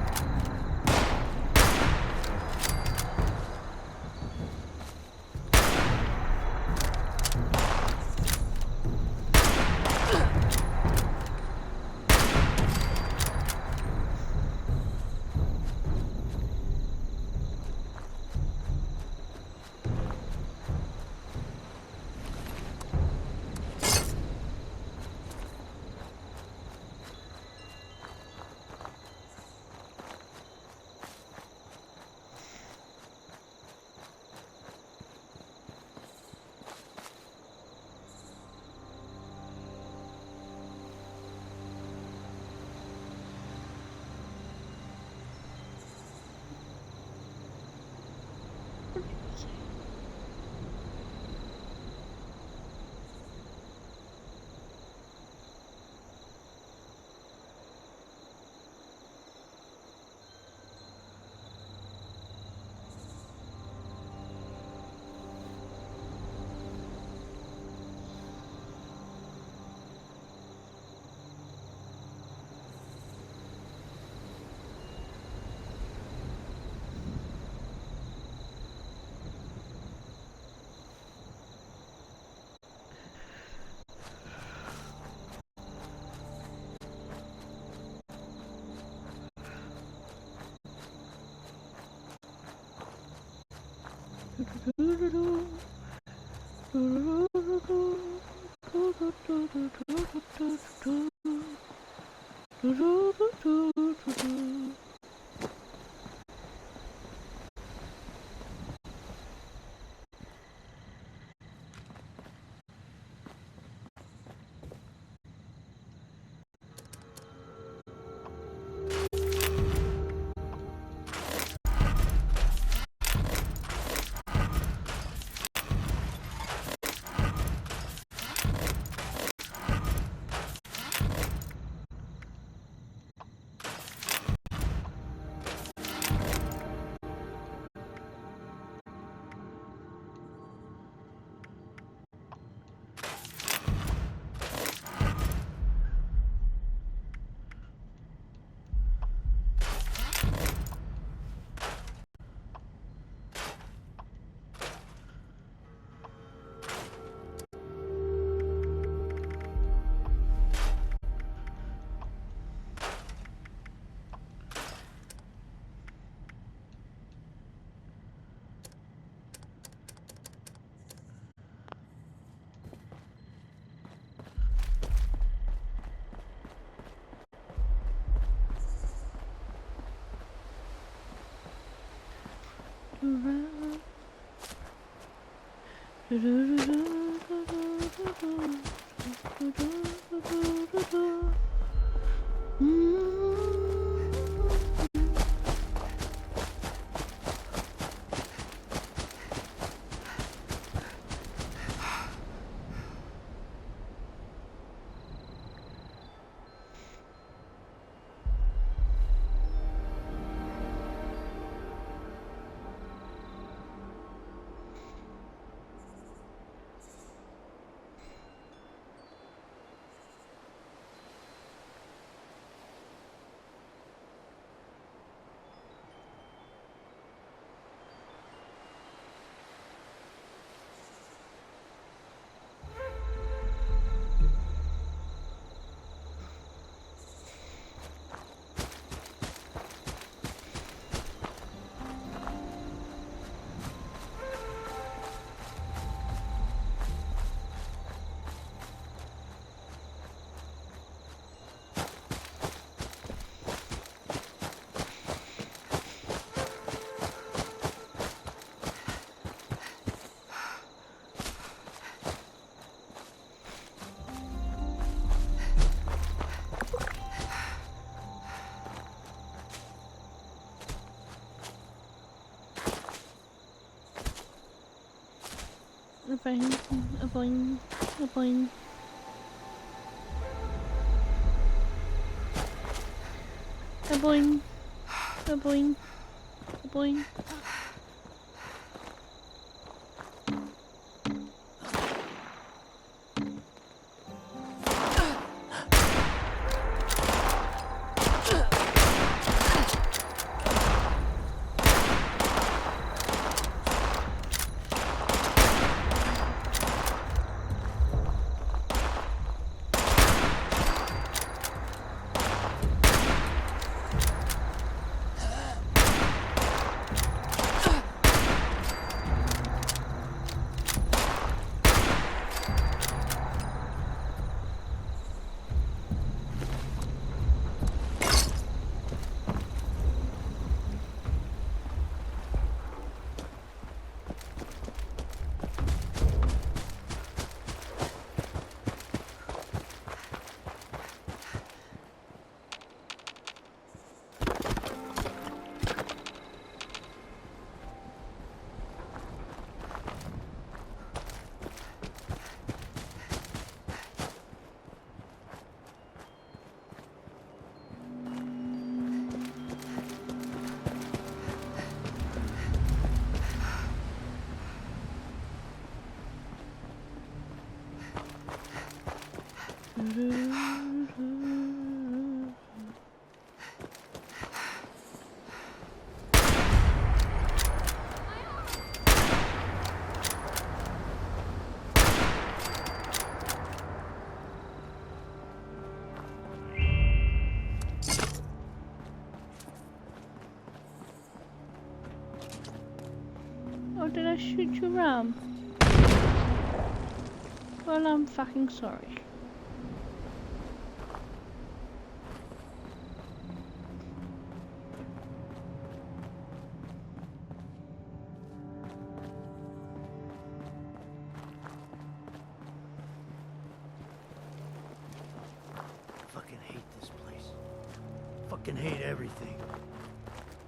A boing, a boing, a boing. A boing, a boing, a boing. Oh, did I shoot your ram? Well, I'm fucking sorry. Fucking hate this place. Fucking hate everything.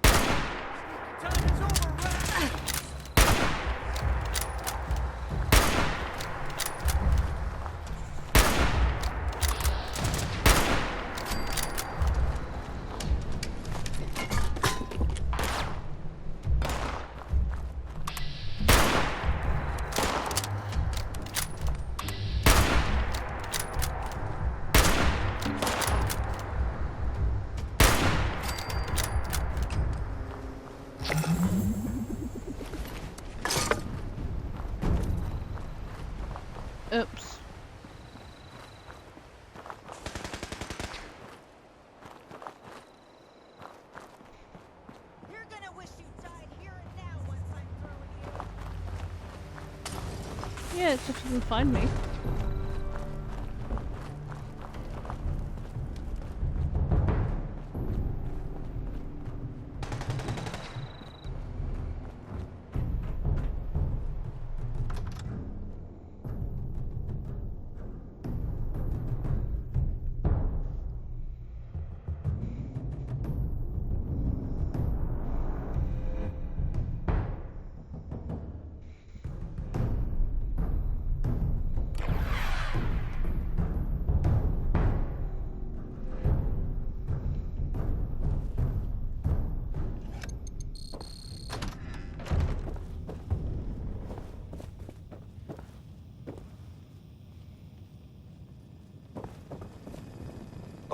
Time is over, rat! Oops. You're gonna wish you died here and now once I'm throwing you. Yeah, it just doesn't find me.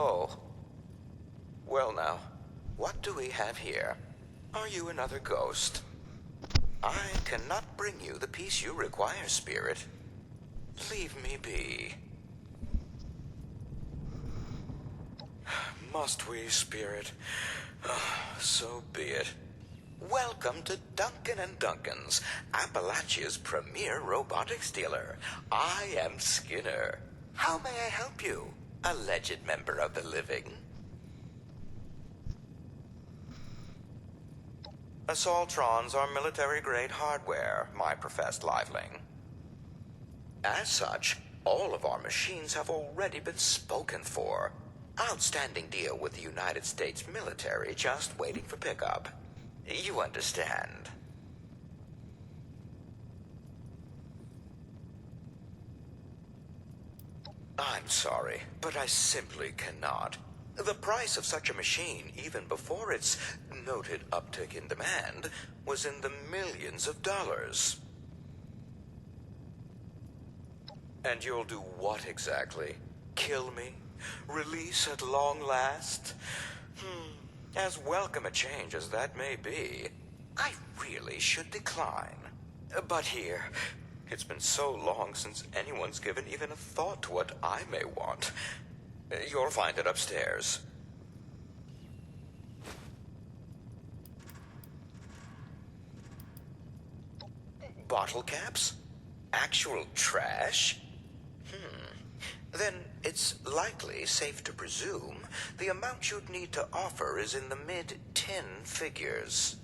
Oh. Well now, what do we have here? Are you another ghost? I cannot bring you the peace you require, Spirit. Leave me be. Must we, Spirit? So be it. Welcome to Duncan and Duncan's, Appalachia's premier robotics dealer. I am Skinner. How may I help you, alleged member of the living? Assaultrons are military-grade hardware, my professed liveling. As such, all of our machines have already been spoken for. Outstanding deal with the United States military, just waiting for pickup. You understand. I'm sorry, but I simply cannot. The price of such a machine, even before its noted uptick in demand, was in the millions of dollars. And you'll do what exactly? Kill me? Release at long last? As welcome a change as that may be, I really should decline. But here, it's been so long since anyone's given even a thought to what I may want. You'll find it upstairs. Bottle caps? Actual trash? Then it's likely safe to presume the amount you'd need to offer is in the mid-10 figures.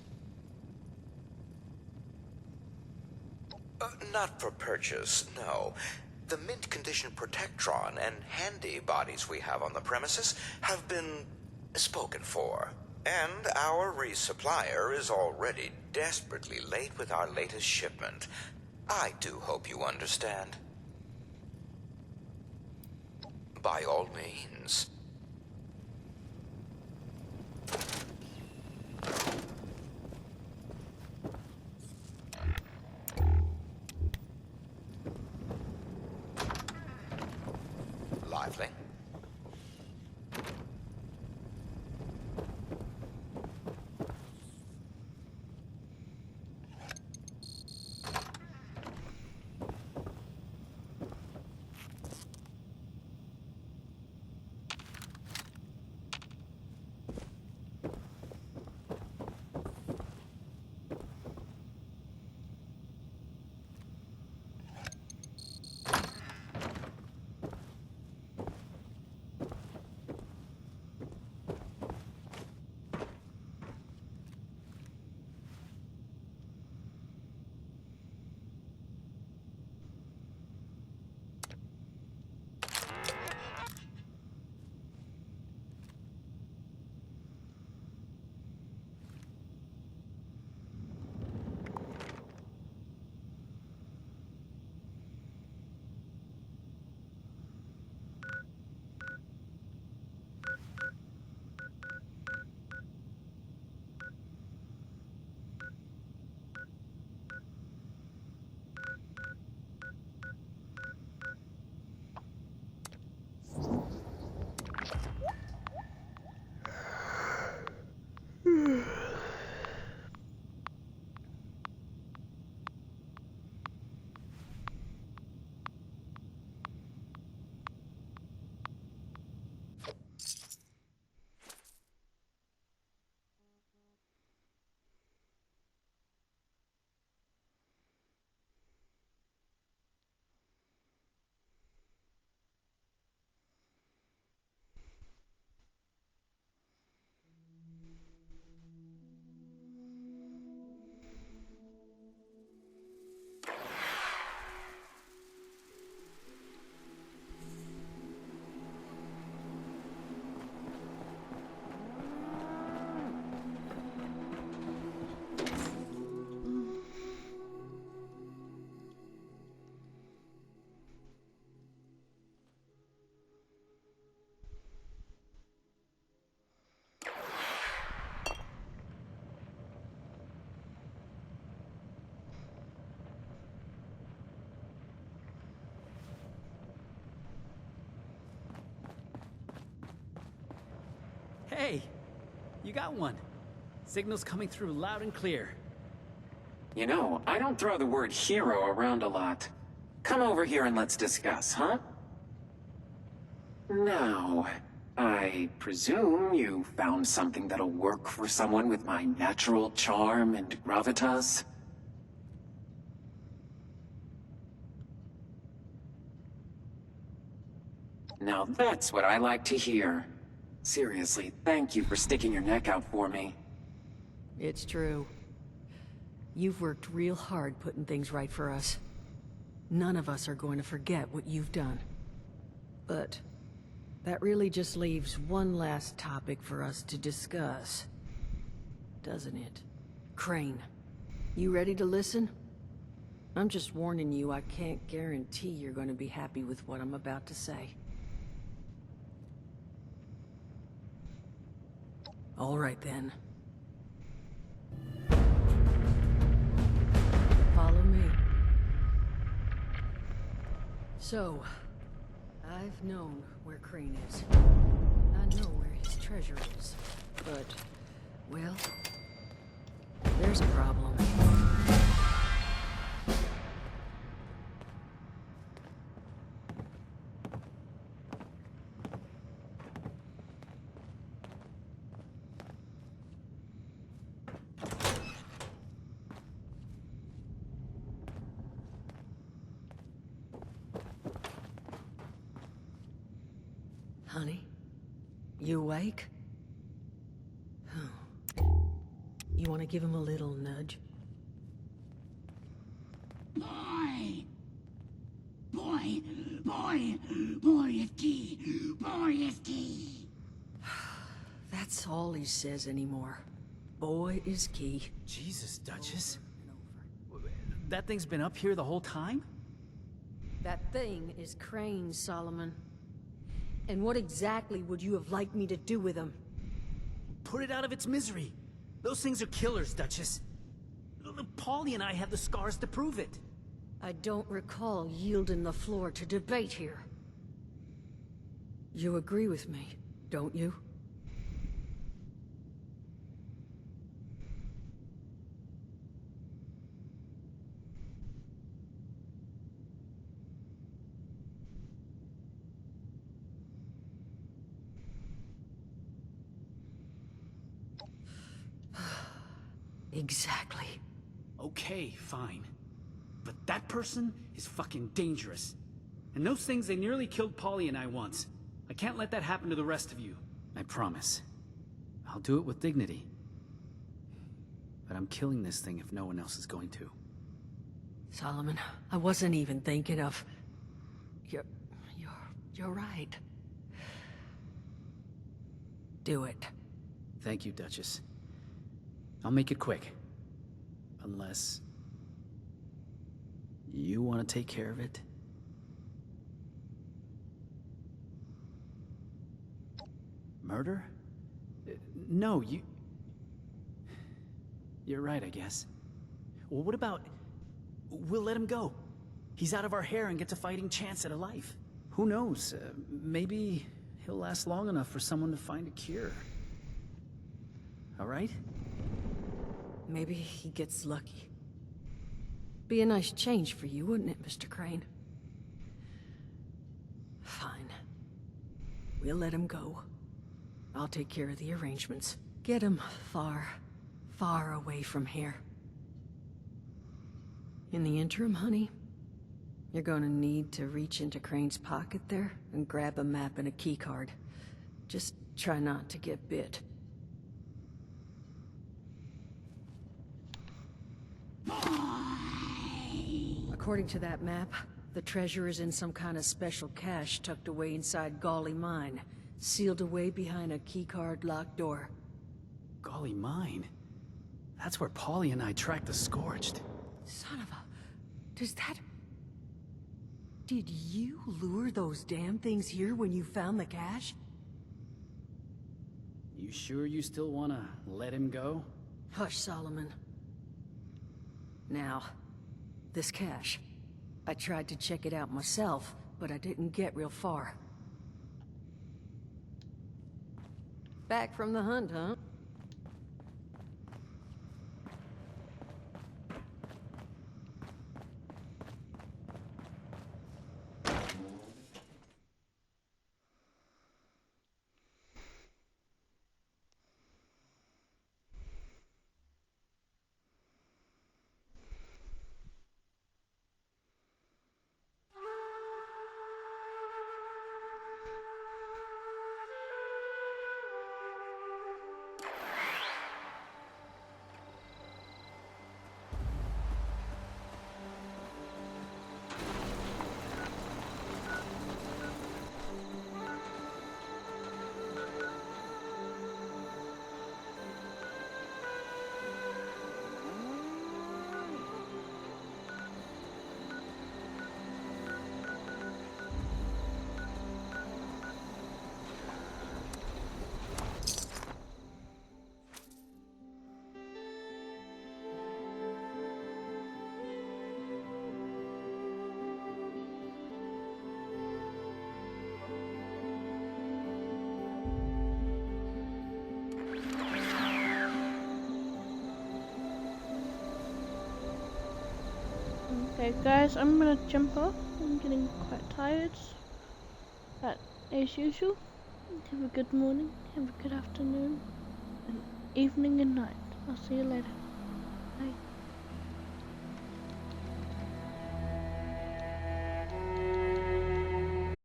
Not for purchase, no. The mint condition Protectron and handy bodies we have on the premises have been spoken for. And our resupplier is already desperately late with our latest shipment. I do hope you understand. By all means. Lively. Hey, you got one. Signal's coming through loud and clear. You know, I don't throw the word hero around a lot. Come over here and let's discuss, huh? Now, I presume you found something that'll work for someone with my natural charm and gravitas? Now that's what I like to hear. Seriously, thank you for sticking your neck out for me. It's true. You've worked real hard putting things right for us. None of us are going to forget what you've done. But that really just leaves one last topic for us to discuss. Doesn't it? Crane, you ready to listen? I'm just warning you, I can't guarantee you're going to be happy with what I'm about to say. All right then. Follow me. So, I've known where Crane is. I know where his treasure is. But, well, there's a problem. Honey, you awake? You want to give him a little nudge? Boy, is key. Boy is key. That's all he says anymore. Boy is key. Jesus, Duchess. That thing's been up here the whole time? That thing is Crane, Solomon. And what exactly would you have liked me to do with him? Put it out of its misery. Those things are killers, Duchess. Paulie and I have the scars to prove it. I don't recall yielding the floor to debate here. You agree with me, don't you? Exactly. Okay, fine. But that person is fucking dangerous. And those things, they nearly killed Paulie and I once. I can't let that happen to the rest of you. I promise. I'll do it with dignity. But I'm killing this thing if no one else is going to. Solomon, I wasn't even thinking of... You're right. Do it. Thank you, Duchess. I'll make it quick. Unless... you want to take care of it? Murder? No, you... You're right, I guess. Well, what about... we'll let him go. He's out of our hair and gets a fighting chance at a life. Who knows? Maybe he'll last long enough for someone to find a cure. All right? Maybe he gets lucky. Be a nice change for you, wouldn't it, Mr. Crane? Fine. We'll let him go. I'll take care of the arrangements. Get him far, far away from here. In the interim, honey, you're gonna need to reach into Crane's pocket there and grab a map and a keycard. Just try not to get bit. According to that map, the treasure is in some kind of special cache tucked away inside Golly Mine, sealed away behind a keycard locked door. Golly Mine? That's where Paulie and I tracked the Scorched. Son of a... Does that... Did you lure those damn things here when you found the cache? You sure you still want to let him go? Hush, Solomon. Now, this cache. I tried to check it out myself, but I didn't get real far. Back from the hunt, huh? Okay guys, I'm gonna jump off. I'm getting quite tired. But as usual, have a good morning, have a good afternoon, and evening and night. I'll see you later. Bye.